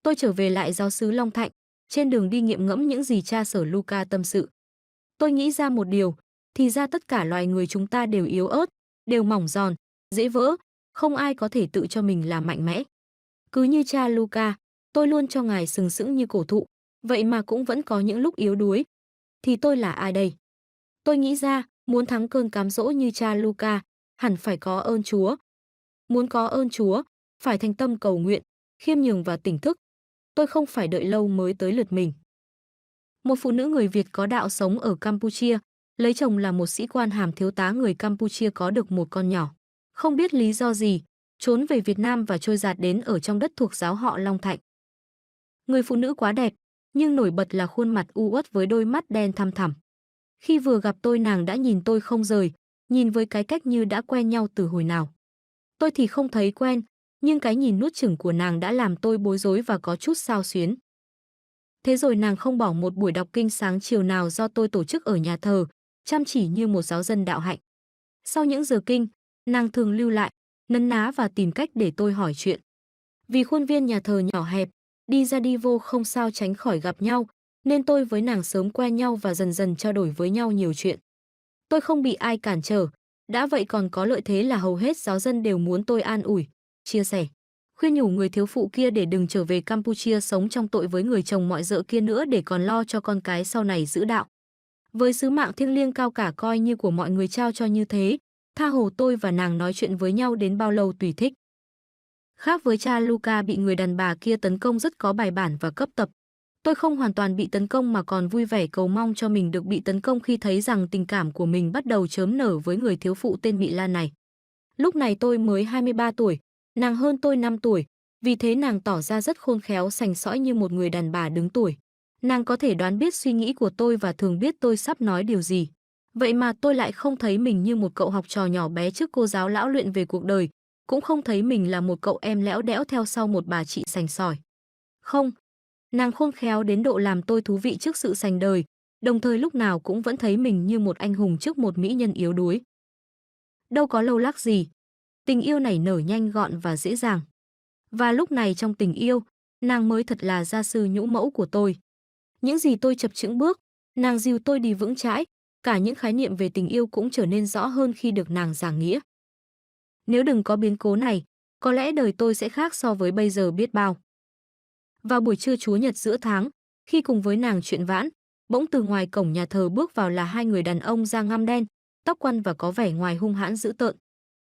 Tôi trở về lại giáo xứ Long Thạnh, trên đường đi nghiệm ngẫm những gì cha Sở Luca tâm sự. Tôi nghĩ ra một điều, thì ra tất cả loài người chúng ta đều yếu ớt, đều mỏng giòn, dễ vỡ, không ai có thể tự cho mình là mạnh mẽ. Cứ như cha Luca, tôi luôn cho ngài sừng sững như cổ thụ, vậy mà cũng vẫn có những lúc yếu đuối. Thì tôi là ai đây? Tôi nghĩ ra, muốn thắng cơn cám dỗ như cha Luca, hẳn phải có ơn Chúa. Muốn có ơn Chúa, phải thành tâm cầu nguyện, khiêm nhường và tỉnh thức. Tôi không phải đợi lâu mới tới lượt mình. Một phụ nữ người Việt có đạo sống ở Campuchia, lấy chồng là một sĩ quan hàm thiếu tá người Campuchia có được một con nhỏ. Không biết lý do gì, trốn về Việt Nam và trôi dạt đến ở trong đất thuộc giáo họ Long Thạnh. Người phụ nữ quá đẹp, nhưng nổi bật là khuôn mặt u uất với đôi mắt đen thăm thẳm. Khi vừa gặp tôi nàng đã nhìn tôi không rời, nhìn với cái cách như đã quen nhau từ hồi nào. Tôi thì không thấy quen, nhưng cái nhìn nuốt chửng của nàng đã làm tôi bối rối và có chút xao xuyến. Thế rồi nàng không bỏ một buổi đọc kinh sáng chiều nào do tôi tổ chức ở nhà thờ, chăm chỉ như một giáo dân đạo hạnh. Sau những giờ kinh, nàng thường lưu lại, nấn ná và tìm cách để tôi hỏi chuyện. Vì khuôn viên nhà thờ nhỏ hẹp, đi ra đi vô không sao tránh khỏi gặp nhau, nên tôi với nàng sớm quen nhau và dần dần trao đổi với nhau nhiều chuyện. Tôi không bị ai cản trở, đã vậy còn có lợi thế là hầu hết giáo dân đều muốn tôi an ủi, chia sẻ, khuyên nhủ người thiếu phụ kia để đừng trở về Campuchia sống trong tội với người chồng mọi dợ kia nữa để còn lo cho con cái sau này giữ đạo. Với sứ mạng thiêng liêng cao cả coi như của mọi người trao cho như thế, tha hồ tôi và nàng nói chuyện với nhau đến bao lâu tùy thích. Khác với cha Luca bị người đàn bà kia tấn công rất có bài bản và cấp tập. Tôi không hoàn toàn bị tấn công mà còn vui vẻ cầu mong cho mình được bị tấn công khi thấy rằng tình cảm của mình bắt đầu chớm nở với người thiếu phụ tên Bị Lan này. Lúc này tôi mới 23 tuổi, nàng hơn tôi 5 tuổi, vì thế nàng tỏ ra rất khôn khéo sành sỏi như một người đàn bà đứng tuổi. Nàng có thể đoán biết suy nghĩ của tôi và thường biết tôi sắp nói điều gì. Vậy mà tôi lại không thấy mình như một cậu học trò nhỏ bé trước cô giáo lão luyện về cuộc đời, cũng không thấy mình là một cậu em lẽo đẽo theo sau một bà chị sành sỏi. Không, nàng khôn khéo đến độ làm tôi thú vị trước sự sành đời, đồng thời lúc nào cũng vẫn thấy mình như một anh hùng trước một mỹ nhân yếu đuối. Đâu có lâu lắc gì, tình yêu nảy nở nhanh gọn và dễ dàng. Và lúc này trong tình yêu, nàng mới thật là gia sư nhũ mẫu của tôi. Những gì tôi chập chững bước, nàng dìu tôi đi vững chãi, cả những khái niệm về tình yêu cũng trở nên rõ hơn khi được nàng giảng nghĩa. Nếu đừng có biến cố này, có lẽ đời tôi sẽ khác so với bây giờ biết bao. Vào buổi trưa Chúa Nhật giữa tháng, khi cùng với nàng chuyện vãn, bỗng từ ngoài cổng nhà thờ bước vào là hai người đàn ông da ngăm đen, tóc quăn và có vẻ ngoài hung hãn dữ tợn.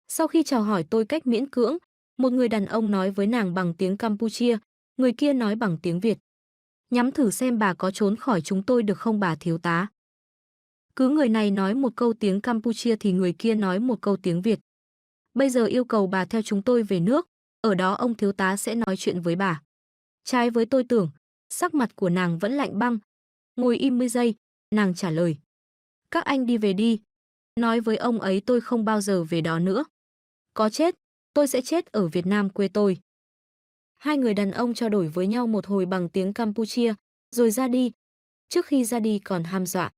Sau khi chào hỏi tôi cách miễn cưỡng, Một người đàn ông nói với nàng bằng tiếng Campuchia, người kia nói bằng tiếng Việt. Nhắm thử xem bà có trốn khỏi chúng tôi được không bà thiếu tá. Cứ người này nói một câu tiếng Campuchia thì người kia nói một câu tiếng Việt. Bây giờ yêu cầu bà theo chúng tôi về nước, ở đó ông thiếu tá sẽ nói chuyện với bà. Trái với tôi tưởng, sắc mặt của nàng vẫn lạnh băng. Ngồi im 10 giây, nàng trả lời. Các anh đi về đi. Nói với ông ấy tôi không bao giờ về đó nữa. Có chết, tôi sẽ chết ở Việt Nam quê tôi. Hai người đàn ông trao đổi với nhau một hồi bằng tiếng Campuchia, rồi ra đi. Trước khi ra đi còn hăm dọa.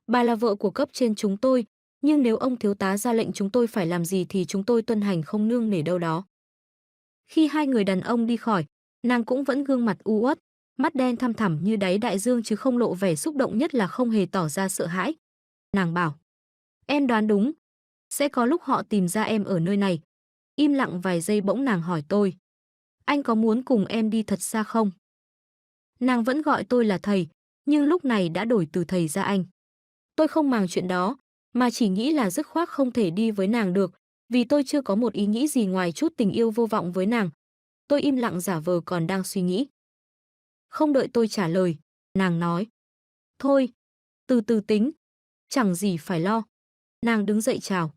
Bà là vợ của cấp trên chúng tôi, nhưng nếu ông thiếu tá ra lệnh chúng tôi phải làm gì thì chúng tôi tuân hành không nương nể đâu đó. Khi hai người đàn ông đi khỏi, nàng cũng vẫn gương mặt u uất, mắt đen thăm thẳm như đáy đại dương chứ không lộ vẻ xúc động, nhất là không hề tỏ ra sợ hãi. Nàng bảo, em đoán đúng, sẽ có lúc họ tìm ra em ở nơi này. Im lặng vài giây bỗng nàng hỏi tôi, anh có muốn cùng em đi thật xa không? Nàng vẫn gọi tôi là thầy, nhưng lúc này đã đổi từ thầy ra anh. Tôi không màng chuyện đó, mà chỉ nghĩ là dứt khoát không thể đi với nàng được, vì tôi chưa có một ý nghĩ gì ngoài chút tình yêu vô vọng với nàng. Tôi im lặng giả vờ còn đang suy nghĩ. Không đợi tôi trả lời, nàng nói. Thôi, từ từ tính, chẳng gì phải lo. Nàng đứng dậy chào.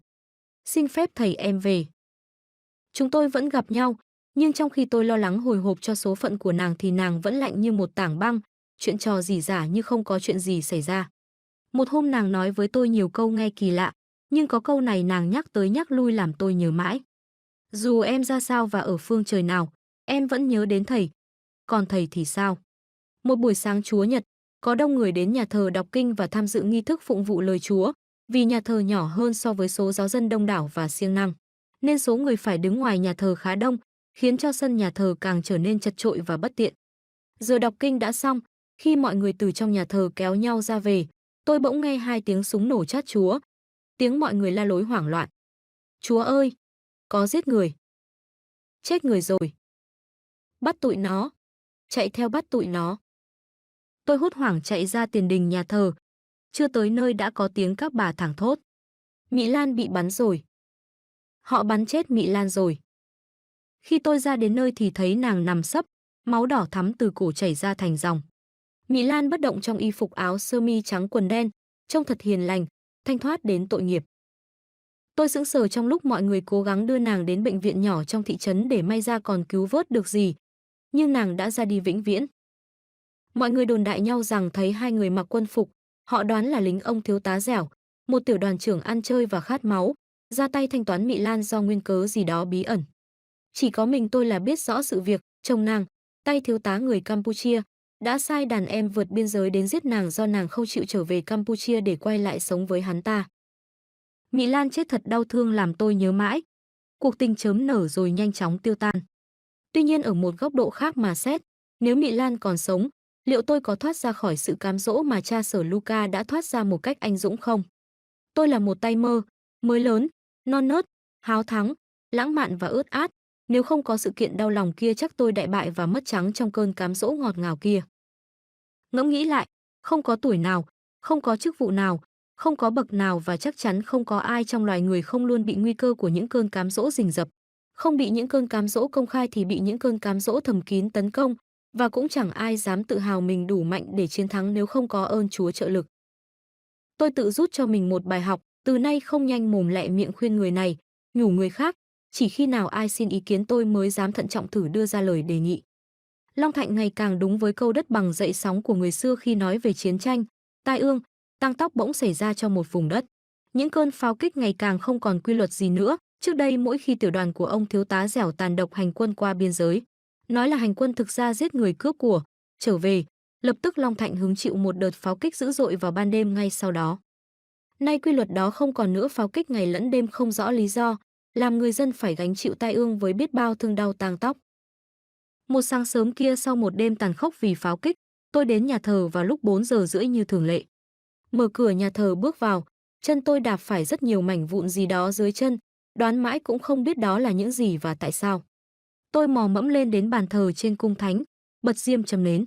Xin phép thầy em về. Chúng tôi vẫn gặp nhau, nhưng trong khi tôi lo lắng hồi hộp cho số phận của nàng thì nàng vẫn lạnh như một tảng băng, chuyện trò rỉ rả như không có chuyện gì xảy ra. Một hôm nàng nói với tôi nhiều câu nghe kỳ lạ, nhưng có câu này nàng nhắc tới nhắc lui làm tôi nhớ mãi. Dù em ra sao và ở phương trời nào, em vẫn nhớ đến thầy. Còn thầy thì sao? Một buổi sáng Chúa Nhật, có đông người đến nhà thờ đọc kinh và tham dự nghi thức phụng vụ lời Chúa, vì nhà thờ nhỏ hơn so với số giáo dân đông đảo và siêng năng, nên số người phải đứng ngoài nhà thờ khá đông, khiến cho sân nhà thờ càng trở nên chật chội và bất tiện. Giờ đọc kinh đã xong, khi mọi người từ trong nhà thờ kéo nhau ra về, tôi bỗng nghe hai tiếng súng nổ chát chúa. Tiếng mọi người la lối hoảng loạn. Chúa ơi! Có giết người! Chết người rồi! Bắt tụi nó! Chạy theo bắt tụi nó! Tôi hốt hoảng chạy ra tiền đình nhà thờ. Chưa tới nơi đã có tiếng các bà thảng thốt. Mỹ Lan bị bắn rồi! Họ bắn chết Mỹ Lan rồi! Khi tôi ra đến nơi thì thấy nàng nằm sấp, máu đỏ thắm từ cổ chảy ra thành dòng. Mỹ Lan bất động trong y phục áo sơ mi trắng quần đen, trông thật hiền lành, thanh thoát đến tội nghiệp. Tôi sững sờ trong lúc mọi người cố gắng đưa nàng đến bệnh viện nhỏ trong thị trấn để may ra còn cứu vớt được gì, nhưng nàng đã ra đi vĩnh viễn. Mọi người đồn đại nhau rằng thấy hai người mặc quân phục, họ đoán là lính ông thiếu tá Dẻo, một tiểu đoàn trưởng ăn chơi và khát máu, ra tay thanh toán Mỹ Lan do nguyên cớ gì đó bí ẩn. Chỉ có mình tôi là biết rõ sự việc, chồng nàng, tay thiếu tá người Campuchia, đã sai đàn em vượt biên giới đến giết nàng do nàng không chịu trở về Campuchia để quay lại sống với hắn ta. Mỹ Lan chết thật đau thương làm tôi nhớ mãi. Cuộc tình chớm nở rồi nhanh chóng tiêu tan. Tuy nhiên ở một góc độ khác mà xét, nếu Mỹ Lan còn sống, liệu tôi có thoát ra khỏi sự cám dỗ mà cha Sở Luca đã thoát ra một cách anh dũng không? Tôi là một tay mơ, mới lớn, non nớt, háo thắng, lãng mạn và ướt át. Nếu không có sự kiện đau lòng kia chắc tôi đại bại và mất trắng trong cơn cám dỗ ngọt ngào kia. Ngẫm nghĩ lại, không có tuổi nào, không có chức vụ nào, không có bậc nào và chắc chắn không có ai trong loài người không luôn bị nguy cơ của những cơn cám dỗ rình rập. Không bị những cơn cám dỗ công khai thì bị những cơn cám dỗ thầm kín tấn công, và cũng chẳng ai dám tự hào mình đủ mạnh để chiến thắng nếu không có ơn Chúa trợ lực. Tôi tự rút cho mình một bài học, từ nay không nhanh mồm lẹ miệng khuyên người này, nhủ người khác, chỉ khi nào ai xin ý kiến tôi mới dám thận trọng thử đưa ra lời đề nghị. Long Thạnh ngày càng đúng với câu đất bằng dậy sóng của người xưa khi nói về chiến tranh, tai ương, tăng tóc bỗng xảy ra cho một vùng đất. Những cơn pháo kích ngày càng không còn quy luật gì nữa. Trước đây mỗi khi tiểu đoàn của ông thiếu tá Dẻo tàn độc hành quân qua biên giới, nói là hành quân thực ra giết người cướp của, trở về, lập tức Long Thạnh hứng chịu một đợt pháo kích dữ dội vào ban đêm ngay sau đó. Nay quy luật đó không còn nữa, pháo kích ngày lẫn đêm không rõ lý do, làm người dân phải gánh chịu tai ương với biết bao thương đau tang tóc. Một sáng sớm kia sau một đêm tàn khốc vì pháo kích, tôi đến nhà thờ vào lúc 4 giờ rưỡi như thường lệ. Mở cửa nhà thờ bước vào, chân tôi đạp phải rất nhiều mảnh vụn gì đó dưới chân, đoán mãi cũng không biết đó là những gì và tại sao. Tôi mò mẫm lên đến bàn thờ trên cung thánh, bật diêm châm nến.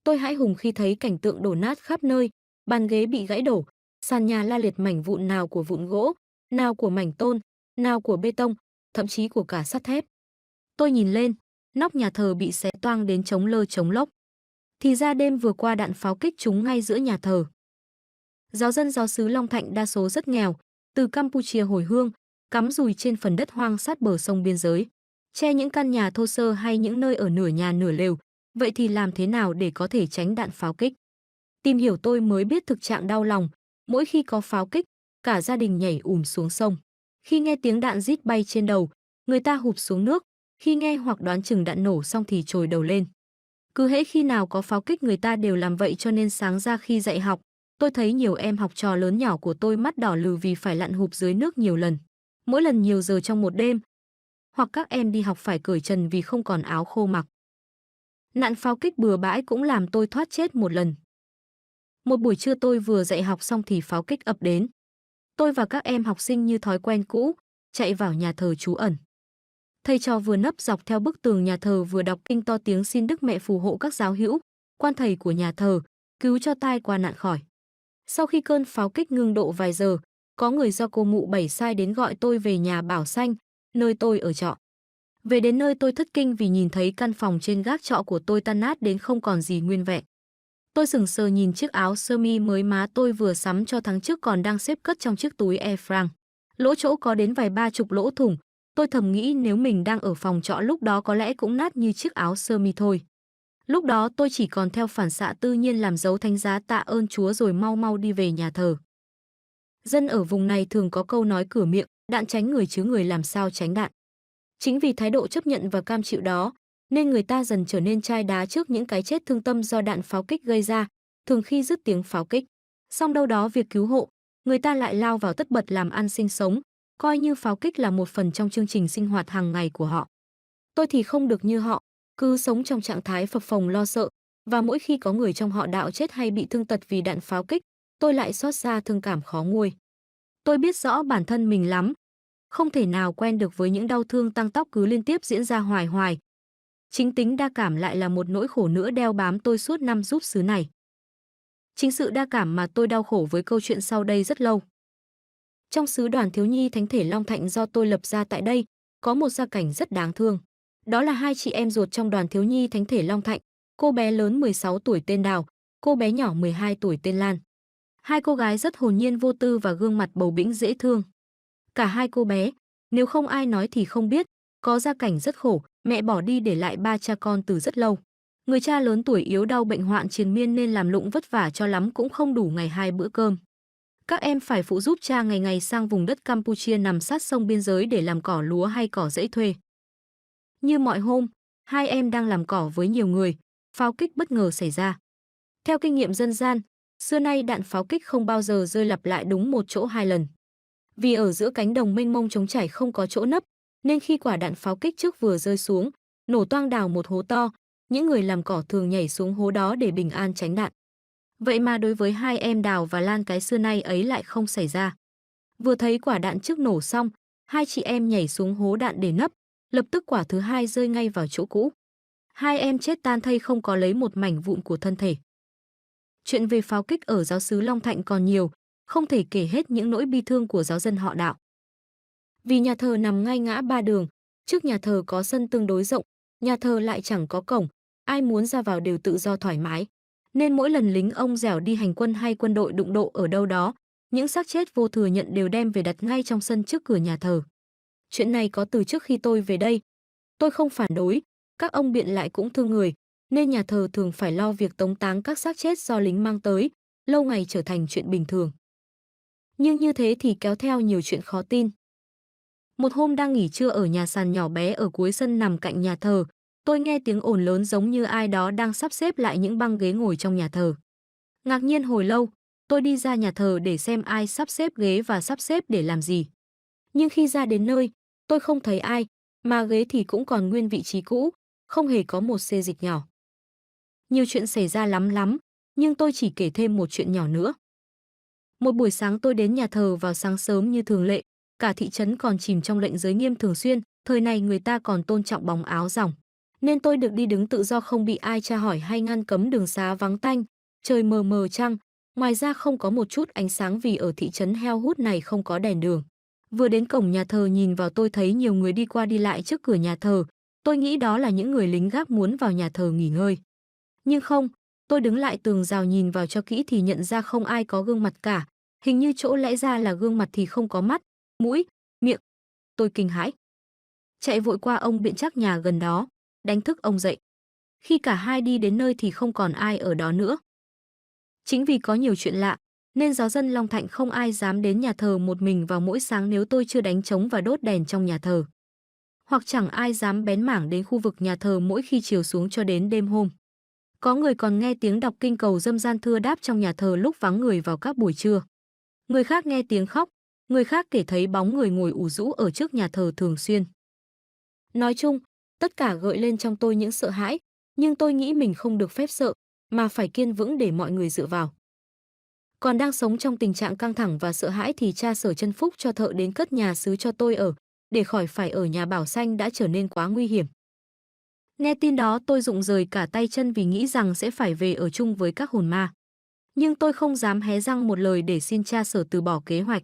Tôi hãi hùng khi thấy cảnh tượng đổ nát khắp nơi, bàn ghế bị gãy đổ, sàn nhà la liệt mảnh vụn, nào của vụn gỗ, nào của mảnh tôn, nào của bê tông, thậm chí của cả sắt thép. Tôi nhìn lên, nóc nhà thờ bị xé toang đến trống lơ trống lốc. Thì ra đêm vừa qua đạn pháo kích trúng ngay giữa nhà thờ. Giáo dân giáo xứ Long Thạnh đa số rất nghèo, từ Campuchia hồi hương, cắm rùi trên phần đất hoang sát bờ sông biên giới, che những căn nhà thô sơ hay những nơi ở nửa nhà nửa lều. Vậy thì làm thế nào để có thể tránh đạn pháo kích? Tìm hiểu tôi mới biết thực trạng đau lòng, mỗi khi có pháo kích, cả gia đình nhảy xuống sông. Khi nghe tiếng đạn rít bay trên đầu, người ta hụp xuống nước, khi nghe hoặc đoán chừng đạn nổ xong thì trồi đầu lên. Cứ hễ khi nào có pháo kích người ta đều làm vậy, cho nên sáng ra khi dạy học, tôi thấy nhiều em học trò lớn nhỏ của tôi mắt đỏ lừ vì phải lặn hụp dưới nước nhiều lần. Mỗi lần nhiều giờ trong một đêm. Hoặc các em đi học phải cởi trần vì không còn áo khô mặc. Nạn pháo kích bừa bãi cũng làm tôi thoát chết một lần. Một buổi trưa tôi vừa dạy học xong thì pháo kích ập đến. Tôi và các em học sinh như thói quen cũ, chạy vào nhà thờ trú ẩn. Thầy trò vừa nấp dọc theo bức tường nhà thờ vừa đọc kinh to tiếng xin Đức Mẹ phù hộ các giáo hữu, quan thầy của nhà thờ, cứu cho tai qua nạn khỏi. Sau khi cơn pháo kích ngưng độ vài giờ, có người do cô mụ Bảy sai đến gọi tôi về nhà Bảo Xanh, nơi tôi ở trọ. Về đến nơi tôi thất kinh vì nhìn thấy căn phòng trên gác trọ của tôi tan nát đến không còn gì nguyên vẹn. Tôi sững sờ nhìn chiếc áo sơ mi mới má tôi vừa sắm cho tháng trước còn đang xếp cất trong chiếc túi Air France. Lỗ chỗ có đến vài ba chục lỗ thủng. Tôi thầm nghĩ nếu mình đang ở phòng trọ lúc đó có lẽ cũng nát như chiếc áo sơ mi thôi. Lúc đó tôi chỉ còn theo phản xạ tự nhiên làm dấu thánh giá tạ ơn Chúa rồi mau mau đi về nhà thờ. Dân ở vùng này thường có câu nói cửa miệng, đạn tránh người chứ người làm sao tránh đạn. Chính vì thái độ chấp nhận và cam chịu đó, nên người ta dần trở nên chai đá trước những cái chết thương tâm do đạn pháo kích gây ra, thường khi dứt tiếng pháo kích. Xong đâu đó việc cứu hộ, người ta lại lao vào tất bật làm ăn sinh sống, coi như pháo kích là một phần trong chương trình sinh hoạt hàng ngày của họ. Tôi thì không được như họ, cứ sống trong trạng thái phập phồng lo sợ, và mỗi khi có người trong họ đạo chết hay bị thương tật vì đạn pháo kích, tôi lại xót xa thương cảm khó nguôi. Tôi biết rõ bản thân mình lắm, không thể nào quen được với những đau thương tăng tóc cứ liên tiếp diễn ra hoài hoài. Chính tính đa cảm lại là một nỗi khổ nữa đeo bám tôi suốt năm giúp xứ này. Chính sự đa cảm mà tôi đau khổ với câu chuyện sau đây rất lâu. Trong xứ đoàn thiếu nhi thánh thể Long Thạnh do tôi lập ra tại đây, có một gia cảnh rất đáng thương. Đó là hai chị em ruột trong đoàn thiếu nhi thánh thể Long Thạnh, cô bé lớn 16 tuổi tên Đào, cô bé nhỏ 12 tuổi tên Lan. Hai cô gái rất hồn nhiên vô tư và gương mặt bầu bĩnh dễ thương. Cả hai cô bé, nếu không ai nói thì không biết, có gia cảnh rất khổ, mẹ bỏ đi để lại ba cha con từ rất lâu. Người cha lớn tuổi yếu đau bệnh hoạn triền miên nên làm lụng vất vả cho lắm cũng không đủ ngày hai bữa cơm. Các em phải phụ giúp cha ngày ngày sang vùng đất Campuchia nằm sát sông biên giới để làm cỏ lúa hay cỏ dãy thuê. Như mọi hôm, hai em đang làm cỏ với nhiều người, pháo kích bất ngờ xảy ra. Theo kinh nghiệm dân gian, xưa nay đạn pháo kích không bao giờ rơi lặp lại đúng một chỗ hai lần. Vì ở giữa cánh đồng mênh mông trống trải không có chỗ nấp, nên khi quả đạn pháo kích trước vừa rơi xuống, nổ toang đào một hố to, những người làm cỏ thường nhảy xuống hố đó để bình an tránh đạn. Vậy mà đối với hai em Đào và Lan cái xưa nay ấy lại không xảy ra. Vừa thấy quả đạn trước nổ xong, hai chị em nhảy xuống hố đạn để nấp, lập tức quả thứ hai rơi ngay vào chỗ cũ. Hai em chết tan thây không có lấy một mảnh vụn của thân thể. Chuyện về pháo kích ở giáo xứ Long Thạnh còn nhiều, không thể kể hết những nỗi bi thương của giáo dân họ Đạo. Vì nhà thờ nằm ngay ngã ba đường, trước nhà thờ có sân tương đối rộng, nhà thờ lại chẳng có cổng, ai muốn ra vào đều tự do thoải mái. Nên mỗi lần lính ông dẻo đi hành quân hay quân đội đụng độ ở đâu đó, những xác chết vô thừa nhận đều đem về đặt ngay trong sân trước cửa nhà thờ. Chuyện này có từ trước khi tôi về đây. Tôi không phản đối, các ông biện lại cũng thương người, nên nhà thờ thường phải lo việc tống táng các xác chết do lính mang tới, lâu ngày trở thành chuyện bình thường. Nhưng như thế thì kéo theo nhiều chuyện khó tin. Một hôm đang nghỉ trưa ở nhà sàn nhỏ bé ở cuối sân nằm cạnh nhà thờ, tôi nghe tiếng ồn lớn giống như ai đó đang sắp xếp lại những băng ghế ngồi trong nhà thờ. Ngạc nhiên hồi lâu, tôi đi ra nhà thờ để xem ai sắp xếp ghế và sắp xếp để làm gì. Nhưng khi ra đến nơi, tôi không thấy ai, mà ghế thì cũng còn nguyên vị trí cũ, không hề có một xê dịch nhỏ. Nhiều chuyện xảy ra lắm, nhưng tôi chỉ kể thêm một chuyện nhỏ nữa. Một buổi sáng tôi đến nhà thờ vào sáng sớm như thường lệ, cả thị trấn còn chìm trong lệnh giới nghiêm thường xuyên, thời này người ta còn tôn trọng bóng áo ròng. Nên tôi được đi đứng tự do không bị ai tra hỏi hay ngăn cấm đường xá vắng tanh, trời mờ mờ trăng, ngoài ra không có một chút ánh sáng vì ở thị trấn heo hút này không có đèn đường. Vừa đến cổng nhà thờ nhìn vào tôi thấy nhiều người đi qua đi lại trước cửa nhà thờ, Tôi nghĩ đó là những người lính gác muốn vào nhà thờ nghỉ ngơi. Nhưng không, tôi đứng lại tường rào nhìn vào cho kỹ thì nhận ra không ai có gương mặt cả. Hình như chỗ lẽ ra là gương mặt thì không có mắt, mũi, miệng. Tôi kinh hãi. Chạy vội qua ông biện trắc nhà gần đó, đánh thức ông dậy. Khi cả hai đi đến nơi thì không còn ai ở đó nữa. Chính vì có nhiều chuyện lạ, nên giáo dân Long Thạnh không ai dám đến nhà thờ một mình vào mỗi sáng nếu tôi chưa đánh trống và đốt đèn trong nhà thờ. Hoặc chẳng ai dám bén mảng đến khu vực nhà thờ mỗi khi chiều xuống cho đến đêm hôm. Có người còn nghe tiếng đọc kinh cầu râm ran thưa đáp trong nhà thờ lúc vắng người vào các buổi trưa. Người khác nghe tiếng khóc, người khác kể thấy bóng người ngồi ủ rũ ở trước nhà thờ thường xuyên. Nói chung, tất cả gợi lên trong tôi những sợ hãi, nhưng tôi nghĩ mình không được phép sợ, mà phải kiên vững để mọi người dựa vào. Còn đang sống trong tình trạng căng thẳng và sợ hãi thì cha Sở Chân Phúc cho thợ đến cất nhà xứ cho tôi ở, để khỏi phải ở nhà Bảo Xanh đã trở nên quá nguy hiểm. Nghe tin đó tôi rụng rời cả tay chân vì nghĩ rằng sẽ phải về ở chung với các hồn ma. Nhưng tôi không dám hé răng một lời để xin cha Sở từ bỏ kế hoạch.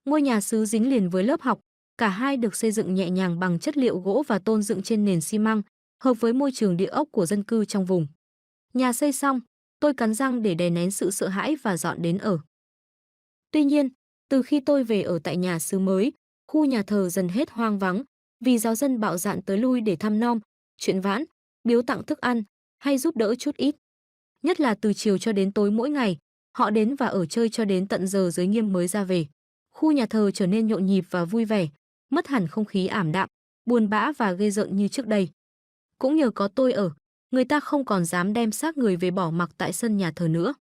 Ngôi nhà xứ dính liền với lớp học, cả hai được xây dựng nhẹ nhàng bằng chất liệu gỗ và tôn dựng trên nền xi măng, hợp với môi trường địa ốc của dân cư trong vùng. Nhà xây xong, tôi cắn răng để đè nén sự sợ hãi và dọn đến ở. Tuy nhiên, từ khi tôi về ở tại nhà xứ mới, khu nhà thờ dần hết hoang vắng, vì giáo dân bạo dạn tới lui để thăm nom, chuyện vãn, biếu tặng thức ăn, hay giúp đỡ chút ít. Nhất là từ chiều cho đến tối mỗi ngày, họ đến và ở chơi cho đến tận giờ giới nghiêm mới ra về. Khu nhà thờ trở nên nhộn nhịp và vui vẻ, mất hẳn không khí ảm đạm, buồn bã và ghê rợn như trước đây. Cũng nhờ có tôi ở, người ta không còn dám đem xác người về bỏ mặc tại sân nhà thờ nữa.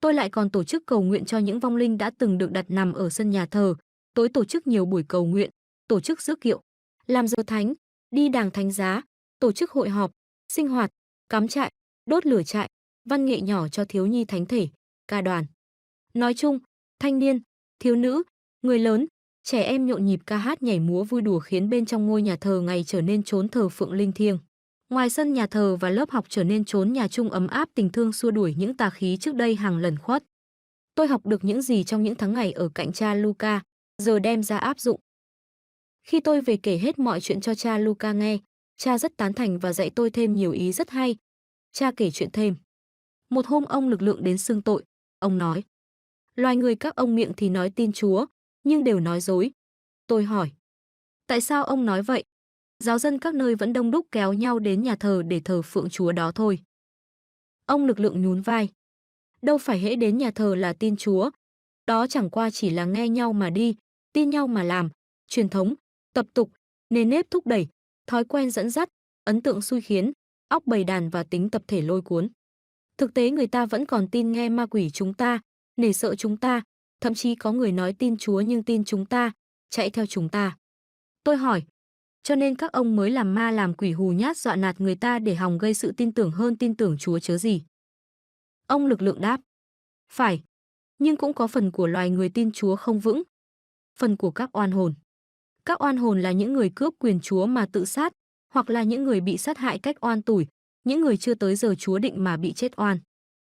Tôi lại còn tổ chức cầu nguyện cho những vong linh đã từng được đặt nằm ở sân nhà thờ, tối tổ chức nhiều buổi cầu nguyện, tổ chức rước kiệu, làm giờ thánh, đi đàng thánh giá, tổ chức hội họp, sinh hoạt, cắm trại, đốt lửa trại, văn nghệ nhỏ cho thiếu nhi thánh thể, ca đoàn. Nói chung, thanh niên, thiếu nữ, người lớn, trẻ em nhộn nhịp ca hát nhảy múa vui đùa khiến bên trong ngôi nhà thờ ngày trở nên chốn thờ phượng linh thiêng. Ngoài sân nhà thờ và lớp học trở nên chốn nhà chung ấm áp tình thương xua đuổi những tà khí trước đây hàng lần khuất. Tôi học được những gì trong những tháng ngày ở cạnh cha Luca, giờ đem ra áp dụng. Khi tôi về kể hết mọi chuyện cho cha Luca nghe, cha rất tán thành và dạy tôi thêm nhiều ý rất hay. Cha kể chuyện thêm. Một hôm ông lực lượng đến xưng tội, ông nói: loài người các ông miệng thì nói tin Chúa, nhưng đều nói dối. Tôi hỏi: tại sao ông nói vậy? Giáo dân các nơi vẫn đông đúc kéo nhau đến nhà thờ để thờ phượng Chúa đó thôi. Ông lực lượng nhún vai: đâu phải hễ đến nhà thờ là tin Chúa. Đó chẳng qua chỉ là nghe nhau mà đi, tin nhau mà làm, truyền thống, tập tục, nền nếp thúc đẩy, thói quen dẫn dắt, ấn tượng xui khiến, óc bầy đàn và tính tập thể lôi cuốn. Thực tế người ta vẫn còn tin nghe ma quỷ chúng ta, nể sợ chúng ta, thậm chí có người nói tin Chúa nhưng tin chúng ta, chạy theo chúng ta. Tôi hỏi: cho nên các ông mới làm ma làm quỷ hù nhát dọa nạt người ta để hòng gây sự tin tưởng hơn tin tưởng Chúa chớ gì? Ông lực lượng đáp: phải, nhưng cũng có phần của loài người tin Chúa không vững. Phần của các oan hồn. Các oan hồn là những người cướp quyền Chúa mà tự sát, hoặc là những người bị sát hại cách oan tủi, những người chưa tới giờ Chúa định mà bị chết oan.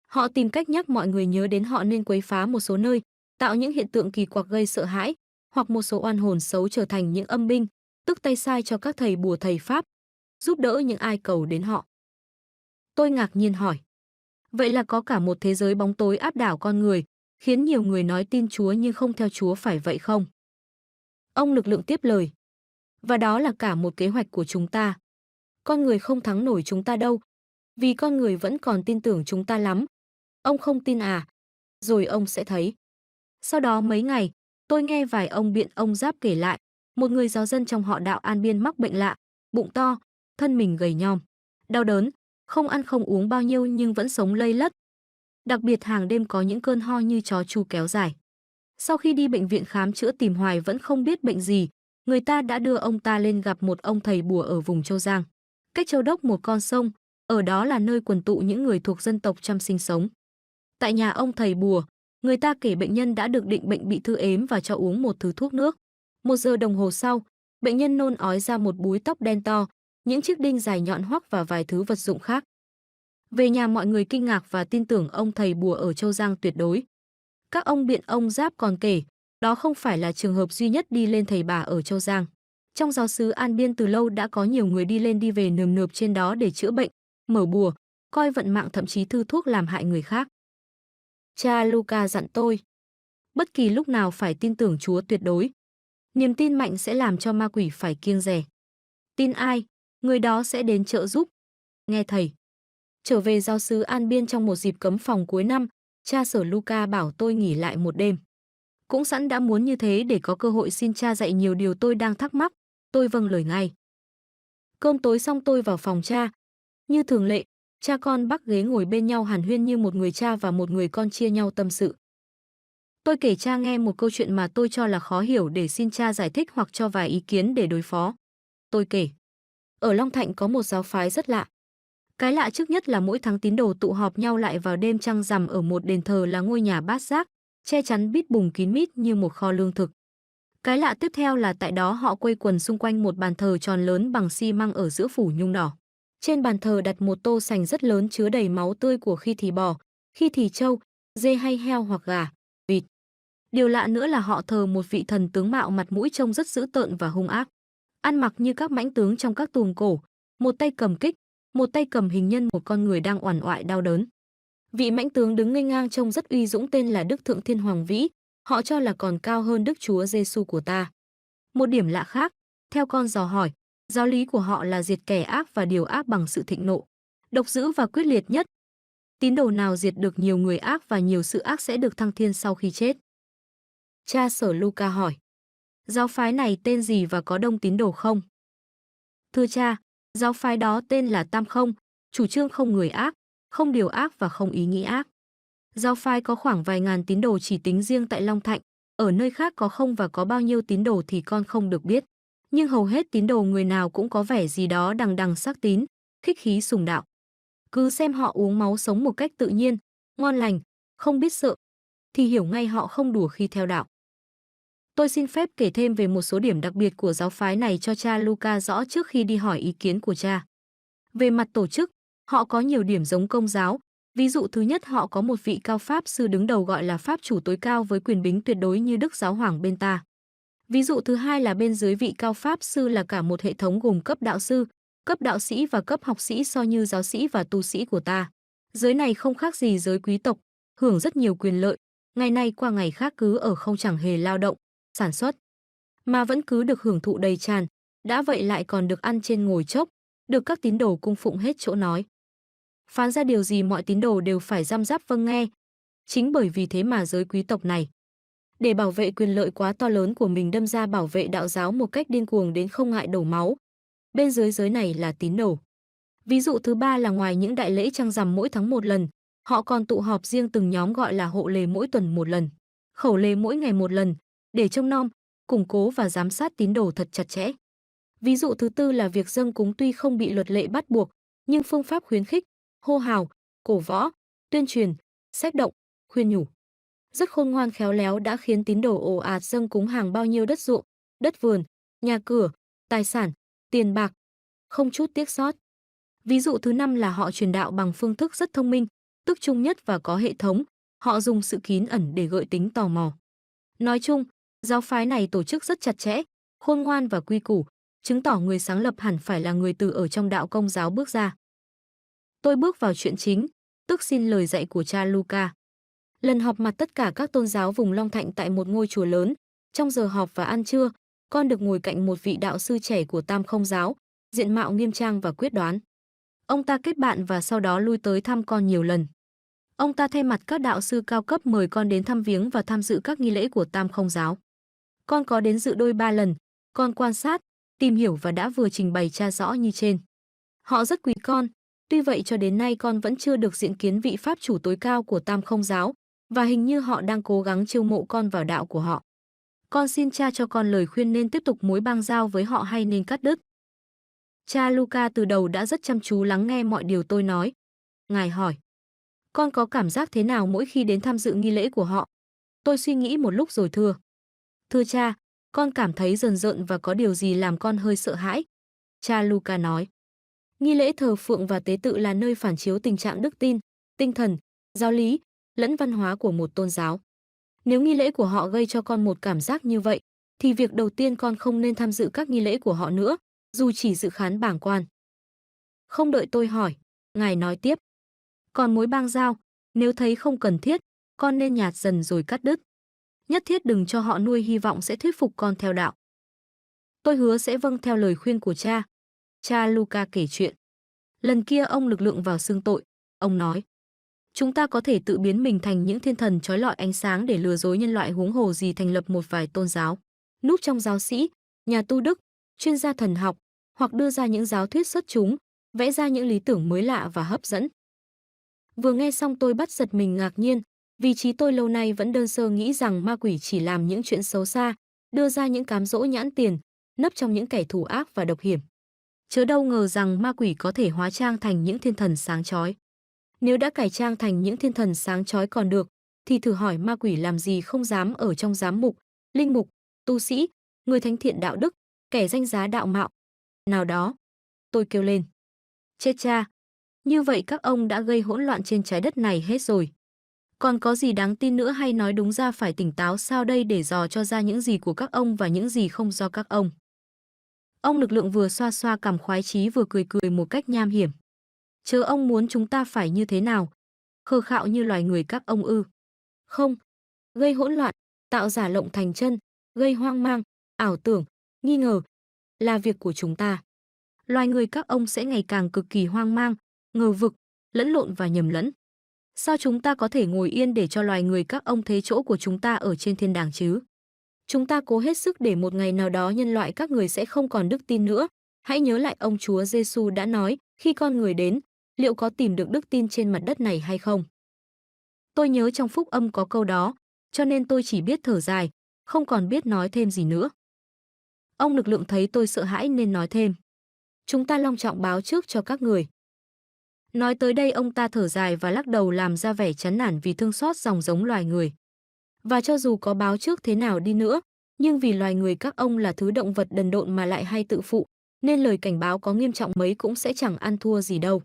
Họ tìm cách nhắc mọi người nhớ đến họ nên quấy phá một số nơi, tạo những hiện tượng kỳ quặc gây sợ hãi, hoặc một số oan hồn xấu trở thành những âm binh, tức tay sai cho các thầy bùa thầy pháp, giúp đỡ những ai cầu đến họ. Tôi ngạc nhiên hỏi: vậy là có cả một thế giới bóng tối áp đảo con người, khiến nhiều người nói tin Chúa nhưng không theo Chúa phải vậy không? Ông lực lượng tiếp lời: và đó là cả một kế hoạch của chúng ta. Con người không thắng nổi chúng ta đâu, vì con người vẫn còn tin tưởng chúng ta lắm. Ông không tin à? Rồi ông sẽ thấy. Sau đó mấy ngày, tôi nghe vài ông biện ông Giáp kể lại, một người giáo dân trong họ đạo An Biên mắc bệnh lạ, bụng to, thân mình gầy nhom, đau đớn, không ăn không uống bao nhiêu nhưng vẫn sống lây lất. Đặc biệt hàng đêm có những cơn ho như chó chu kéo dài. Sau khi đi bệnh viện khám chữa tìm hoài vẫn không biết bệnh gì, người ta đã đưa ông ta lên gặp một ông thầy bùa ở vùng Châu Giang. Cách Châu Đốc một con sông, ở đó là nơi quần tụ những người thuộc dân tộc Chăm sinh sống. Tại nhà ông thầy bùa, người ta kể bệnh nhân đã được định bệnh bị thư ếm và cho uống một thứ thuốc nước. 1 giờ đồng hồ sau, bệnh nhân nôn ói ra một búi tóc đen to, những chiếc đinh dài nhọn hoắc và vài thứ vật dụng khác. Về nhà mọi người kinh ngạc và tin tưởng ông thầy bùa ở Châu Giang tuyệt đối. Các ông biện ông Giáp còn kể, đó không phải là trường hợp duy nhất đi lên thầy bà ở Châu Giang. Trong giáo xứ An Biên từ lâu đã có nhiều người đi lên đi về nườm nượp trên đó để chữa bệnh, mở bùa, coi vận mạng, thậm chí thư thuốc làm hại người khác. Cha Luca dặn tôi, bất kỳ lúc nào phải tin tưởng Chúa tuyệt đối. Niềm tin mạnh sẽ làm cho ma quỷ phải kiêng dè. Tin ai, người đó sẽ đến trợ giúp. Nghe thầy. Trở về giáo xứ An Biên trong một dịp cấm phòng cuối năm, cha Sở Luca bảo tôi nghỉ lại một đêm. Cũng sẵn đã muốn như thế để có cơ hội xin cha dạy nhiều điều tôi đang thắc mắc, tôi vâng lời ngay. Cơm tối xong tôi vào phòng cha. Như thường lệ, cha con bắc ghế ngồi bên nhau hàn huyên như một người cha và một người con chia nhau tâm sự. Tôi kể cha nghe một câu chuyện mà tôi cho là khó hiểu để xin cha giải thích hoặc cho vài ý kiến để đối phó. Tôi kể, ở Long Thạnh có một giáo phái rất lạ. Cái lạ trước nhất là mỗi tháng tín đồ tụ họp nhau lại vào đêm trăng rằm ở một đền thờ là ngôi nhà bát giác, che chắn bít bùng kín mít như một kho lương thực. Cái lạ tiếp theo là tại đó họ quây quần xung quanh một bàn thờ tròn lớn bằng xi măng ở giữa phủ nhung đỏ. Trên bàn thờ đặt một tô sành rất lớn chứa đầy máu tươi của khi thì bò, khi thì trâu, dê hay heo hoặc gà, vịt. Điều lạ nữa là họ thờ một vị thần tướng mạo mặt mũi trông rất dữ tợn và hung ác. Ăn mặc như các mãnh tướng trong các tuồng cổ, một tay cầm kích, một tay cầm hình nhân một con người đang oằn oại đau đớn. Vị mãnh tướng đứng nghênh ngang trông rất uy dũng tên là Đức Thượng Thiên Hoàng Vĩ, họ cho là còn cao hơn Đức Chúa Giêsu của ta. Một điểm lạ khác, theo con dò hỏi, giáo lý của họ là diệt kẻ ác và điều ác bằng sự thịnh nộ, độc dữ và quyết liệt nhất. Tín đồ nào diệt được nhiều người ác và nhiều sự ác sẽ được thăng thiên sau khi chết. Cha Sở Luca hỏi, giáo phái này tên gì và có đông tín đồ không? Thưa cha, giáo phái đó tên là Tam Không, chủ trương không người ác, không điều ác và không ý nghĩ ác. Giáo phái có khoảng vài ngàn tín đồ chỉ tính riêng tại Long Thạnh, ở nơi khác có không và có bao nhiêu tín đồ thì con không được biết. Nhưng hầu hết tín đồ người nào cũng có vẻ gì đó đằng đằng sắc tín, khích khí sùng đạo. Cứ xem họ uống máu sống một cách tự nhiên, ngon lành, không biết sợ, thì hiểu ngay họ không đùa khi theo đạo. Tôi xin phép kể thêm về một số điểm đặc biệt của giáo phái này cho cha Luca rõ trước khi đi hỏi ý kiến của cha. Về mặt tổ chức, họ có nhiều điểm giống Công giáo. Ví dụ thứ nhất, họ có một vị cao pháp sư đứng đầu gọi là pháp chủ tối cao với quyền bính tuyệt đối như Đức Giáo Hoàng bên ta. Ví dụ thứ hai là bên dưới vị cao pháp sư là cả một hệ thống gồm cấp đạo sư, cấp đạo sĩ và cấp học sĩ so như giáo sĩ và tu sĩ của ta. Giới này không khác gì giới quý tộc, hưởng rất nhiều quyền lợi, ngày nay qua ngày khác cứ ở không chẳng hề lao động, sản xuất, mà vẫn cứ được hưởng thụ đầy tràn, đã vậy lại còn được ăn trên ngồi chốc, được các tín đồ cung phụng hết chỗ nói. Phán ra điều gì mọi tín đồ đều phải răm rắp vâng nghe. Chính bởi vì thế mà giới quý tộc này, để bảo vệ quyền lợi quá to lớn của mình, đâm ra bảo vệ đạo giáo một cách điên cuồng đến không ngại đổ máu. Bên dưới giới này là tín đồ. Ví dụ thứ ba là ngoài những đại lễ trăng rằm mỗi tháng một lần, họ còn tụ họp riêng từng nhóm gọi là hộ lề mỗi tuần một lần, khẩu lề mỗi ngày một lần, để trông nom, củng cố và giám sát tín đồ thật chặt chẽ. Ví dụ thứ tư là việc dâng cúng tuy không bị luật lệ bắt buộc, nhưng phương pháp khuyến khích, hô hào, cổ võ, tuyên truyền, xách động, khuyên nhủ rất khôn ngoan khéo léo đã khiến tín đồ ồ ạt dâng cúng hàng bao nhiêu đất ruộng, đất vườn, nhà cửa, tài sản, tiền bạc, không chút tiếc sót. Ví dụ thứ năm là họ truyền đạo bằng phương thức rất thông minh, tức chung nhất và có hệ thống, họ dùng sự kín ẩn để gợi tính tò mò. Nói chung, giáo phái này tổ chức rất chặt chẽ, khôn ngoan và quy củ, chứng tỏ người sáng lập hẳn phải là người từ ở trong đạo Công giáo bước ra. Tôi bước vào chuyện chính, tức xin lời dạy của cha Luca. Lần họp mặt tất cả các tôn giáo vùng Long Thạnh tại một ngôi chùa lớn, trong giờ họp và ăn trưa, con được ngồi cạnh một vị đạo sư trẻ của Tam Không giáo, diện mạo nghiêm trang và quyết đoán. Ông ta kết bạn và sau đó lui tới thăm con nhiều lần. Ông ta thay mặt các đạo sư cao cấp mời con đến thăm viếng và tham dự các nghi lễ của Tam Không giáo. Con có đến dự đôi ba lần, con quan sát, tìm hiểu và đã vừa trình bày cha rõ như trên. Họ rất quý con, tuy vậy cho đến nay con vẫn chưa được diện kiến vị pháp chủ tối cao của Tam Không giáo, và hình như họ đang cố gắng chiêu mộ con vào đạo của họ. Con xin cha cho con lời khuyên nên tiếp tục mối bang giao với họ hay nên cắt đứt. Cha Luca từ đầu đã rất chăm chú lắng nghe mọi điều tôi nói. Ngài hỏi, con có cảm giác thế nào mỗi khi đến tham dự nghi lễ của họ? Tôi suy nghĩ một lúc rồi thưa. Thưa cha, con cảm thấy rờn rợn và có điều gì làm con hơi sợ hãi. Cha Luca nói, nghi lễ thờ phượng và tế tự là nơi phản chiếu tình trạng đức tin, tinh thần, giáo lý, lẫn văn hóa của một tôn giáo. Nếu nghi lễ của họ gây cho con một cảm giác như vậy, thì việc đầu tiên con không nên tham dự các nghi lễ của họ nữa, dù chỉ dự khán bảng quan. Không đợi tôi hỏi, ngài nói tiếp. Còn mối bang giao, nếu thấy không cần thiết, con nên nhạt dần rồi cắt đứt. Nhất thiết đừng cho họ nuôi hy vọng sẽ thuyết phục con theo đạo. Tôi hứa sẽ vâng theo lời khuyên của cha. Cha Luca kể chuyện. Lần kia ông lực lượng vào xưng tội. Ông nói, chúng ta có thể tự biến mình thành những thiên thần trói lọi ánh sáng để lừa dối nhân loại, huống hồ gì thành lập một vài tôn giáo, núp trong giáo sĩ, nhà tu đức, chuyên gia thần học, hoặc đưa ra những giáo thuyết xuất chúng, vẽ ra những lý tưởng mới lạ và hấp dẫn. Vừa nghe xong tôi bắt giật mình ngạc nhiên, vì trí tôi lâu nay vẫn đơn sơ nghĩ rằng ma quỷ chỉ làm những chuyện xấu xa, đưa ra những cám dỗ nhãn tiền, nấp trong những kẻ thù ác và độc hiểm. Chớ đâu ngờ rằng ma quỷ có thể hóa trang thành những thiên thần sáng chói. Nếu đã cải trang thành những thiên thần sáng chói còn được, thì thử hỏi ma quỷ làm gì không dám ở trong giám mục, linh mục, tu sĩ, người thánh thiện đạo đức, kẻ danh giá đạo mạo nào đó. Tôi kêu lên. Chết cha! Như vậy các ông đã gây hỗn loạn trên trái đất này hết rồi. Còn có gì đáng tin nữa, hay nói đúng ra phải tỉnh táo sao đây để dò cho ra những gì của các ông và những gì không do các ông. Ông lực lượng vừa xoa xoa cằm khoái chí vừa cười cười một cách nham hiểm. Chớ ông muốn chúng ta phải như thế nào? Khờ khạo như loài người các ông ư? Không. Gây hỗn loạn, tạo giả lộng thành chân, gây hoang mang, ảo tưởng, nghi ngờ là việc của chúng ta. Loài người các ông sẽ ngày càng cực kỳ hoang mang, ngờ vực, lẫn lộn và nhầm lẫn. Sao chúng ta có thể ngồi yên để cho loài người các ông thế chỗ của chúng ta ở trên thiên đàng chứ? Chúng ta cố hết sức để một ngày nào đó nhân loại các người sẽ không còn đức tin nữa. Hãy nhớ lại ông Chúa Giêsu đã nói, khi con người đến, liệu có tìm được đức tin trên mặt đất này hay không? Tôi nhớ trong phúc âm có câu đó, cho nên tôi chỉ biết thở dài, không còn biết nói thêm gì nữa. Ông lực lượng thấy tôi sợ hãi nên nói thêm. Chúng ta long trọng báo trước cho các người. Nói tới đây ông ta thở dài và lắc đầu làm ra vẻ chán nản vì thương xót dòng giống loài người. Và cho dù có báo trước thế nào đi nữa, nhưng vì loài người các ông là thứ động vật đần độn mà lại hay tự phụ, nên lời cảnh báo có nghiêm trọng mấy cũng sẽ chẳng ăn thua gì đâu.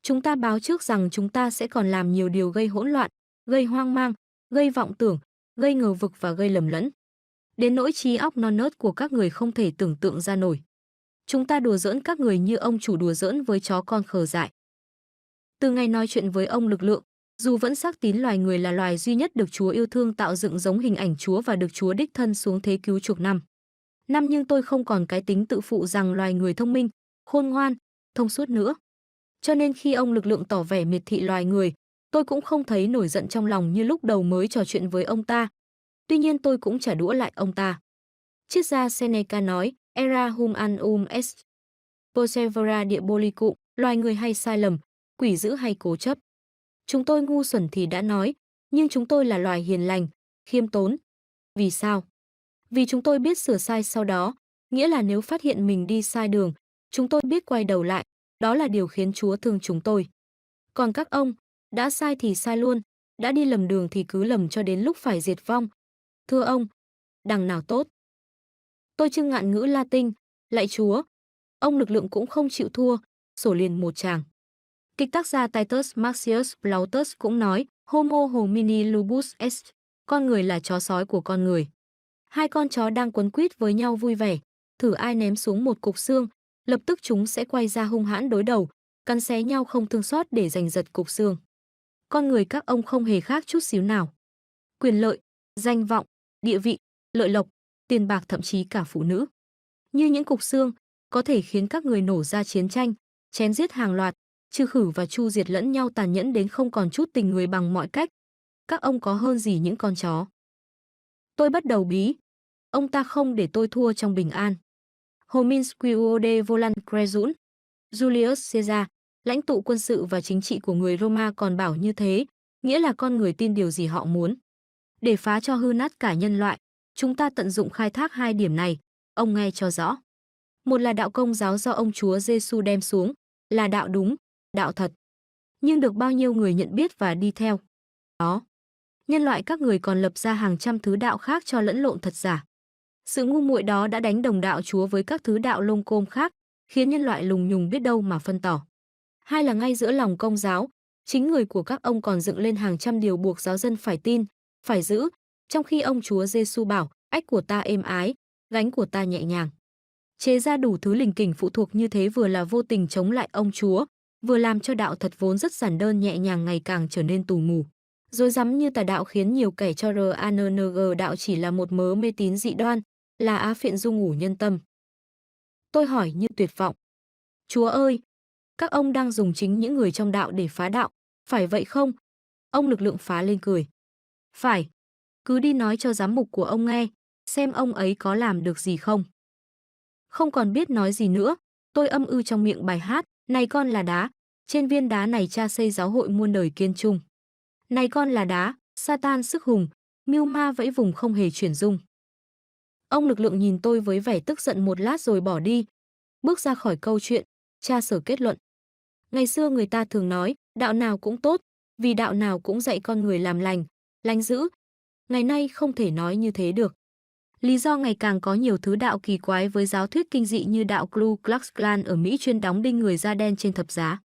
Chúng ta báo trước rằng chúng ta sẽ còn làm nhiều điều gây hỗn loạn, gây hoang mang, gây vọng tưởng, gây ngờ vực và gây lầm lẫn. Đến nỗi trí óc non nớt của các người không thể tưởng tượng ra nổi. Chúng ta đùa giỡn các người như ông chủ đùa giỡn với chó con khờ dại. Từ ngày nói chuyện với ông lực lượng, dù vẫn xác tín loài người là loài duy nhất được Chúa yêu thương tạo dựng giống hình ảnh Chúa và được Chúa đích thân xuống thế cứu chuộc năm, nhưng tôi không còn cái tính tự phụ rằng loài người thông minh, khôn ngoan, thông suốt nữa. Cho nên khi ông lực lượng tỏ vẻ miệt thị loài người, tôi cũng không thấy nổi giận trong lòng như lúc đầu mới trò chuyện với ông ta. Tuy nhiên tôi cũng trả đũa lại ông ta. Triết gia Seneca nói, era humanum est persevera diabolicum, loài người hay sai lầm, quỷ dữ hay cố chấp. Chúng tôi ngu xuẩn thì đã nói, nhưng chúng tôi là loài hiền lành, khiêm tốn. Vì sao? Vì chúng tôi biết sửa sai sau đó, nghĩa là nếu phát hiện mình đi sai đường, chúng tôi biết quay đầu lại, đó là điều khiến Chúa thương chúng tôi. Còn các ông, đã sai thì sai luôn, đã đi lầm đường thì cứ lầm cho đến lúc phải diệt vong. Thưa ông, đằng nào tốt? Tôi chưng ngạn ngữ Latin, lạy Chúa. Ông lực lượng cũng không chịu thua, sổ liền một tràng. Kịch tác gia Titus Maxius Plautus cũng nói, Homo homini lupus est, con người là chó sói của con người. Hai con chó đang quấn quýt với nhau vui vẻ, thử ai ném xuống một cục xương, lập tức chúng sẽ quay ra hung hãn đối đầu, cắn xé nhau không thương xót để giành giật cục xương. Con người các ông không hề khác chút xíu nào. Quyền lợi, danh vọng, địa vị, lợi lộc, tiền bạc, thậm chí cả phụ nữ. Như những cục xương, có thể khiến các người nổ ra chiến tranh, chém giết hàng loạt, trừ khử và chu diệt lẫn nhau tàn nhẫn đến không còn chút tình người bằng mọi cách. Các ông có hơn gì những con chó? Tôi bắt đầu bí. Ông ta không để tôi thua trong bình an. Homines quiode volant cresum. Julius Caesar, lãnh tụ quân sự và chính trị của người Roma còn bảo như thế, nghĩa là con người tin điều gì họ muốn. Để phá cho hư nát cả nhân loại, chúng ta tận dụng khai thác hai điểm này, ông nghe cho rõ. Một là đạo công giáo do ông Chúa Giêsu đem xuống, là đạo đúng, đạo thật. Nhưng được bao nhiêu người nhận biết và đi theo? Đó. Nhân loại các người còn lập ra hàng trăm thứ đạo khác cho lẫn lộn thật giả. Sự ngu muội đó đã đánh đồng đạo Chúa với các thứ đạo lông côm khác, khiến nhân loại lùng nhùng biết đâu mà phân tỏ. Hai là ngay giữa lòng công giáo, chính người của các ông còn dựng lên hàng trăm điều buộc giáo dân phải tin, phải giữ, trong khi ông Chúa Giêsu bảo, ách của ta êm ái, gánh của ta nhẹ nhàng. Chế ra đủ thứ lình kình phụ thuộc như thế vừa là vô tình chống lại ông Chúa, vừa làm cho đạo thật vốn rất giản đơn nhẹ nhàng ngày càng trở nên tù mù. Rối rắm như tà đạo khiến nhiều kẻ cho RANNG đạo chỉ là một mớ mê tín dị đoan, là á phiện du ngủ nhân tâm. Tôi hỏi như tuyệt vọng. Chúa ơi, các ông đang dùng chính những người trong đạo để phá đạo, phải vậy không? Ông lực lượng phá lên cười. Phải, cứ đi nói cho giám mục của ông nghe, xem ông ấy có làm được gì không. Không còn biết nói gì nữa, tôi âm ư trong miệng bài hát, này con là đá, trên viên đá này cha xây giáo hội muôn đời kiên trung. Này con là đá, Satan sức hùng, mưu ma vẫy vùng không hề chuyển dung. Ông lực lượng nhìn tôi với vẻ tức giận một lát rồi bỏ đi, bước ra khỏi câu chuyện, cha Sở kết luận. Ngày xưa người ta thường nói, đạo nào cũng tốt, vì đạo nào cũng dạy con người làm lành, lành dữ. Ngày nay không thể nói như thế được. Lý do ngày càng có nhiều thứ đạo kỳ quái với giáo thuyết kinh dị như đạo Ku Klux Klan ở Mỹ chuyên đóng đinh người da đen trên thập giá.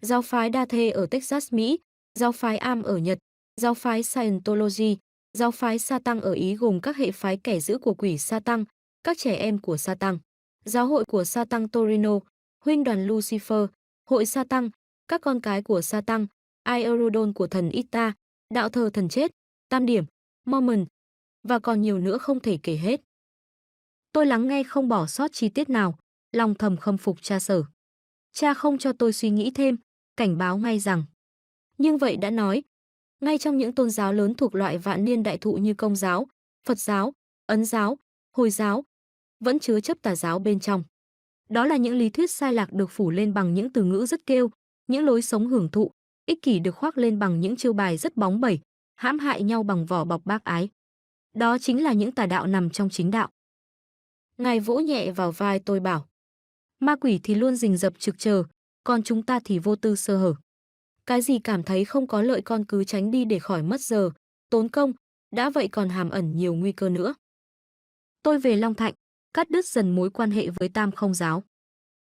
Giáo phái Đa Thê ở Texas, Mỹ, giáo phái Am ở Nhật, giáo phái Scientology, giáo phái Sa-tăng ở Ý gồm các hệ phái kẻ giữ của quỷ Sa-tăng, các trẻ em của Sa-tăng, giáo hội của Sa-tăng Torino, huynh đoàn Lucifer, hội Sa-tăng, các con cái của Sa-tăng, Irodon của thần Ita, đạo thờ thần chết, Tam điểm, Mormon, và còn nhiều nữa không thể kể hết. Tôi lắng nghe không bỏ sót chi tiết nào, lòng thầm khâm phục cha Sở. Cha không cho tôi suy nghĩ thêm, cảnh báo ngay rằng. Nhưng vậy đã nói, ngay trong những tôn giáo lớn thuộc loại vạn niên đại thụ như Công giáo, Phật giáo, Ấn giáo, Hồi giáo, vẫn chứa chấp tà giáo bên trong. Đó là những lý thuyết sai lạc được phủ lên bằng những từ ngữ rất kêu, những lối sống hưởng thụ, ích kỷ được khoác lên bằng những chiêu bài rất bóng bẩy, hãm hại nhau bằng vỏ bọc bác ái. Đó chính là những tà đạo nằm trong chính đạo. Ngài vỗ nhẹ vào vai tôi bảo, ma quỷ thì luôn rình rập trực chờ, còn chúng ta thì vô tư sơ hở. Cái gì cảm thấy không có lợi con cứ tránh đi để khỏi mất giờ, tốn công, đã vậy còn hàm ẩn nhiều nguy cơ nữa. Tôi về Long Thạnh, cắt đứt dần mối quan hệ với Tam Không giáo.